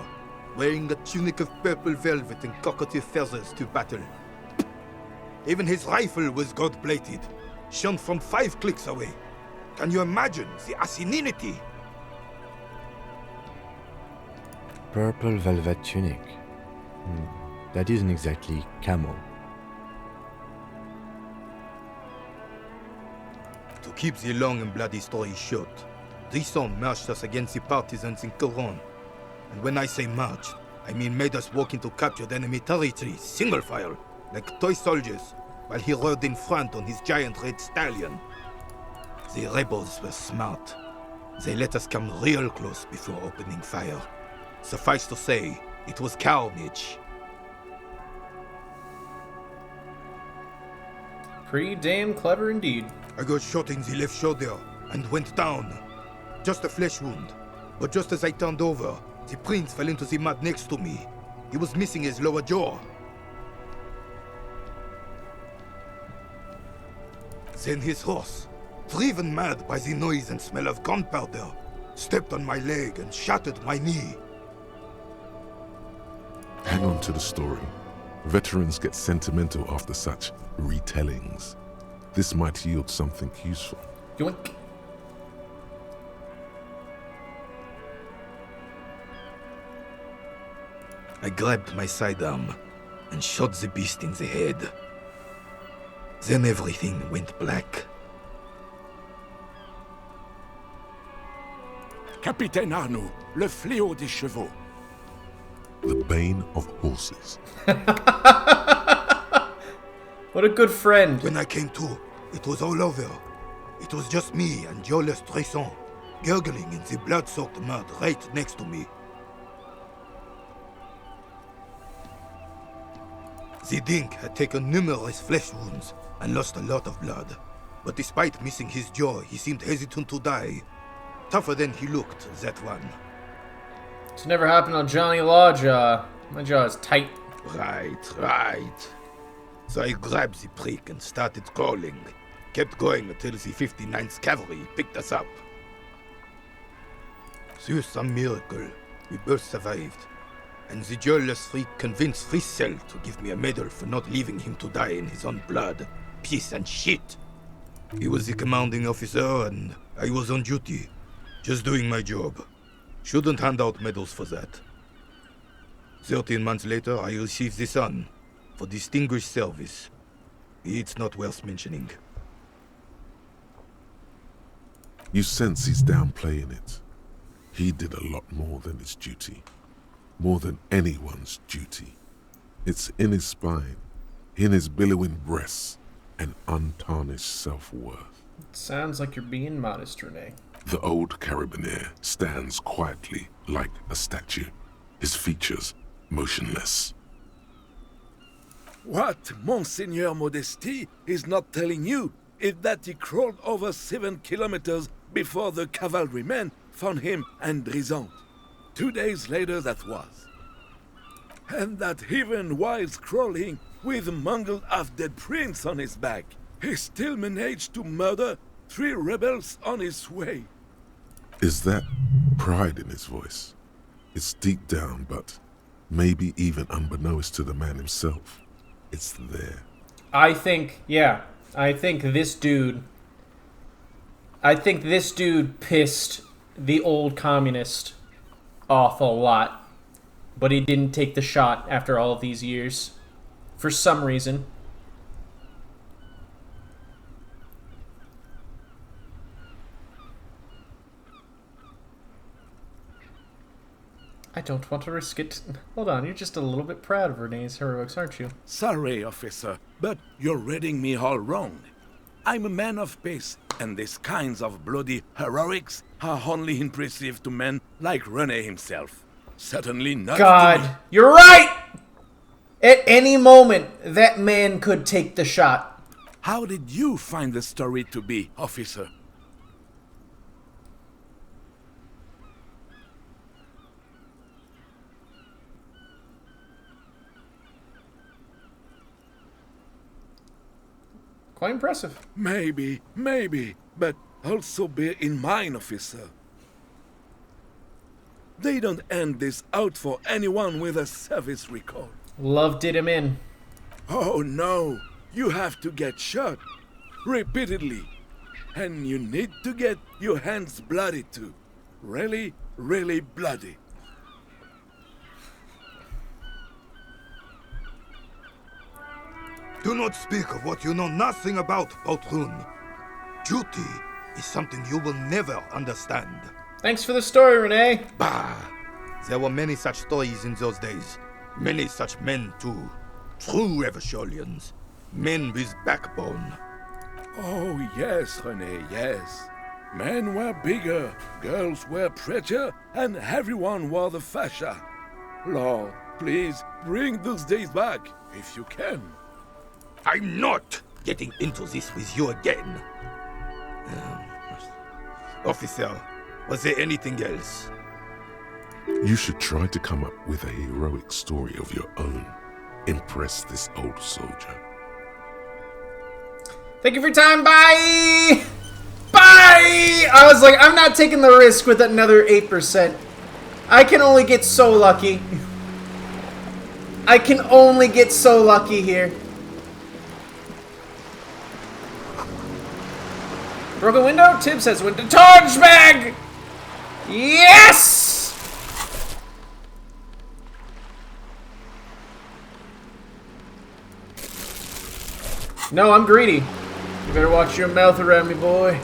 wearing a tunic of purple velvet and cockatiel feathers to battle. Even his rifle was gold-plated, shone from 5 clicks away. Can you imagine the asininity? Purple velvet tunic. That isn't exactly camo. To keep the long and bloody story short, Drisson marched us against the partisans in Couronne. And when I say marched, I mean made us walk into captured enemy territory, single file, like toy soldiers, while he rode in front on his giant red stallion. The rebels were smart. They let us come real close before opening fire. Suffice to say, it was carnage. Pretty damn clever indeed. I got shot in the left shoulder and went down. Just a flesh wound. But just as I turned over, the prince fell into the mud next to me. He was missing his lower jaw. Then his horse, driven mad by the noise and smell of gunpowder, stepped on my leg and shattered my knee. Hang on to the story. Veterans get sentimental after such retellings. This might yield something useful. Yoink. I grabbed my sidearm and shot the beast in the head. Then everything went black. Capitaine Arnaud, le fléau des chevaux. The bane of horses. What a good friend. When I came to, it was all over. It was just me and Jolas Tresson, gurgling in the blood-soaked mud right next to me. The Dink had taken numerous flesh wounds and lost a lot of blood. But despite missing his jaw, he seemed hesitant to die. Tougher than he looked, that one. It's never happened on Johnny Lawjaw. My jaw is tight. Right. So I grabbed the prick and started crawling. Kept going until the 59th Cavalry picked us up. Through some miracle, We both survived. And the jealous freak convinced Fricel to give me a medal for not leaving him to die in his own blood. Piece and shit. He was the commanding officer and I was on duty. Just doing my job. Shouldn't hand out medals for that. 13 months later, I received the Sun for distinguished service. It's not worth mentioning. You sense he's downplaying it. He did a lot more than his duty. More than anyone's duty. It's in his spine, in his billowing breasts, and untarnished self-worth. Sounds like you're being modest, Renee. The old carabinier stands quietly like a statue, his features motionless. What Monseigneur Modesty is not telling you is that he crawled over 7 kilometers before the cavalrymen found him and Drizant. 2 days later that was. And that even whilst crawling with a mangled half-dead prince on his back, he still managed to murder 3 rebels on his way. Is that pride in his voice? It's deep down, but maybe even unbeknownst to the man himself, it's there. I think this dude pissed the old communist off a lot, but he didn't take the shot after all of these years. For some reason. I don't want to risk it. Hold on, you're just a little bit proud of Renee's heroics, aren't you? Sorry, officer, but you're reading me all wrong. I'm a man of peace, and these kinds of bloody heroics are only impressive to men like Rene himself. Certainly not to me. God, you're right! At any moment, that man could take the shot. How did you find the story to be, officer? Quite impressive. Maybe, but also bear in mind, officer. They don't end this out for anyone with a service record. Love did him in. Oh no, you have to get shot. Repeatedly. And you need to get your hands bloody too. Really, really bloody. Do not speak of what you know nothing about, Poltroon. Duty is something you will never understand. Thanks for the story, Renee. Bah! There were many such stories in those days. Many such men, too. True Eversholians. Men with backbone. Oh, yes, René, yes. Men were bigger, girls were prettier, and everyone wore the fascia. Lord, please bring those days back, if you can. I'm not getting into this with you again. Officer, was there anything else? You should try to come up with a heroic story of your own. Impress this old soldier. Thank you for your time. Bye! Bye! I was like, I'm not taking the risk with another 8%. I can only get so lucky. I can only get so lucky here. Broken window? Tibbs has window. Torch bag! Yes! No, I'm greedy. You better watch your mouth around me, boy.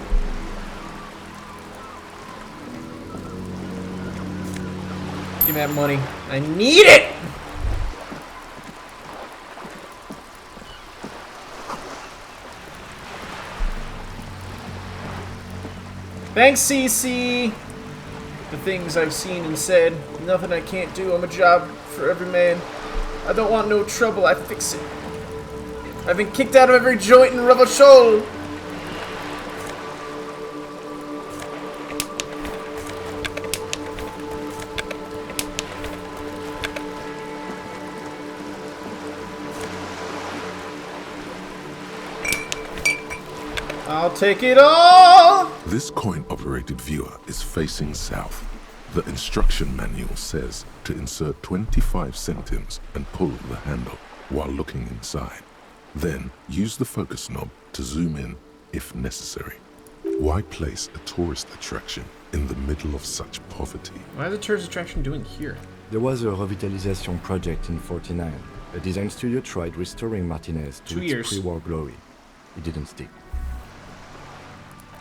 Give me that money. I need it! Thanks, CC. The things I've seen and said. Nothing I can't do. I'm a job for every man. I don't want no trouble. I fix it. I've been kicked out of every joint in Rebel Shoal. I'll take it all! This coin-operated viewer is facing south. The instruction manual says to insert 25 centimes and pull the handle while looking inside. Then use the focus knob to zoom in if necessary. Why place a tourist attraction in the middle of such poverty? Why is the tourist attraction doing here? There was a revitalization project in 49. A design studio tried restoring Martinez to 2 its years. pre-war glory. It didn't stick.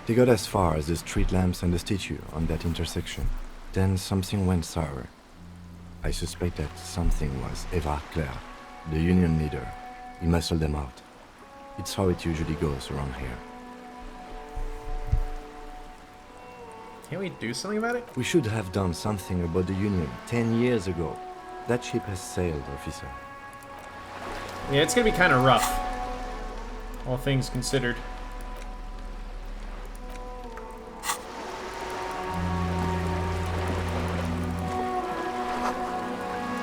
They got as far as the street lamps and the statue on that intersection. Then something went sour. I suspect that something was Eva Claire, the union leader. He muscled them out. It's how it usually goes around here. Can't we do something about it? We should have done something about the union 10 years ago. That ship has sailed, officer. Yeah, it's gonna be kind of rough. All things considered.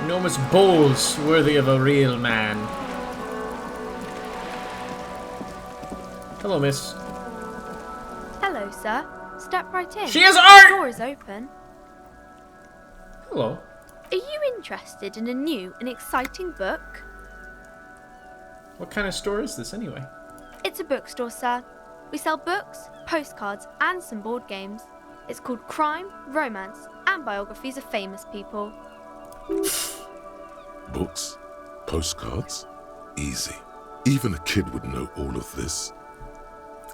Enormous balls worthy of a real man. Hello, miss. Hello, sir. Step right in. She has art! The door is open. Hello. Are you interested in a new and exciting book? What kind of store is this anyway? It's a bookstore, sir. We sell books, postcards, and some board games. It's called Crime, Romance, and Biographies of Famous People. Books? Postcards? Easy. Even a kid would know all of this.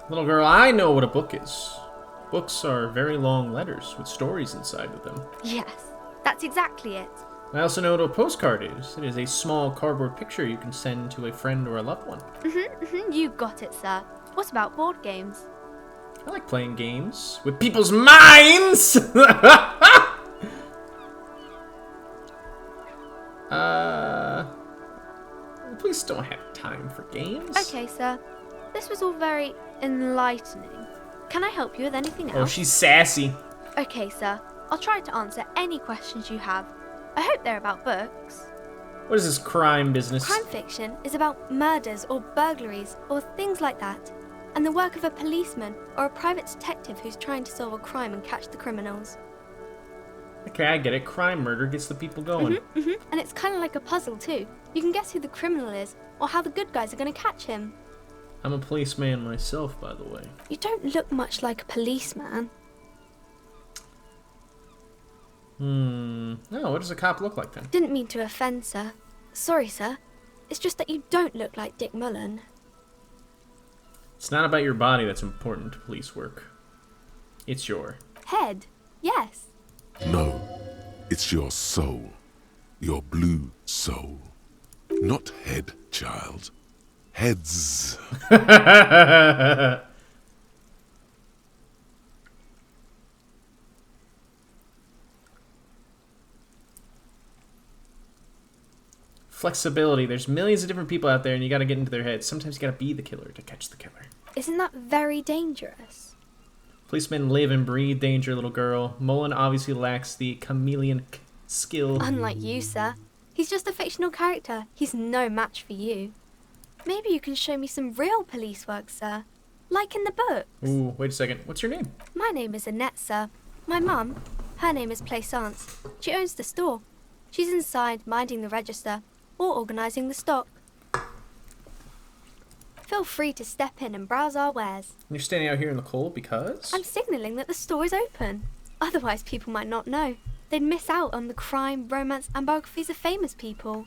Little girl, I know what a book is. Books are very long letters with stories inside of them. Yes, that's exactly it. I also know what a postcard is. It is a small cardboard picture you can send to a friend or a loved one. You got it, sir. What about board games? I like playing games with people's minds! Please don't have time for games. Okay, sir. This was all very enlightening. Can I help you with anything else? Oh, she's sassy. Okay, sir. I'll try to answer any questions you have. I hope they're about books. What is this crime business? Crime fiction is about murders or burglaries or things like that, and the work of a policeman or a private detective who's trying to solve a crime and catch the criminals. Okay, I get it. Crime murder gets the people going. And it's kind of like a puzzle too. You can guess who the criminal is or how the good guys are going to catch him. I'm a policeman myself, by the way. You don't look much like a policeman. No, what does a cop look like then? Didn't mean to offend, sir. Sorry, sir. It's just that you don't look like Dick Mullen. It's not about your body that's important to police work. It's your head. Yes. No, it's your soul. Your blue soul. Not head, child. Heads. Flexibility. There's millions of different people out there and you gotta get into their heads. Sometimes you gotta be the killer to catch the killer. Isn't that very dangerous? Policemen live and breathe danger, little girl. Mullen obviously lacks the chameleon skill. Unlike you, sir. He's just a fictional character. He's no match for you. Maybe you can show me some real police work, sir. Like in the book. Ooh, wait a second. What's your name? My name is Annette, sir. My mum, her name is Plaisance. She owns the store. She's inside minding the register or organising the stock. Feel free to step in and browse our wares. You're standing out here in the cold because? I'm signalling that the store is open. Otherwise, people might not know. They'd miss out on the crime, romance, and biographies of famous people.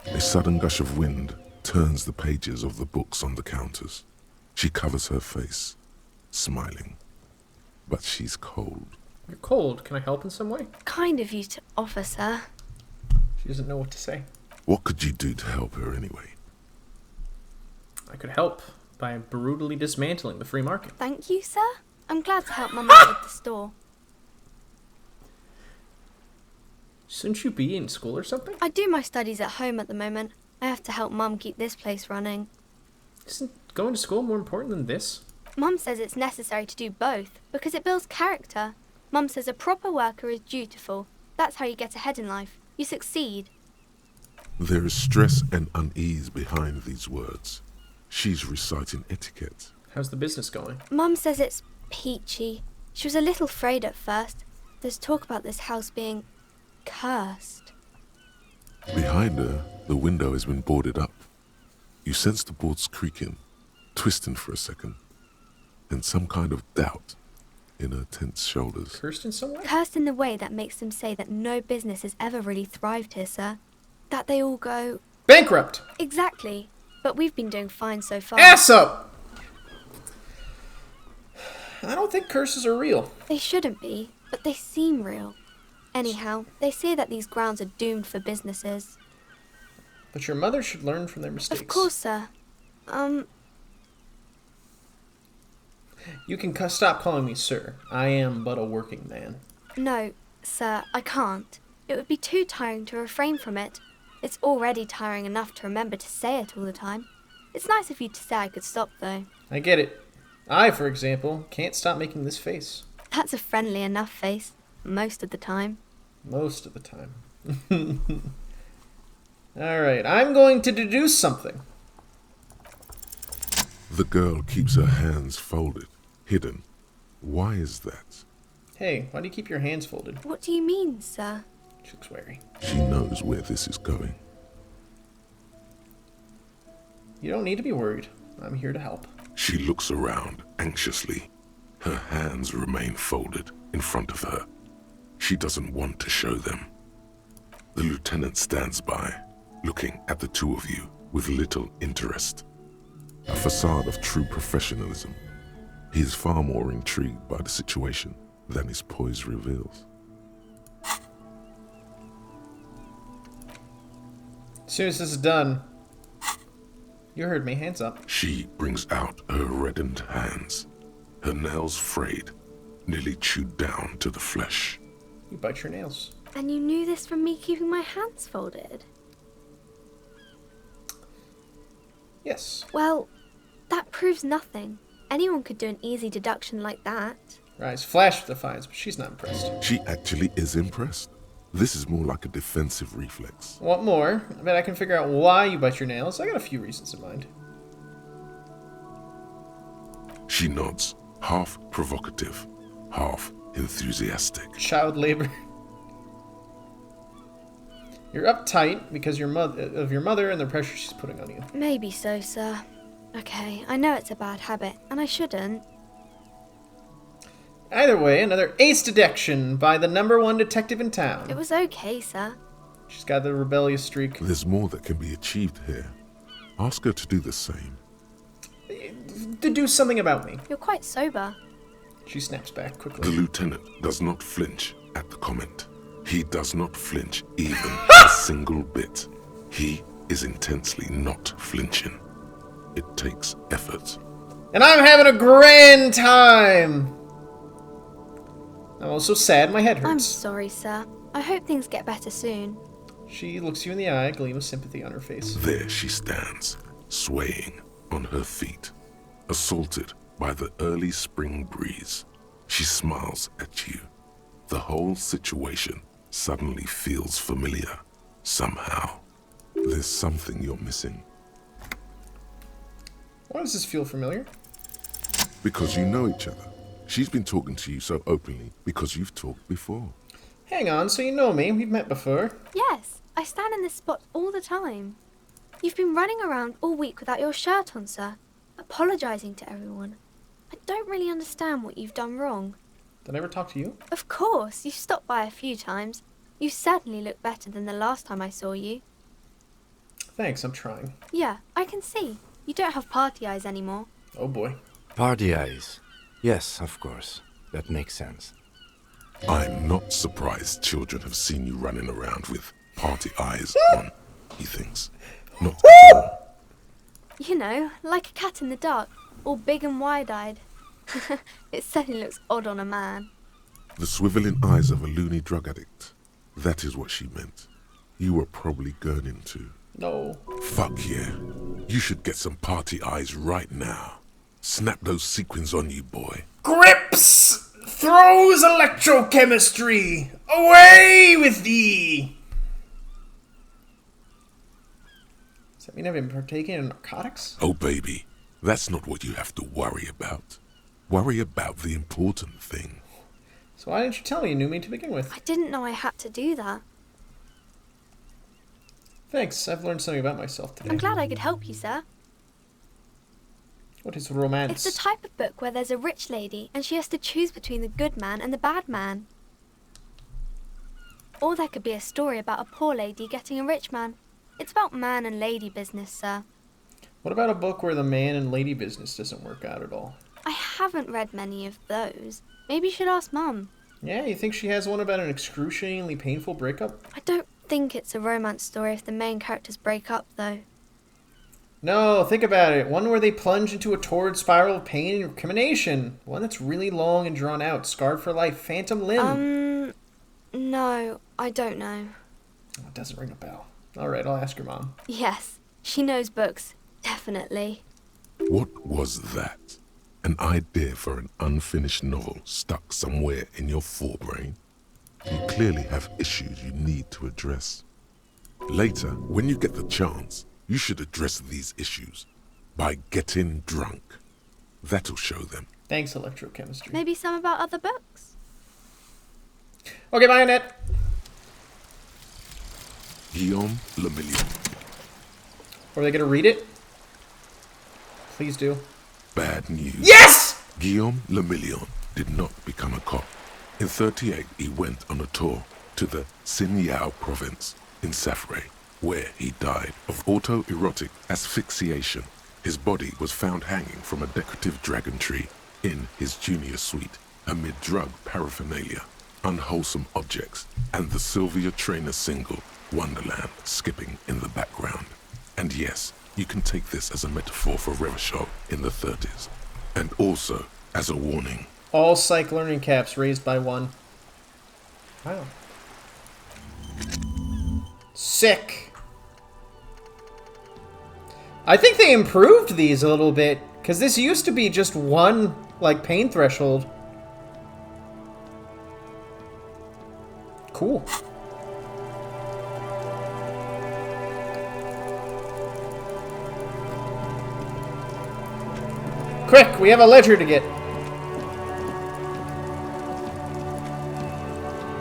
A sudden gush of wind turns the pages of the books on the counters. She covers her face, smiling. But she's cold. You're cold. Can I help in some way? Kind of you to offer, sir. She doesn't know what to say. What could you do to help her anyway? I could help by brutally dismantling the free market. Thank you, sir. I'm glad to help Mum out with the store. Shouldn't you be in school or something? I do my studies at home at the moment. I have to help Mum keep this place running. Isn't going to school more important than this? Mum says it's necessary to do both because it builds character. Mum says a proper worker is dutiful. That's how you get ahead in life. You succeed. There is stress and unease behind these words. She's reciting etiquette. How's the business going? Mum says it's peachy. She was a little afraid at first. There's talk about this house being cursed. Behind her, the window has been boarded up. You sense the boards creaking, twisting for a second, and some kind of doubt in her tense shoulders. Cursed in some way? Cursed in the way that makes them say that no business has ever really thrived here, sir. That they all go... bankrupt! Exactly. But we've been doing fine so far. Ass up! I don't think curses are real. They shouldn't be, but they seem real. Anyhow, they say that these grounds are doomed for businesses. But your mother should learn from their mistakes. Of course, sir. You can stop calling me sir. I am but a working man. No, sir, I can't. It would be too tiring to refrain from it. It's already tiring enough to remember to say it all the time. It's nice of you to say I could stop, though. I get it. I, for example, can't stop making this face. That's a friendly enough face. Most of the time. Most of the time. Alright, I'm going to deduce something. The girl keeps her hands folded, hidden. Why is that? Hey, why do you keep your hands folded? What do you mean, sir? She looks wary. She knows where this is going. You don't need to be worried. I'm here to help. She looks around anxiously. Her hands remain folded in front of her. She doesn't want to show them. The lieutenant stands by, looking at the two of you with little interest. A facade of true professionalism. He is far more intrigued by the situation than his poise reveals. As soon as this is done, you heard me, hands up. She brings out her reddened hands, her nails frayed, nearly chewed down to the flesh. You bite your nails. And you knew this from me keeping my hands folded? Yes. Well, that proves nothing. Anyone could do an easy deduction like that. Rise flash with defiance, but she's not impressed. She actually is impressed. This is more like a defensive reflex. Want more? I bet I can figure out why you bite your nails. I got a few reasons in mind. She nods, half provocative, half enthusiastic. Child labor. You're uptight because of your mother and the pressure she's putting on you. Maybe so, sir. Okay, I know it's a bad habit, and I shouldn't. Either way, another ace detection by the #1 detective in town. It was okay, sir. She's got the rebellious streak. There's more that can be achieved here. Ask her to do the same. To do something about me. You're quite sober. She snaps back quickly. The lieutenant does not flinch at the comment. He does not flinch even a single bit. He is intensely not flinching. It takes effort. And I'm having a grand time! I'm also sad my head hurts. I'm sorry, sir. I hope things get better soon. She looks you in the eye, a gleam of sympathy on her face. There she stands, swaying on her feet, assaulted by the early spring breeze. She smiles at you. The whole situation suddenly feels familiar, somehow. There's something you're missing. Why does this feel familiar? Because you know each other. She's been talking to you so openly because you've talked before. Hang on, so you know me. We've met before. Yes, I stand in this spot all the time. You've been running around all week without your shirt on, sir, apologizing to everyone. I don't really understand what you've done wrong. Did I ever talk to you? Of course, you stopped by a few times. You certainly look better than the last time I saw you. Thanks, I'm trying. Yeah, I can see. You don't have party eyes anymore. Oh boy. Party eyes. Yes, of course. That makes sense. I'm not surprised children have seen you running around with party eyes on, he thinks. Not at all. You know, like a cat in the dark, all big and wide-eyed. It certainly looks odd on a man. The swiveling eyes of a loony drug addict. That is what she meant. You were probably gurning too. No. Fuck yeah. You should get some party eyes right now. Snap those sequins on you, boy. Grips! Throws electrochemistry! Away with thee! Does that mean I've been partaking in narcotics? Oh, baby. That's not what you have to worry about. Worry about the important thing. So why didn't you tell me you knew me to begin with? I didn't know I had to do that. Thanks, I've learned something about myself today. I'm glad I could help you, sir. What is romance? It's the type of book where there's a rich lady and she has to choose between the good man and the bad man. Or there could be a story about a poor lady getting a rich man. It's about man and lady business, sir. What about a book where the man and lady business doesn't work out at all? I haven't read many of those. Maybe you should ask Mum. Yeah, you think she has one about an excruciatingly painful breakup? I don't think it's a romance story if the main characters break up, though. No, think about it. One where they plunge into a torrid spiral of pain and recrimination. One that's really long and drawn out. Scarred for life. Phantom limb. No, I don't know. Oh, it doesn't ring a bell. Alright, I'll ask your mom. Yes, she knows books. Definitely. What was that? An idea for an unfinished novel stuck somewhere in your forebrain? You clearly have issues you need to address. Later, when you get the chance, you should address these issues by getting drunk. That'll show them. Thanks, electrochemistry. Maybe some about other books? Okay, bye, Annette. Guillaume Le Million. Are they gonna read it? Please do. Bad news. Yes! Guillaume Le Million did not become a cop. In 38, he went on a tour to the Sinyao province in Safre, where he died of autoerotic asphyxiation. His body was found hanging from a decorative dragon tree in his junior suite amid drug paraphernalia, unwholesome objects, and the Sylvia Trainer single, Wonderland, skipping in the background. And yes, you can take this as a metaphor for Revachol in the 30s, and also as a warning. All psych learning caps raised by 1. Wow. Sick. I think they improved these a little bit, because this used to be just 1, like, pain threshold. Cool. Quick, we have a ledger to get.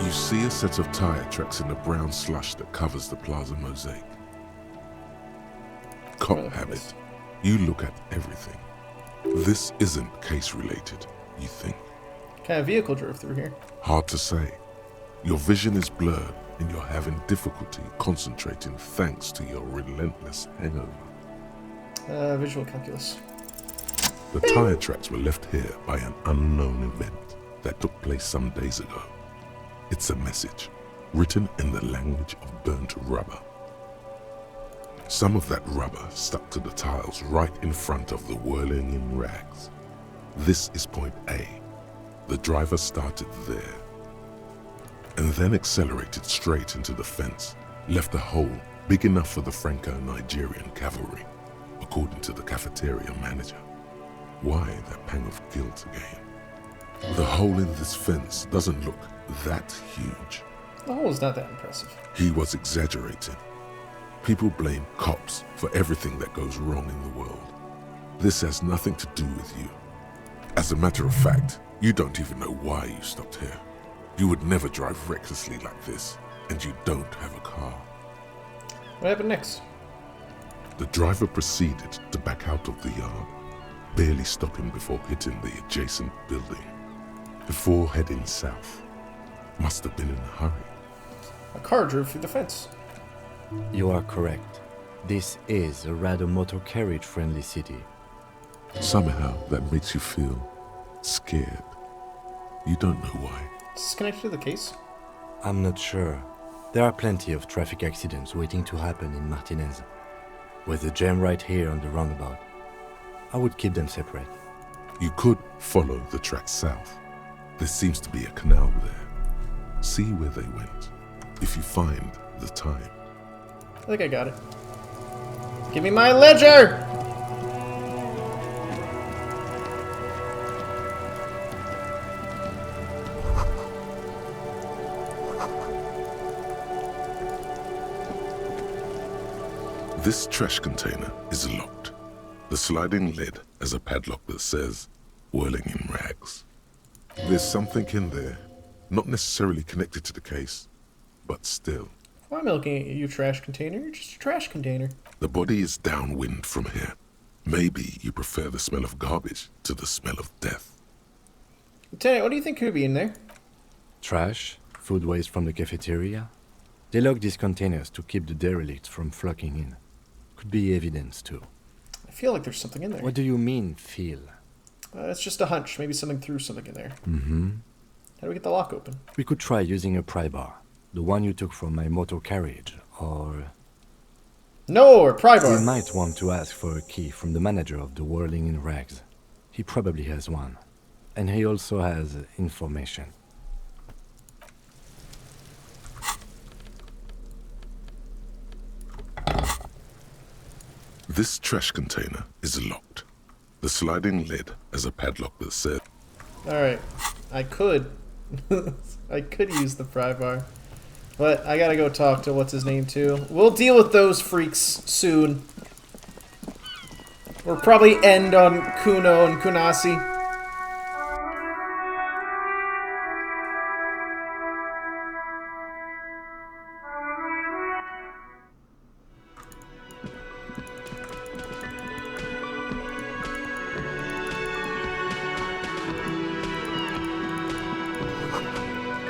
You see a set of tire tracks in the brown slush that covers the plaza mosaic. Cop habit. You look at everything. This isn't case-related, you think. What kind of vehicle drove through here? Hard to say. Your vision is blurred and you're having difficulty concentrating thanks to your relentless hangover. Visual calculus. The tire tracks were left here by an unknown event that took place some days ago. It's a message, written in the language of burnt rubber. Some of that rubber stuck to the tiles right in front of the whirling in rags. This is point A. The driver started there, and then accelerated straight into the fence, left a hole big enough for the Franco-Nigerian cavalry, according to the cafeteria manager. Why that pang of guilt again? The hole in this fence doesn't look that huge. The hole is not that impressive. He was exaggerating. People blame cops for everything that goes wrong in the world. This has nothing to do with you. As a matter of fact, you don't even know why you stopped here. You would never drive recklessly like this, and you don't have a car. What happened next? The driver proceeded to back out of the yard, barely stopping before hitting the adjacent building, before heading south. Must have been in a hurry. A car drove through the fence. You are correct. This is a rather motor carriage-friendly city. Somehow that makes you feel scared. You don't know why. Is this connected to the case? I'm not sure. There are plenty of traffic accidents waiting to happen in Martinez. With the jam right here on the roundabout, I would keep them separate. You could follow the track south. There seems to be a canal there. See where they went, if you find the time. I think I got it. Give me my ledger! This trash container is locked. The sliding lid has a padlock that says, whirling in rags. There's something in there, Not necessarily connected to the case, but still. Why am I looking at you, trash container? You're just a trash container. The body is downwind from here. Maybe you prefer the smell of garbage to the smell of death. Lieutenant, what do you think could be in there? Trash, food waste from the cafeteria. They lock these containers to keep the derelicts from flocking in. Could be evidence too. I feel like there's something in there. What do you mean, feel? It's just a hunch. Maybe something threw something in there. Mm-hmm. How do we get the lock open? We could try using a pry bar. The one you took from my motor carriage, or... No, or pry bar. We might want to ask for a key from the manager of the Whirling in Rags. He probably has one. And he also has information. This trash container is locked. The sliding lid has a padlock that says... Alright, I could use the pry bar. But I gotta go talk to what's his name too. We'll deal with those freaks soon. We'll probably end on Kuno and Kunasi.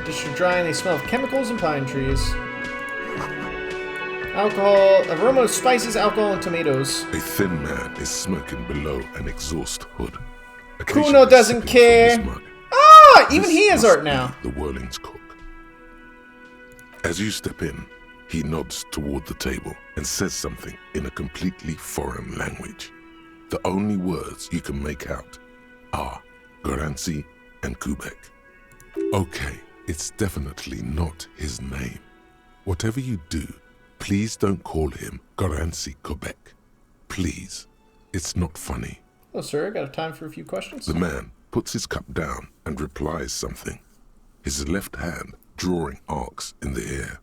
Dishes are dry and they smell of chemicals and pine trees. Alcohol, aroma of spices, alcohol, and tomatoes. A thin man is smoking below an exhaust hood. Kuno doesn't care. Ah, even he has art now. The Whirling's cook. As you step in, he nods toward the table and says something in a completely foreign language. The only words you can make out are Garancy and Kubek. Okay, it's definitely not his name. Whatever you do, please don't call him Garancy Kubek. Please. It's not funny. Oh, sir, I got time for a few questions. The man puts his cup down and replies something, his left hand drawing arcs in the air.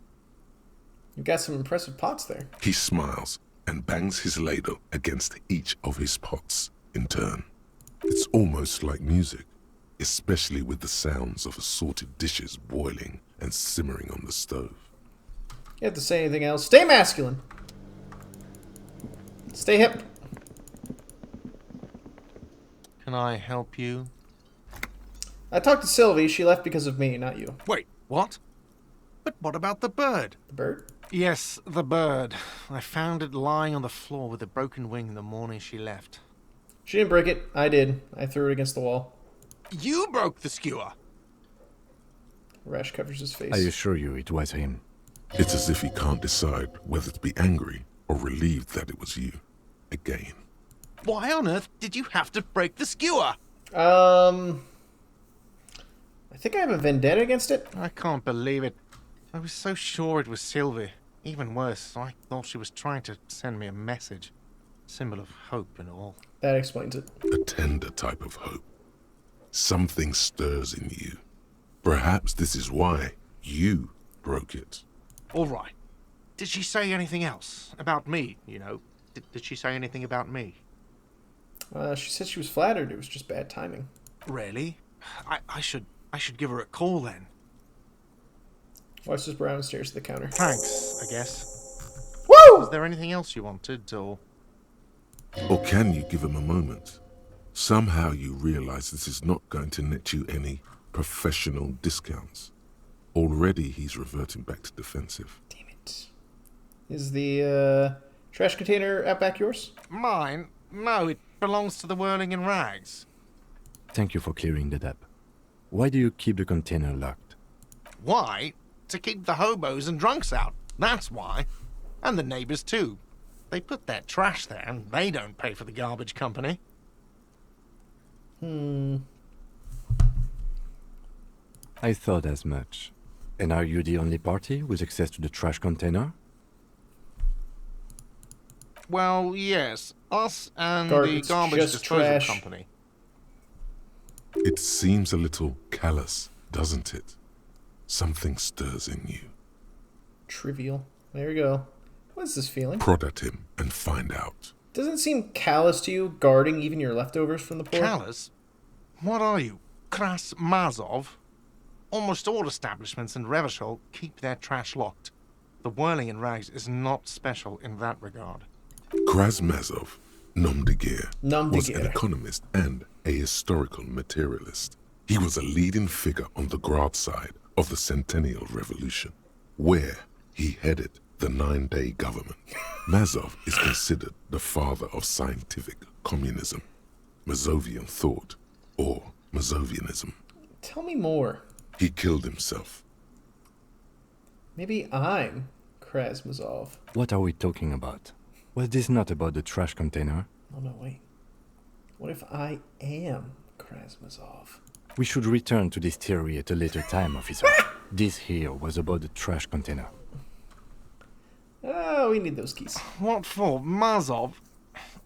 You've got some impressive pots there. He smiles and bangs his ladle against each of his pots in turn. It's almost like music, especially with the sounds of assorted dishes boiling and simmering on the stove. You have to say anything else? Stay masculine. Stay hip. Can I help you? I talked to Sylvie. She left because of me, not you. Wait, what? But what about the bird? The bird? Yes, the bird. I found it lying on the floor with a broken wing the morning she left. She didn't break it. I did. I threw it against the wall. You broke the skewer! Rash covers his face. I assure you it was him. It's as if he can't decide whether to be angry or relieved that it was you. Again. Why on earth did you have to break the skewer? I think I have a vendetta against it. I can't believe it. I was so sure it was Sylvie. Even worse, I thought she was trying to send me a message. Symbol of hope and all. That explains it. A tender type of hope. Something stirs in you. Perhaps this is why you broke it. All right. Did she say anything else? About me, you know? Did she say anything about me? She said she was flattered. It was just bad timing. Really? I should give her a call then. Wipes his brow and stares at the counter. Thanks, I guess. Woo! Was there anything else you wanted, or... Or can you give him a moment? Somehow you realize this is not going to net you any professional discounts. Already he's reverting back to defensive. Damn it. Is the trash container out back yours? Mine? No, it belongs to the Whirling in Rags. Thank you for clearing that up. Why do you keep the container locked? Why? To keep the hobos and drunks out. That's why. And the neighbors too. They put their trash there and they don't pay for the garbage company. I thought as much. And are you the only party with access to the trash container? Well, yes. Us and Garbage, the garbage just disposal trash. company. It seems a little callous, doesn't it? Something stirs in you. Trivial. There we go. What is this feeling? Prod at him and find out. Doesn't seem callous to you, guarding even your leftovers from the poor? Callous? What are you? Kras Mazov? Almost all establishments in Revachol keep their trash locked. The whirling in rags is not special in that regard. Krasmazov, nom de guerre, Nom de was an guerre. economist and a historical materialist. He was a leading figure on the Grad side of the Centennial Revolution, where he headed the 9-day government. Mazov is considered the father of scientific communism, Mazovian thought, or Mazovianism. Tell me more. He killed himself. Maybe I'm Krasmazov. What are we talking about? Was this not about the trash container? Oh no, wait. What if I am Krasmazov? We should return to this theory at a later time, officer. This here was about the trash container. Oh, we need those keys. What for? Mazov?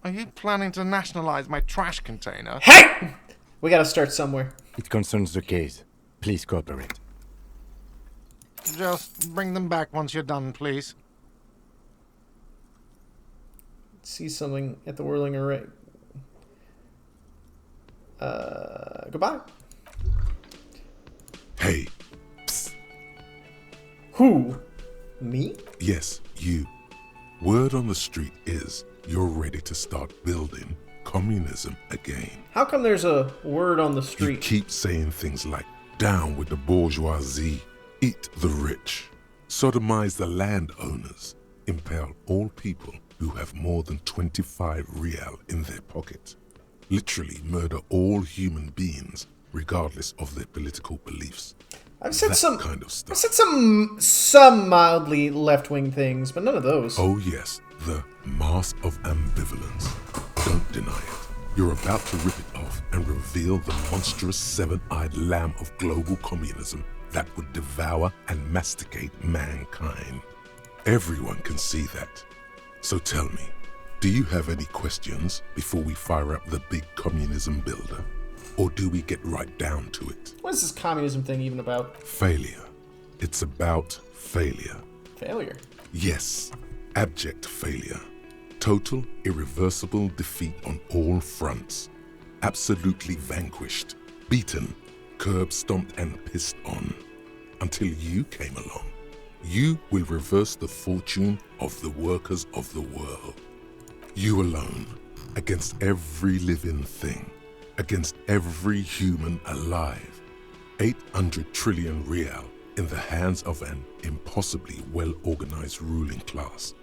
Are you planning to nationalize my trash container? Hey! We gotta start somewhere. It concerns the case. Please cooperate. Just bring them back once you're done, please. See something at the whirling array. Goodbye. Hey. Psst. Who? Me? Yes, you. Word on the street is you're ready to start building communism again. How come there's a word on the You street? keep saying things like, down with the bourgeoisie, eat the rich, sodomize the landowners, impale all people who have more than 25 real in their pocket, literally murder all human beings regardless of their political beliefs. I've said That some kind of stuff. I've said some mildly left-wing things, but none of those. Oh yes, the mask of ambivalence. Don't deny it. You're about to rip it off and reveal the monstrous seven-eyed lamb of global communism that would devour and masticate mankind. Everyone can see that. So tell me, do you have any questions before we fire up the big communism builder? Or do we get right down to it? What is this communism thing even about? Failure. It's about failure. Failure. Yes, abject failure. Total, irreversible defeat on all fronts. Absolutely vanquished, beaten, curb-stomped and pissed on. Until you came along. You will reverse the fortune of the workers of the world. You alone, against every living thing, against every human alive. 800 trillion real in the hands of an impossibly well-organized ruling class.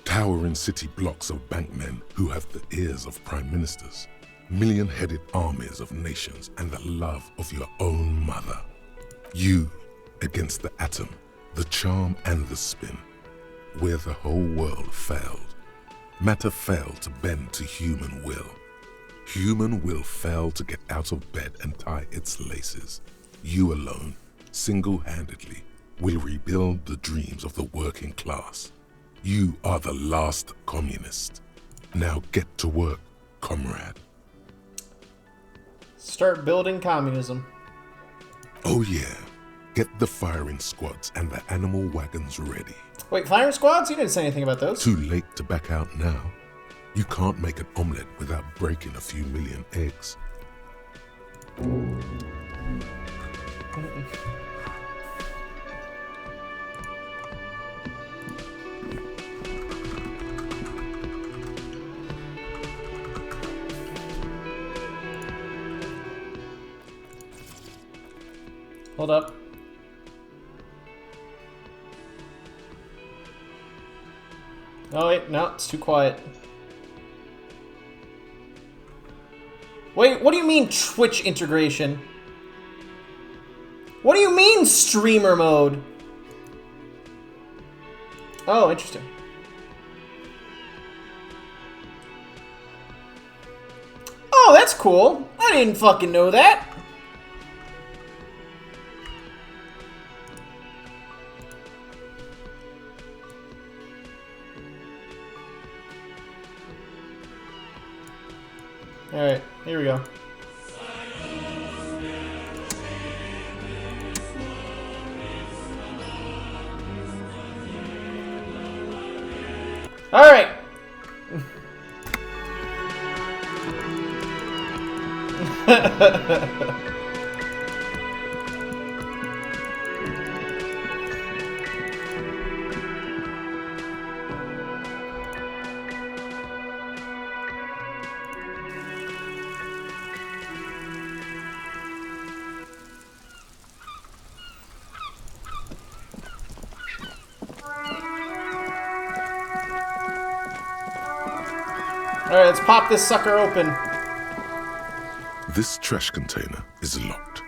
Towering city blocks of bankmen who have the ears of prime ministers. Million-headed armies of nations and the love of your own mother. You against the atom, the charm and the spin, where the whole world failed. Matter failed to bend to human will. Human will failed to get out of bed and tie its laces. You alone, single-handedly, will rebuild the dreams of the working class. You are the last communist. Now get to work, comrade. Start building communism. Oh yeah, get the firing squads and the animal wagons ready. Wait, firing squads? You didn't say anything about those. Too late to back out now. You can't make an omelette without breaking a few million eggs. Hold up. Oh wait, no, it's too quiet. Wait, what do you mean Twitch integration? What do you mean streamer mode? Oh, interesting. Oh, that's cool. I didn't fucking know that. Alright, here we go. Alright! Alright, let's pop this sucker open. This trash container is locked.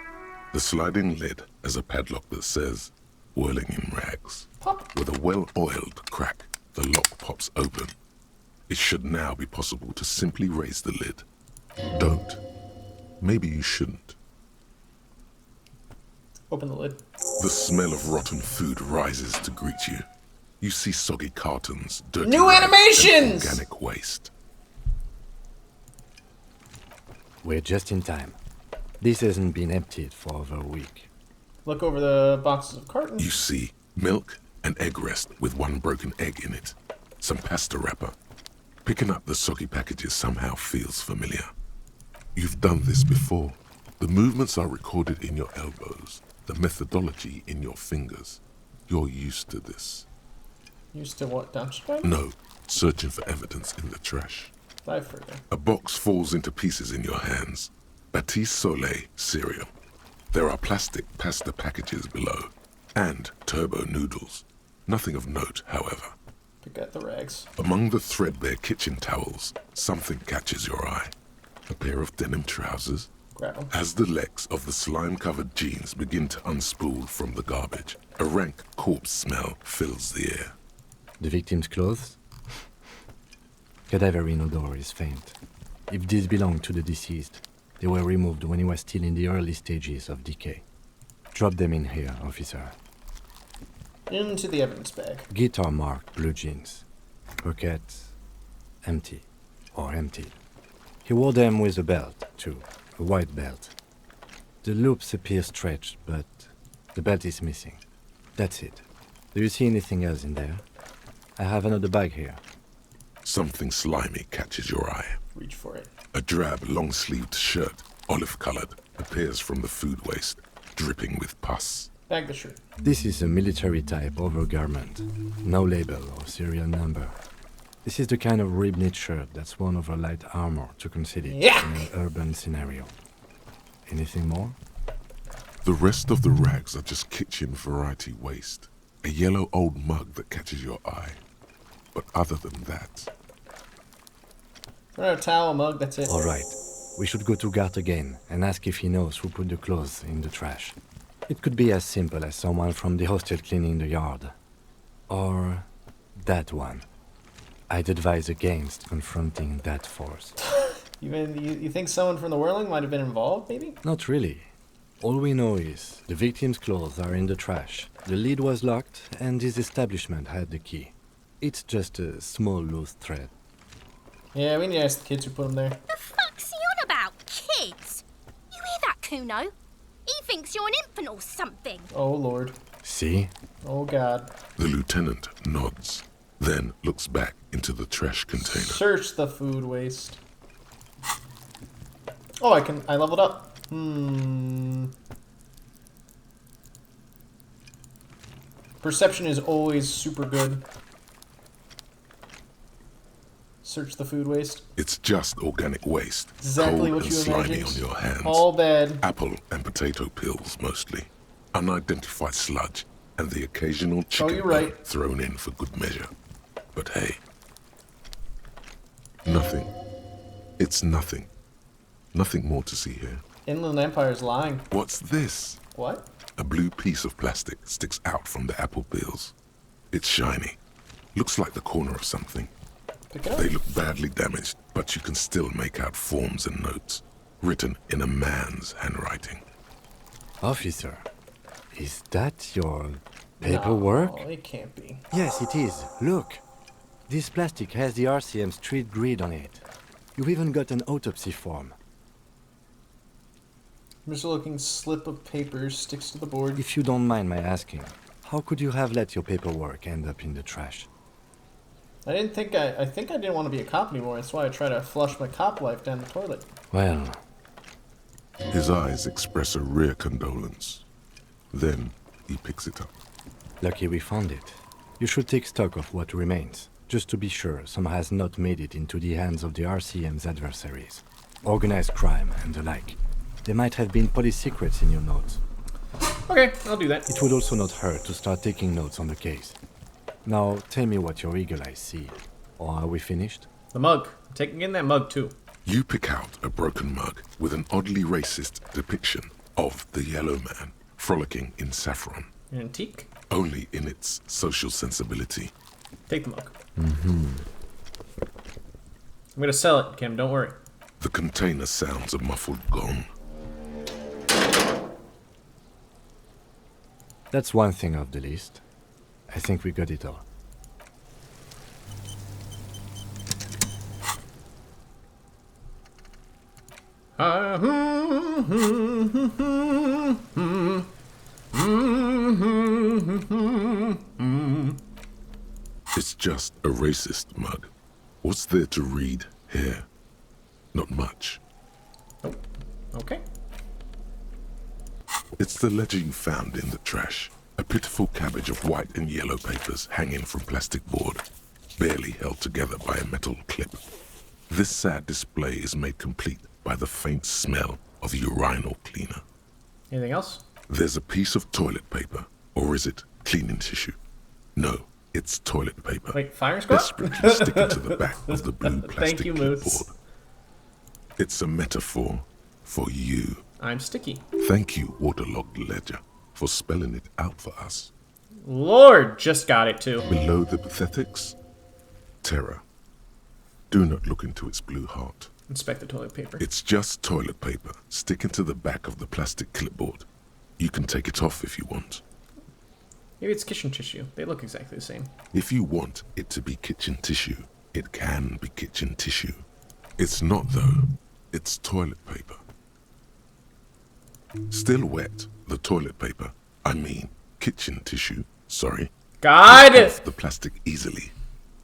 The sliding lid has a padlock that says, whirling in rags. Pop. With a well-oiled crack, the lock pops open. It should now be possible to simply raise the lid. Don't. Maybe you shouldn't. Open the lid. The smell of rotten food rises to greet you. You see soggy cartons, dirty New rags, animations! and organic waste. We're just in time. This hasn't been emptied for over a week. Look over the boxes of cartons. You see milk and egg rest with one broken egg in it. Some pasta wrapper. Picking up the soggy packages somehow feels familiar. You've done this before. The movements are recorded in your elbows. The methodology in your fingers. You're used to this. Used to what, dumpster? No, searching for evidence in the trash. Dive further. A box falls into pieces in your hands. Batiste Soleil cereal. There are plastic pasta packages below. And turbo noodles. Nothing of note, however. Pick out the rags. Among the threadbare kitchen towels, something catches your eye. A pair of denim trousers. Grab them. As the legs of the slime-covered jeans begin to unspool from the garbage, a rank corpse smell fills the air. The victim's clothes? Cadaverine odor is faint. If these belong to the deceased, they were removed when he was still in the early stages of decay. Drop them in here, officer. Into the evidence bag. Guitar-marked blue jeans. Pockets empty. Or empty. He wore them with a belt, too. A white belt. The loops appear stretched, but the belt is missing. That's it. Do you see anything else in there? I have another bag here. Something slimy catches your eye. Reach for it. A drab, long-sleeved shirt, olive-colored, appears from the food waste, dripping with pus. Bag the shirt. This is a military-type overgarment. No label or serial number. This is the kind of rib-knit shirt that's worn over light armor to conceal it in an urban scenario. Anything more? The rest of the rags are just kitchen variety waste. A yellow old mug that catches your eye. But other than that... A towel, a mug, that's it. All right. We should go to Gart again and ask if he knows who put the clothes in the trash. It could be as simple as someone from the hostel cleaning the yard. Or that one. I'd advise against confronting that force. You think someone from the Whirling might have been involved, maybe? Not really. All we know is the victim's clothes are in the trash, the lid was locked, and his establishment had the key. It's just a small loose thread. Yeah, we need to ask the kids who put them there. The fuck's he on about? Kids? You hear that, Kuno? He thinks you're an infant or something. Oh, Lord. See? Oh, God. The lieutenant nods, then looks back into the trash container. Search the food waste. Oh, I leveled up. Perception is always super good. Search the food waste. It's just organic waste. Exactly cold what and you slimy imagined. on your hands. All bad. Apple and potato peels, mostly. Unidentified sludge, and the occasional chicken you're right. bone thrown in for good measure. But hey, nothing. It's nothing. Nothing more to see here. Inland Empire's lying. What's this? What? A blue piece of plastic sticks out from the apple peels. It's shiny. Looks like the corner of something. Pick it up. They look badly damaged, but you can still make out forms and notes, written in a man's handwriting. Officer, is that your paperwork? No, it can't be. Yes, it is. Look. This plastic has the RCM street grid on it. You've even got an autopsy form. Mr. slip of paper sticks to the board. If you don't mind my asking, how could you have let your paperwork end up in the trash? I think I didn't want to be a cop anymore. That's why I try to flush my cop life down the toilet. Well... His eyes express a rare condolence. Then he picks it up. Lucky we found it. You should take stock of what remains, just to be sure some has not made it into the hands of the RCM's adversaries. Organized crime and the like. There might have been police secrets in your notes. Okay, I'll do that. It would also not hurt to start taking notes on the case. Now, tell me what your eagle eyes see. Or are we finished? The mug. I'm taking in that mug, too. You pick out a broken mug with an oddly racist depiction of the yellow man frolicking in saffron. An antique? Only in its social sensibility. Take the mug. Mm-hmm. I'm gonna sell it, Kim, don't worry. The container sounds a muffled gong. That's one thing off the list. I think we got it all. It's just a racist mug. What's there to read here? Not much. Oh, okay. It's the ledger you found in the trash. A pitiful cabbage of white and yellow papers hanging from plastic board, barely held together by a metal clip. This sad display is made complete by the faint smell of urinal cleaner. Anything else? There's a piece of toilet paper, or is it cleaning tissue? No, it's toilet paper. Wait, fire squad? Desperately sticking to the back of the blue plastic Thank you, Moose. clipboard. It's a metaphor for you. I'm sticky. Thank you, waterlogged ledger, for spelling it out for us. Lord, just got it too. Below the pathetics, terror. Do not look into its blue heart. Inspect the toilet paper. It's just toilet paper sticking to the back of the plastic clipboard. You can take it off if you want. Maybe it's kitchen tissue. They look exactly the same. If you want it to be kitchen tissue, it can be kitchen tissue. It's not, though. It's toilet paper. Still wet, the toilet paper, I mean kitchen tissue, sorry. Got it! Off the plastic easily.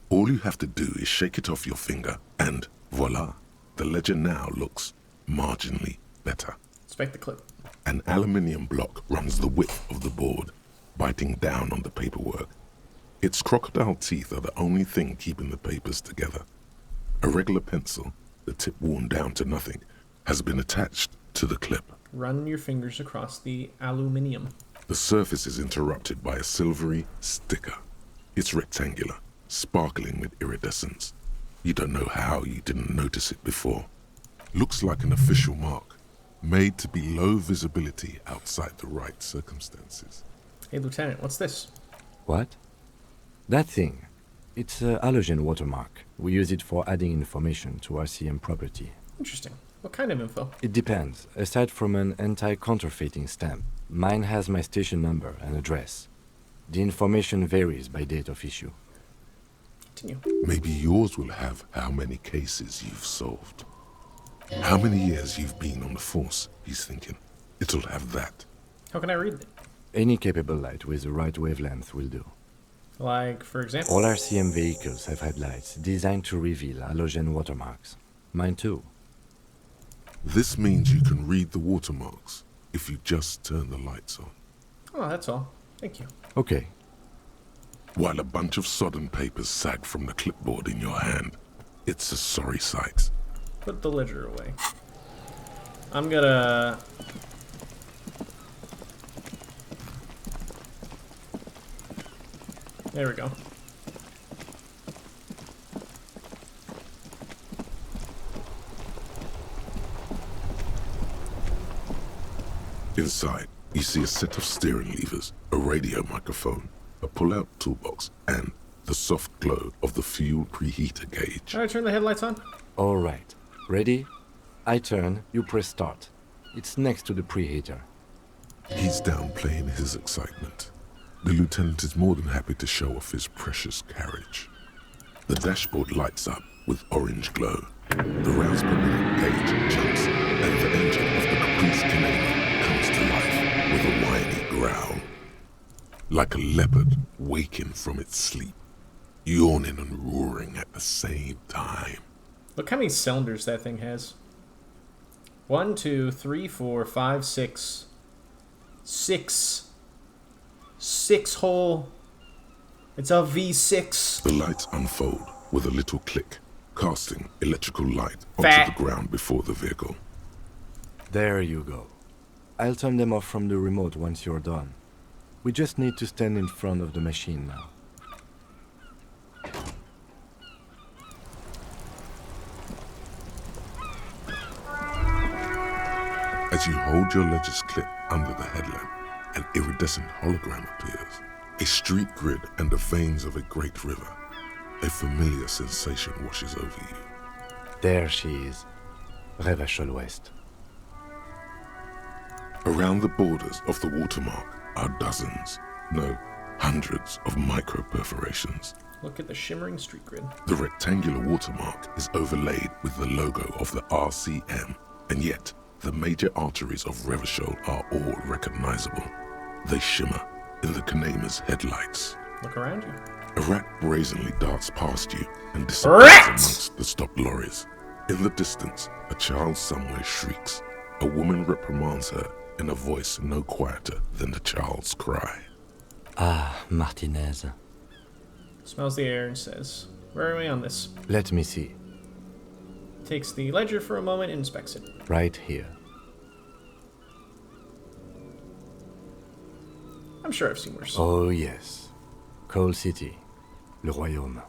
All you have to do is shake it off your finger, and voila, the ledger now looks marginally better. Inspect the clip. An aluminium block runs the width of the board, biting down on the paperwork. Its crocodile teeth are the only thing keeping the papers together. A regular pencil, the tip worn down to nothing, has been attached to the clip. Run your fingers across the aluminium. The surface is interrupted by a silvery sticker. It's rectangular, sparkling with iridescence. You don't know how you didn't notice it before. Looks like an official mark, made to be low visibility outside the right circumstances. Hey, Lieutenant, what's this? What? That thing. It's a halogen watermark. We use it for adding information to RCM property. Interesting. What kind of info? It depends. Aside from an anti-counterfeiting stamp, mine has my station number and address. The information varies by date of issue. Continue. Maybe yours will have how many cases you've solved. How many years you've been on the force, he's thinking. It'll have that. How can I read it? Any capable light with the right wavelength will do. Like, for example? All RCM vehicles have headlights designed to reveal halogen watermarks. Mine too. This means you can read the watermarks if you just turn the lights on. Oh, that's all. Thank you. Okay. While a bunch of sodden papers sag from the clipboard in your hand, it's a sorry sight. Put the ledger away. I'm gonna... There we go. Inside, you see a set of steering levers, a radio microphone, a pull-out toolbox, and the soft glow of the fuel preheater gauge. Alright, turn the headlights on. All right. Ready? I turn, you press start. It's next to the preheater. He's downplaying his excitement. The lieutenant is more than happy to show off his precious carriage. The dashboard lights up with orange glow. The rounds per minute gauge jumps, and the engine of the Caprice Canelo comes to life with a whiny growl. Like a leopard waking from its sleep, yawning and roaring at the same time. Look how many cylinders that thing has. 1, 2, 3, 4, 5, 6. 6 hole. It's a V6. The lights unfold with a little click, casting electrical light onto Fat. the ground before the vehicle. There you go. I'll turn them off from the remote once you're done. We just need to stand in front of the machine now. As you hold your ledger's clip under the headlamp, an iridescent hologram appears. A street grid and the veins of a great river. A familiar sensation washes over you. There she is. Revachol West. Around the borders of the watermark are dozens, no, hundreds of micro-perforations. Look at the shimmering street grid. The rectangular watermark is overlaid with the logo of the RCM, and yet the major arteries of Revachol are all recognizable. They shimmer in the Kanema's headlights. Look around you. A rat brazenly darts past you and disappears amongst the stopped lorries. In the distance, a child somewhere shrieks. A woman reprimands her in a voice no quieter than the child's cry. Ah, Martinez. Smells the air and says, "Where are we on this?" Let me see. Takes the ledger for a moment and inspects it. Right here. I'm sure I've seen worse. Oh, yes. Coal City. Le Royaume.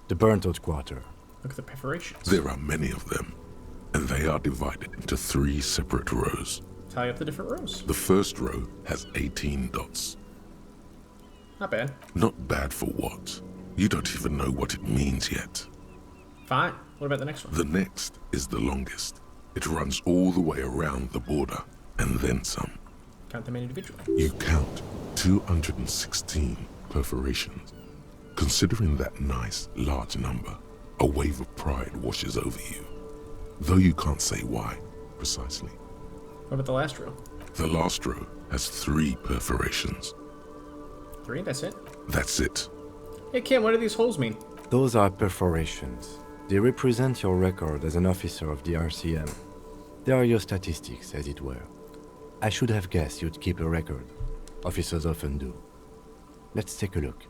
The burnt-out quarter. Look at the perforations. There are many of them, and they are divided into 3 separate rows. Tally up the different rows. The first row has 18 dots. Not bad. Not bad for what? You don't even know what it means yet. Fine. What about the next one? The next is the longest. It runs all the way around the border, and then some. Count them individually. You count 216 perforations. Considering that nice, large number, a wave of pride washes over you. Though you can't say why, precisely. What about the last row? The last row has 3 perforations. 3? That's it? That's it. Hey, Kim, what do these holes mean? Those are perforations. They represent your record as an officer of the RCM. They are your statistics, as it were. I should have guessed you'd keep a record. Officers often do. Let's take a look.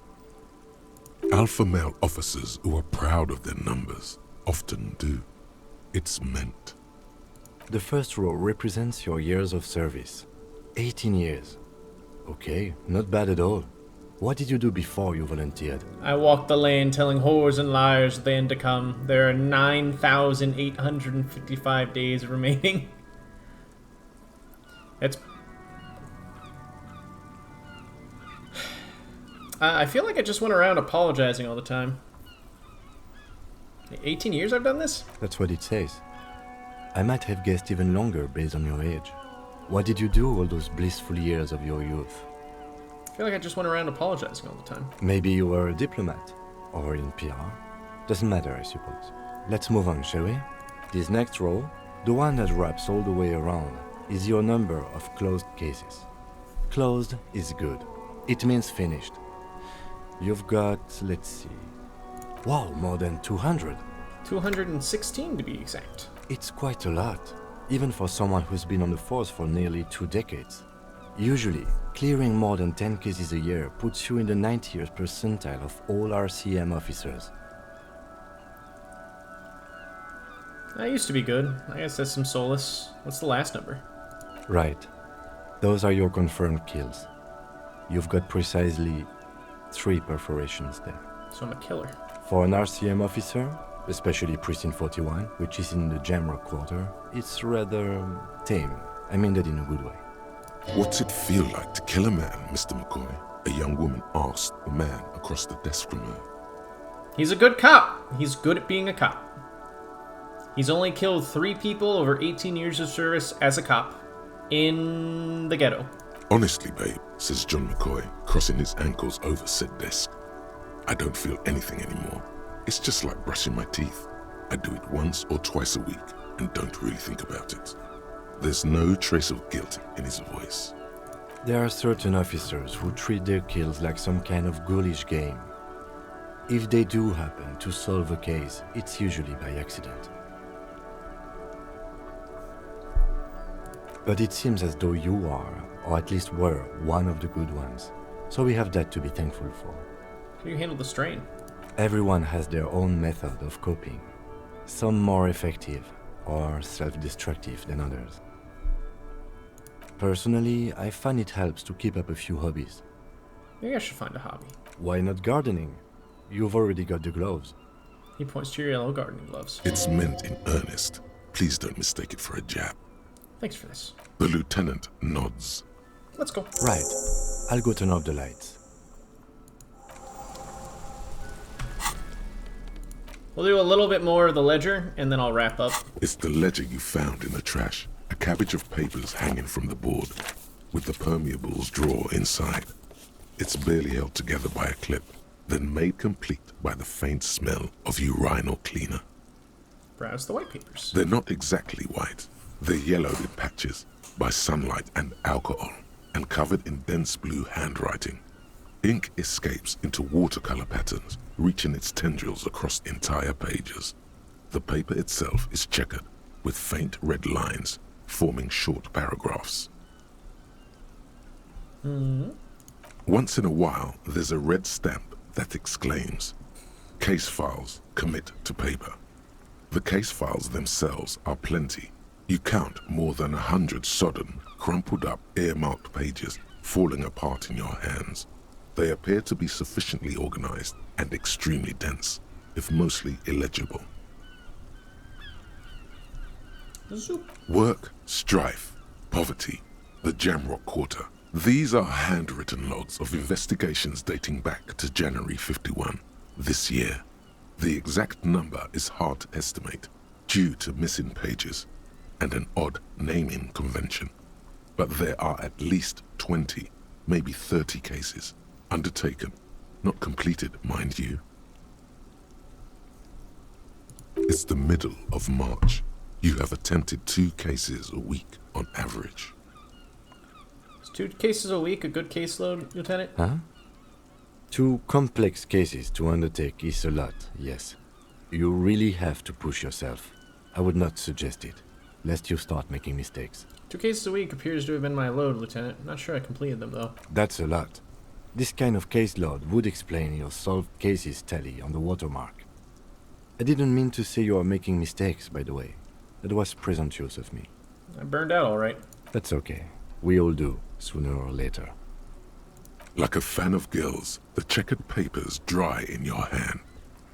Alpha male officers who are proud of their numbers often do. It's meant. The first row represents your years of service. 18 years. Okay, not bad at all. What did you do before you volunteered? I walked the land telling whores and liars of the end to come. There are 9,855 days remaining. It's... I feel like I just went around apologizing all the time. 18 years I've done this? That's what it says. I might have guessed even longer based on your age. What did you do all those blissful years of your youth? I feel like I just went around apologizing all the time. Maybe you were a diplomat, or in PR. Doesn't matter, I suppose. Let's move on, shall we? This next row, the one that wraps all the way around, is your number of closed cases. Closed is good. It means finished. You've got, let's see... Wow, more than 200. 216 to be exact. It's quite a lot, even for someone who's been on the force for nearly 2 decades. Usually, clearing more than 10 cases a year puts you in the 90th percentile of all RCM officers. I used to be good. I guess that's some solace. What's the last number? Right. Those are your confirmed kills. You've got precisely 3 perforations there. So I'm a killer. For an RCM officer, especially Precinct 41, which is in the Jamrock quarter, it's rather tame. I mean that in a good way. What's it feel like to kill a man, Mr. McCoy? A young woman asked the man across the desk from her. He's a good cop. He's good at being a cop. He's only killed 3 people over 18 years of service as a cop in the ghetto. Honestly, babe, says John McCoy, crossing his ankles over said desk. I don't feel anything anymore. It's just like brushing my teeth. I do it once or twice a week and don't really think about it. There's no trace of guilt in his voice. There are certain officers who treat their kills like some kind of ghoulish game. If they do happen to solve a case, it's usually by accident. But it seems as though you are, or at least were, one of the good ones. So we have that to be thankful for. How do you handle the strain? Everyone has their own method of coping. Some more effective, or self-destructive than others. Personally, I find it helps to keep up a few hobbies. Maybe I should find a hobby. Why not gardening? You've already got the gloves. He points to your yellow gardening gloves. It's meant in earnest. Please don't mistake it for a jab. Thanks for this. The lieutenant nods. Let's go. Right. I'll go turn off the lights. We'll do a little bit more of the ledger, and then I'll wrap up. It's the ledger you found in the trash. A cabbage of papers hanging from the board, with the permeables drawer inside. It's barely held together by a clip, then made complete by the faint smell of urinal cleaner. Browse the white papers. They're not exactly white. They're yellowed in patches by sunlight and alcohol, and covered in dense blue handwriting. Ink escapes into watercolor patterns, reaching its tendrils across entire pages. The paper itself is checkered, with faint red lines forming short paragraphs. Once in a while, there's a red stamp that exclaims, "Case files commit to paper." The case files themselves are plenty. You count more than 100 sodden, crumpled up, earmarked pages falling apart in your hands. They appear to be sufficiently organized and extremely dense, if mostly illegible. Zoop. Work, strife, poverty, the Jamrock Quarter. These are handwritten logs of investigations dating back to January 51, this year. The exact number is hard to estimate, due to missing pages and an odd naming convention. But there are at least 20, maybe 30 cases, undertaken, not completed, mind you. It's the middle of March. You have attempted 2 cases a week on average. Is 2 cases a week a good caseload, Lieutenant? Huh? 2 complex cases to undertake is a lot, yes. You really have to push yourself. I would not suggest it, lest you start making mistakes. 2 cases a week appears to have been my load, Lieutenant. Not sure I completed them, though. That's a lot. This kind of caseload would explain your solved cases tally on the watermark. I didn't mean to say you are making mistakes, by the way. That was presumptuous of me. I burned out all right. That's okay. We all do, sooner or later. Like a fan of gills, the checkered papers dry in your hand.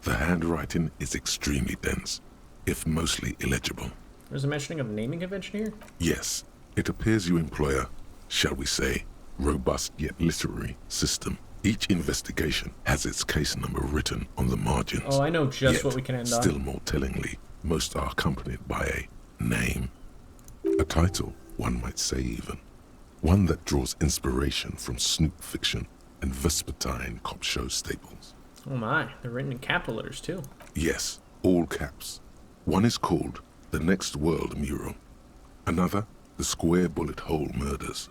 The handwriting is extremely dense, if mostly illegible. There's a mentioning of naming convention here? Yes, it appears you employ a, shall we say, robust yet literary system. Each investigation has its case number written on the margins. Oh, I know just Yet, what we can end on. Still more tellingly, most are accompanied by a name. A title, one might say even. One that draws inspiration from snoop fiction and vespertine cop show staples. Oh my, they're written in capital letters too. Yes, all caps. One is called The Next World Mural. Another, The Square Bullet Hole Murders.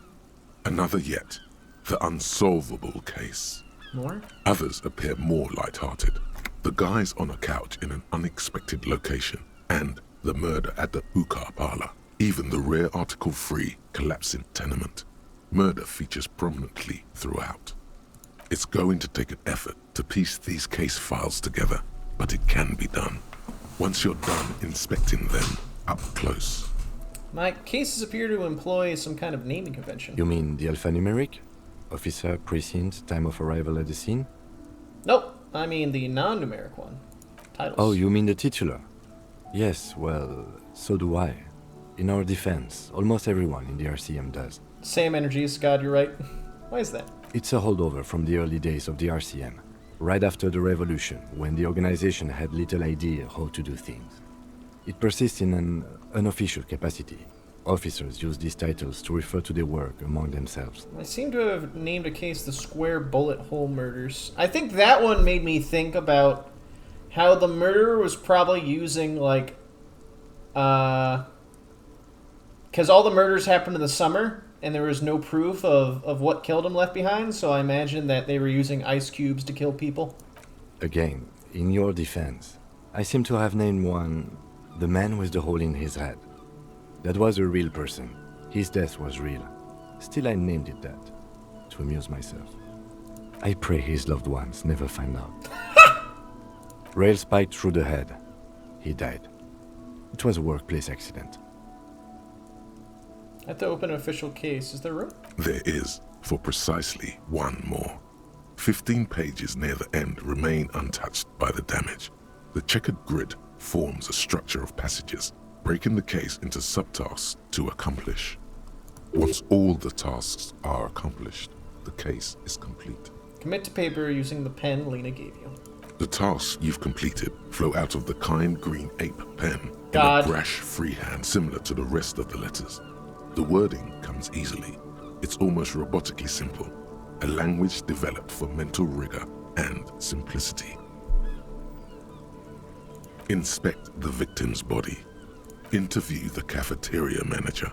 Another yet, The Unsolvable Case. More? Others appear more light-hearted. The guys on a couch in an unexpected location, and the murder at the hookah parlor. Even the rare article-free collapsing tenement. Murder features prominently throughout. It's going to take an effort to piece these case files together, but it can be done. Once you're done inspecting them up close. My cases appear to employ some kind of naming convention. You mean the alphanumeric? Officer, precinct, time of arrival at the scene? Nope, I mean the non-numeric one. Titles. Oh, you mean the titular? Yes, well, so do I. In our defense, almost everyone in the RCM does. Same energy, Scott, you're right. Why is that? It's a holdover from the early days of the RCM, right after the revolution, when the organization had little idea how to do things. It persists in an unofficial capacity. Officers use these titles to refer to their work among themselves. I seem to have named a case the Square Bullet Hole Murders. I think that one made me think about how the murderer was probably using, like, because all the murders happened in the summer, and there was no proof of what killed him left behind, so I imagine that they were using ice cubes to kill people. Again, in your defense, I seem to have named one the man with the hole in his head. That was a real person. His death was real. Still, I named it that, to amuse myself. I pray his loved ones never find out. Rail spiked through the head. He died. It was a workplace accident. I have to open an official case. Is there room? There is, for precisely one more. 15 pages near the end remain untouched by the damage. The checkered grid forms a structure of passages, breaking the case into subtasks to accomplish. Once all the tasks are accomplished, the case is complete. Commit to paper using the pen Lena gave you. The tasks you've completed flow out of the kind green ape pen God. in a brash freehand similar to the rest of the letters. The wording comes easily. It's almost robotically simple, a language developed for mental rigor and simplicity. Inspect the victim's body. Interview the cafeteria manager.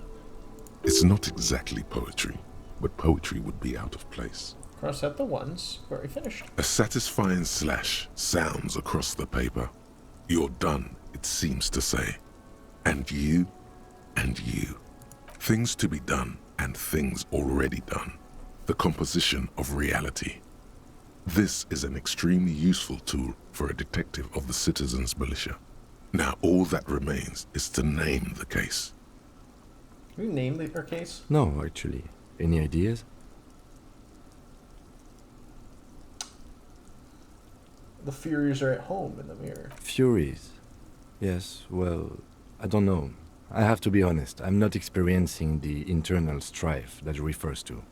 It's not exactly poetry, but poetry would be out of place. Cross out the ones. Very finished. A satisfying slash sounds across the paper. You're done, it seems to say. And you, and you. Things to be done and things already done. The composition of reality. This is an extremely useful tool for a detective of the citizens' militia. Now all that remains is to name the case. Can we name our case? No, actually. Any ideas? The Furies are at home in the mirror. Furies? Yes, well, I don't know. I have to be honest, I'm not experiencing the internal strife that it refers to.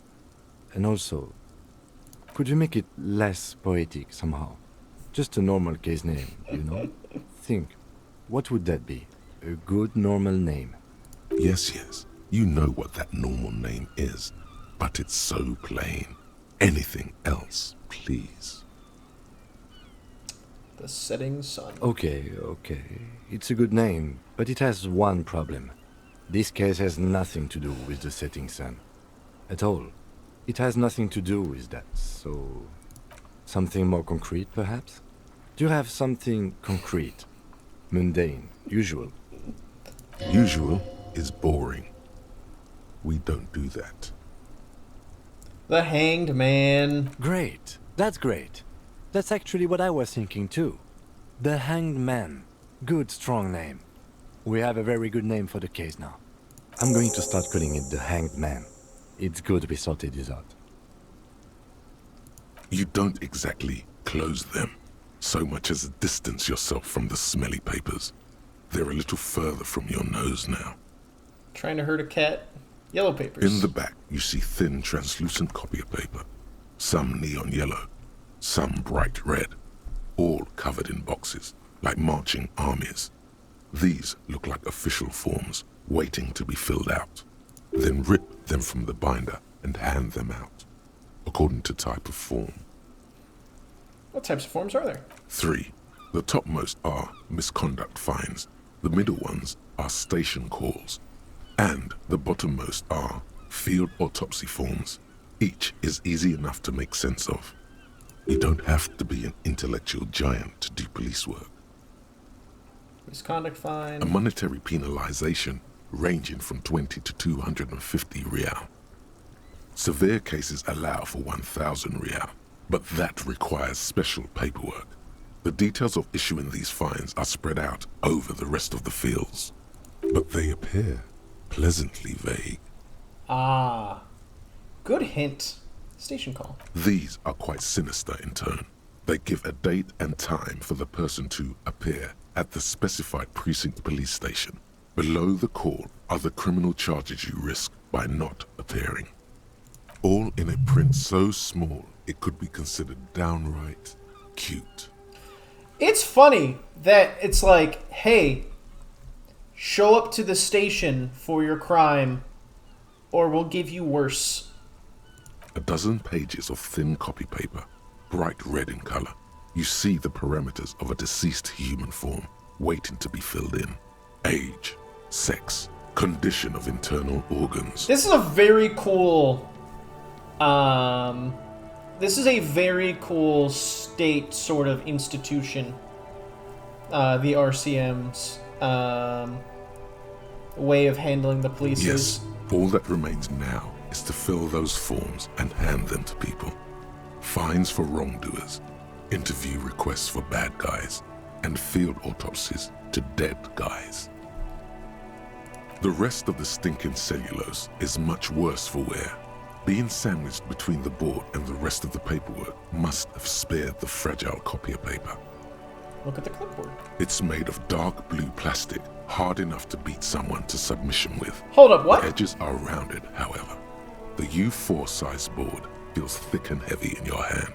And also, could you make it less poetic somehow? Just a normal case name, you know? Think, what would that be? A good normal name. Yes, you know what that normal name is, but it's so plain. Anything else, please. The Setting Sun. Okay. It's a good name, but it has one problem. This case has nothing to do with the setting sun. At all. It has nothing to do with that, so... Something more concrete, perhaps? Do you have something concrete? Mundane, usual? Usual is boring. We don't do that. The Hanged Man. Great. That's great. That's actually what I was thinking too. The Hanged Man. Good, strong name. We have a very good name for the case now. I'm going to start calling it the Hanged Man. It's good we sorted this out. You don't exactly close them, so much as distance yourself from the smelly papers. They're a little further from your nose now. Trying to hurt a cat. Yellow papers. In the back, you see thin, translucent copier paper. Some neon yellow, some bright red, all covered in boxes, like marching armies. These look like official forms, waiting to be filled out. Then rip them from the binder and hand them out, according to type of form. What types of forms are there? 3. The topmost are misconduct fines. The middle ones are station calls. And the bottommost are field autopsy forms. Each is easy enough to make sense of. You don't have to be an intellectual giant to do police work. Misconduct fine. A monetary penalization ranging from 20 to 250 real. Severe cases allow for 1,000 real, but that requires special paperwork. The details of issuing these fines are spread out over the rest of the fields, but they appear pleasantly vague. Ah, good hint. Station call. These are quite sinister in tone. They give a date and time for the person to appear at the specified precinct police station. Below the call are the criminal charges you risk by not appearing. All in a print so small it could be considered downright cute. It's funny that it's like, hey, show up to the station for your crime, or we'll give you worse. A dozen pages of thin copy paper, bright red in color. You see the parameters of a deceased human form waiting to be filled in. Age, sex, condition of internal organs. This is a very cool, state sort of institution. The RCM's way of handling the police. Yes, all that remains now is to fill those forms and hand them to people. Fines for wrongdoers, interview requests for bad guys, and field autopsies to dead guys. The rest of the stinking cellulose is much worse for wear. Being sandwiched between the board and the rest of the paperwork must have spared the fragile copier paper. Look at the clipboard. It's made of dark blue plastic, hard enough to beat someone to submission with. Hold up, what? The edges are rounded, however. The U4 size board feels thick and heavy in your hand.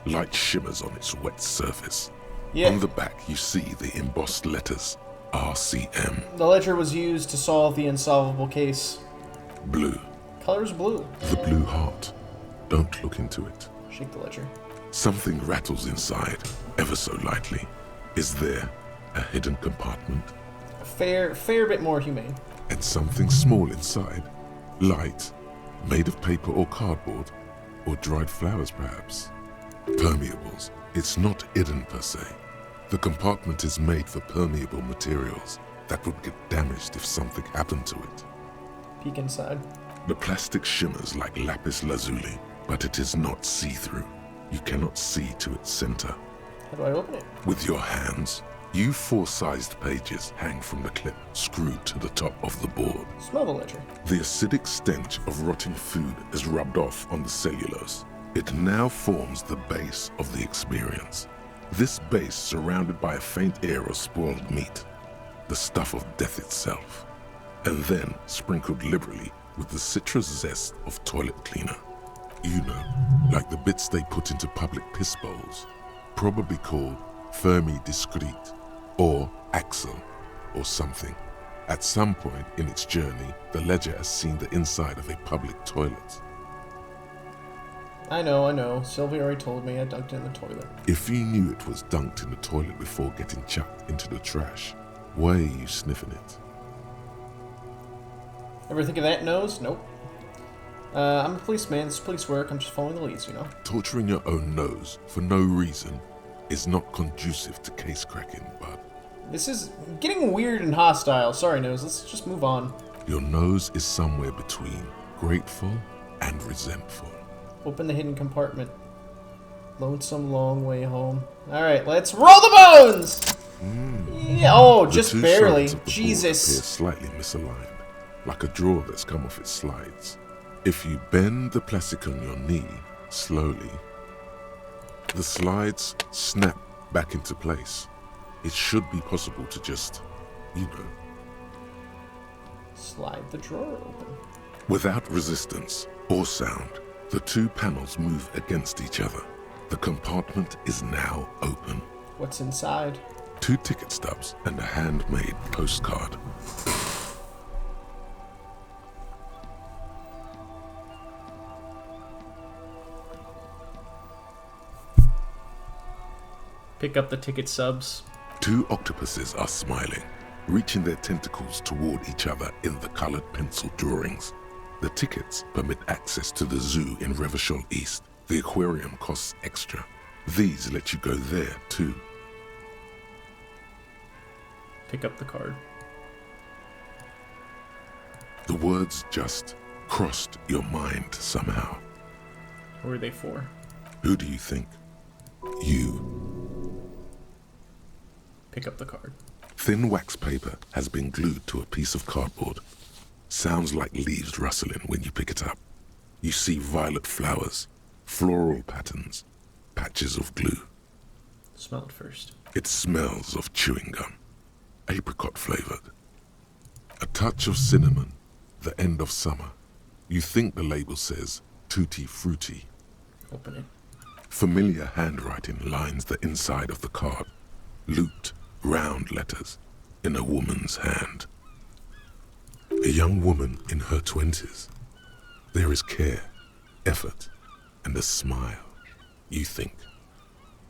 Light shimmers on its wet surface. Yeah. On the back, you see the embossed letters, RCM. The ledger was used to solve the unsolvable case. Blue. Color's blue. The blue heart. Don't look into it. Shake the ledger. Something rattles inside, ever so lightly. Is there a hidden compartment? A fair bit more humane. And something small inside. Light, made of paper or cardboard, or dried flowers perhaps. Permeables. It's not hidden per se. The compartment is made for permeable materials that would get damaged if something happened to it. Peek inside. The plastic shimmers like lapis lazuli, but it is not see-through. You cannot see to its center. How do I open it? With your hands, U4-sized pages hang from the clip screwed to the top of the board. Smell the ledger. The acidic stench of rotting food is rubbed off on the cellulose. It now forms the base of the experience. This base surrounded by a faint air of spoiled meat, the stuff of death itself, and then sprinkled liberally with the citrus zest of toilet cleaner. You know, like the bits they put into public piss bowls, probably called Fermi Discrete, or Axel, or something. At some point in its journey, the ledger has seen the inside of a public toilet. I know. Sylvia already told me I dunked it in the toilet. If you knew it was dunked in the toilet before getting chucked into the trash, why are you sniffing it? Ever think of that nose? Nope. I'm a policeman. It's police work. I'm just following the leads, you know. Torturing your own nose for no reason is not conducive to case cracking, but... This is getting weird and hostile. Sorry, nose. Let's just move on. Your nose is somewhere between grateful and resentful. Open the hidden compartment. Lonesome long way home. Alright, let's roll the bones! Yeah, oh, just barely. Jesus. Appear slightly misaligned, like a drawer that's come off its slides. If you bend the plastic on your knee slowly, the slides snap back into place. It should be possible to just, you know, slide the drawer open. Without resistance or sound, the two panels move against each other. The compartment is now open. What's inside? 2 ticket stubs and a handmade postcard. Pick up the ticket subs. 2 octopuses are smiling, reaching their tentacles toward each other in the colored pencil drawings. The tickets permit access to the zoo in Revachol East. The aquarium costs extra. These let you go there, too. Pick up the card. The words just crossed your mind somehow. Who are they for? Who do you think? You. Pick up the card. Thin wax paper has been glued to a piece of cardboard. Sounds like leaves rustling when you pick it up. You see violet flowers, floral patterns, patches of glue. Smell it first. It smells of chewing gum, apricot flavored. A touch of cinnamon, the end of summer. You think the label says tutti frutti. Open it. Familiar handwriting lines the inside of the card. Looped, round letters in a woman's hand. A young woman in her 20s. There is care, effort, and a smile, you think.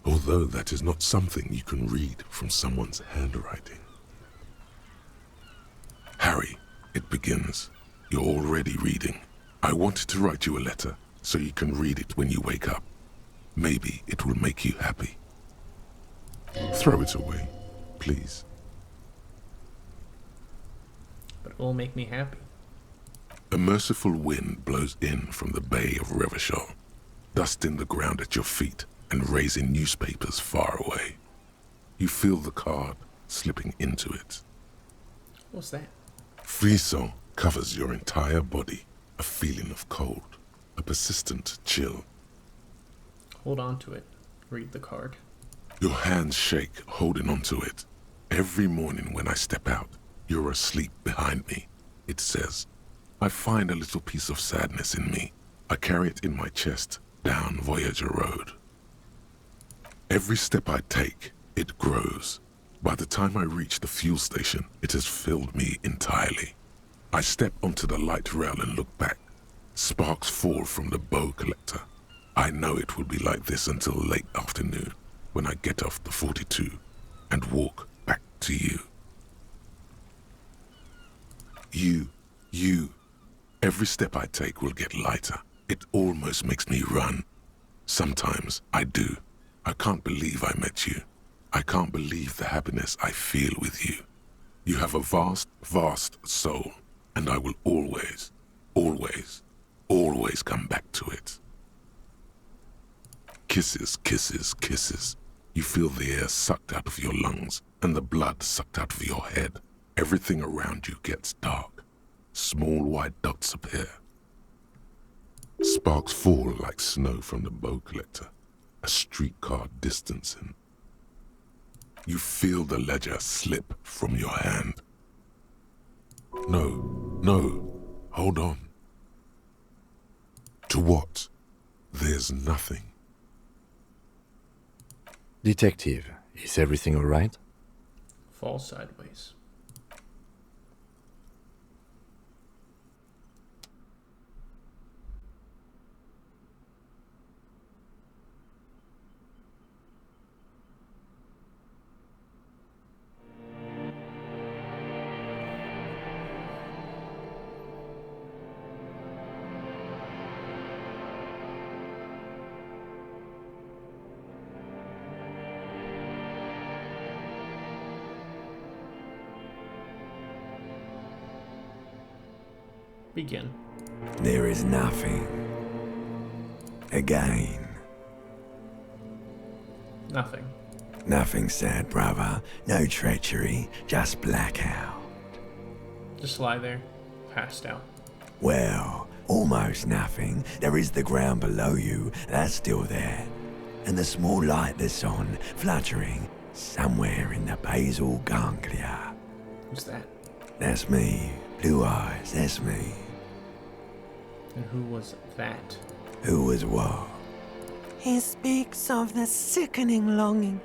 Although that is not something you can read from someone's handwriting. Harry, it begins. You're already reading. I wanted to write you a letter so you can read it when you wake up. Maybe it will make you happy. Throw it away, please. But it will make me happy. A merciful wind blows in from the bay of Revachol, dusting the ground at your feet and raising newspapers far away. You feel the card slipping into it. What's that? Frisson covers your entire body, a feeling of cold, a persistent chill. Hold on to it. Read the card. Your hands shake, holding onto it. Every morning when I step out, you're asleep behind me. It says, I find a little piece of sadness in me. I carry it in my chest, down Voyager Road. Every step I take, it grows. By the time I reach the fuel station, it has filled me entirely. I step onto the light rail and look back. Sparks fall from the bow collector. I know it will be like this until late afternoon, when I get off the 42 and walk back to you. You. Every step I take will get lighter. It almost makes me run. Sometimes I do. I can't believe I met you. I can't believe the happiness I feel with you. You have a vast, vast soul, and I will always, always, always come back to it. Kisses, kisses, kisses. You feel the air sucked out of your lungs and the blood sucked out of your head. Everything around you gets dark. Small white dots appear. Sparks fall like snow from the bow collector, a streetcar distancing. You feel the ledger slip from your hand. No, hold on. To what? There's nothing. Detective, is everything all right? Fall sideways. Begin. There is nothing. Again. Nothing. Nothing sad, brother. No treachery, just blackout. Just lie there, passed out. Well, almost nothing. There is the ground below you, that's still there. And the small light that's on, fluttering, somewhere in the basal ganglia. Who's that? That's me. Blue eyes, that's me. And who was that? Who was what? He speaks of the sickening longing,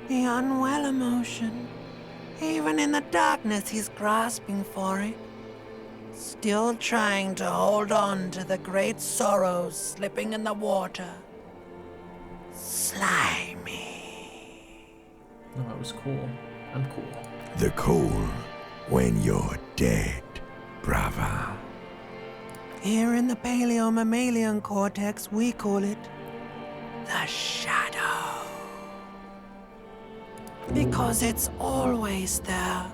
the unwell emotion. Even in the darkness, he's grasping for it. Still trying to hold on to the great sorrows slipping in the water. Slimy. No, I was cool. I'm cool. The cool when you're dead, brother. Here in the paleo-mammalian cortex, we call it the shadow. Because it's always there.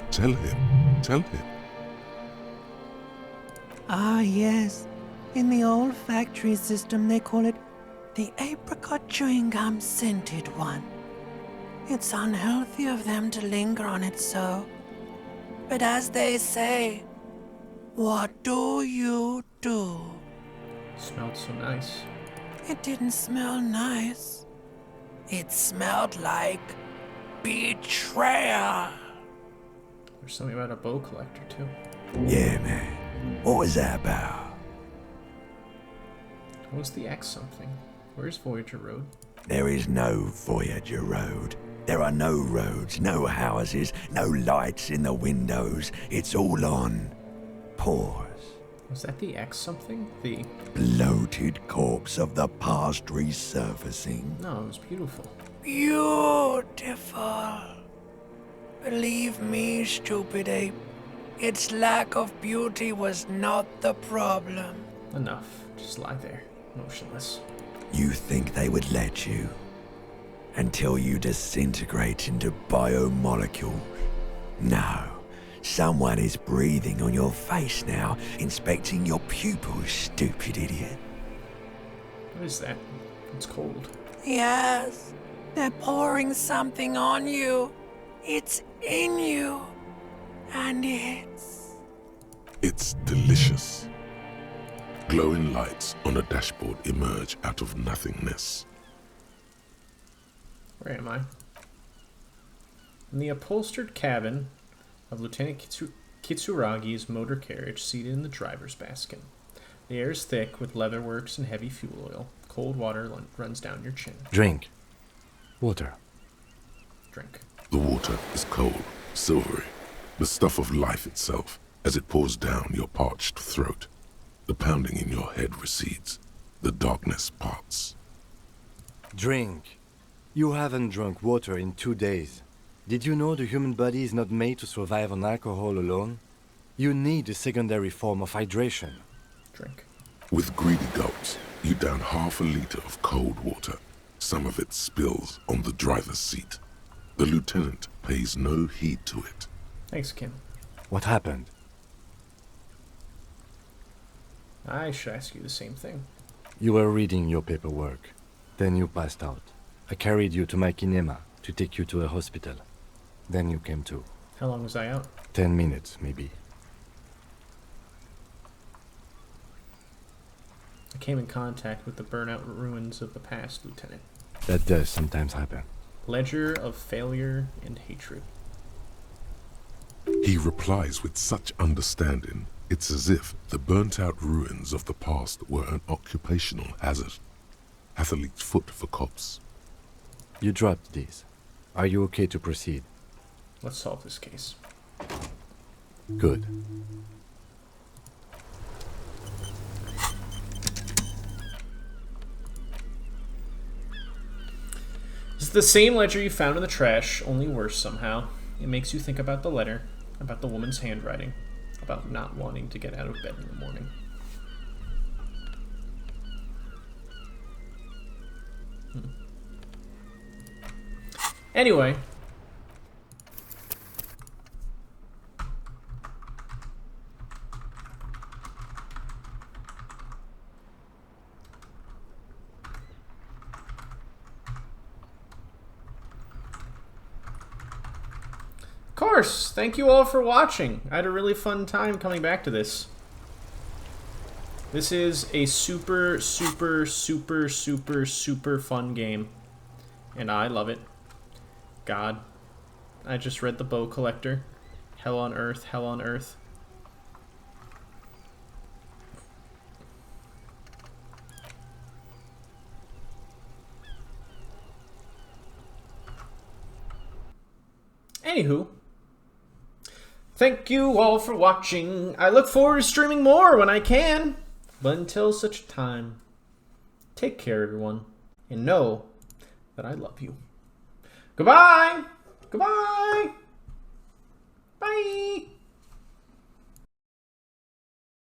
Tell him. Ah, yes. In the olfactory system, they call it the apricot chewing gum scented one. It's unhealthy of them to linger on it so. But as they say, what do you do? Smelled so nice. It didn't smell nice. It smelled like betrayal. There's something about a bow collector, too. Yeah, man. What was that about? What was the X something? Where's Voyager Road? There is no Voyager Road. There are no roads, no houses, no lights in the windows. It's all on pause. Was that the X something? The bloated corpse of the past resurfacing. No, it was beautiful. Beautiful. Believe me, stupid ape, its lack of beauty was not the problem. Enough. Just lie there, motionless. You think they would let you? Until you disintegrate into biomolecules? No. Someone is breathing on your face now, inspecting your pupils, stupid idiot. What is that? It's cold. Yes, they're pouring something on you. It's in you. And It's delicious. Glowing lights on a dashboard emerge out of nothingness. Where am I? In the upholstered cabin of Lieutenant Kitsuragi's motor carriage, seated in the driver's basket. The air is thick with leatherworks and heavy fuel oil. Cold water runs down your chin. Drink. Water. Drink. The water is cold, silvery, the stuff of life itself, as it pours down your parched throat. The pounding in your head recedes. The darkness parts. Drink. You haven't drunk water in 2 days. Did you know the human body is not made to survive on alcohol alone? You need a secondary form of hydration. Drink. With greedy gulps, you down half a liter of cold water. Some of it spills on the driver's seat. The lieutenant pays no heed to it. Thanks, Kim. What happened? I should ask you the same thing. You were reading your paperwork. Then you passed out. I carried you to my kinema to take you to a hospital. Then you came to. How long was I out? 10 minutes, maybe. I came in contact with the burnout ruins of the past, Lieutenant. That does sometimes happen. Ledger of failure and hatred. He replies with such understanding, it's as if the burnt-out ruins of the past were an occupational hazard. Athlete's foot for cops. You dropped these. Are you okay to proceed? Let's solve this case. Good. It's the same ledger you found in the trash, only worse somehow. It makes you think about the letter, about the woman's handwriting, about not wanting to get out of bed in the morning. Anyway. Of course, thank you all for watching. I had a really fun time coming back to this. This is a super fun game. And I love it. God. I just read The Bow Collector. Hell on Earth, Hell on Earth. Anywho. Thank you all for watching. I look forward to streaming more when I can. But until such time, take care, everyone. And know that I love you. Goodbye!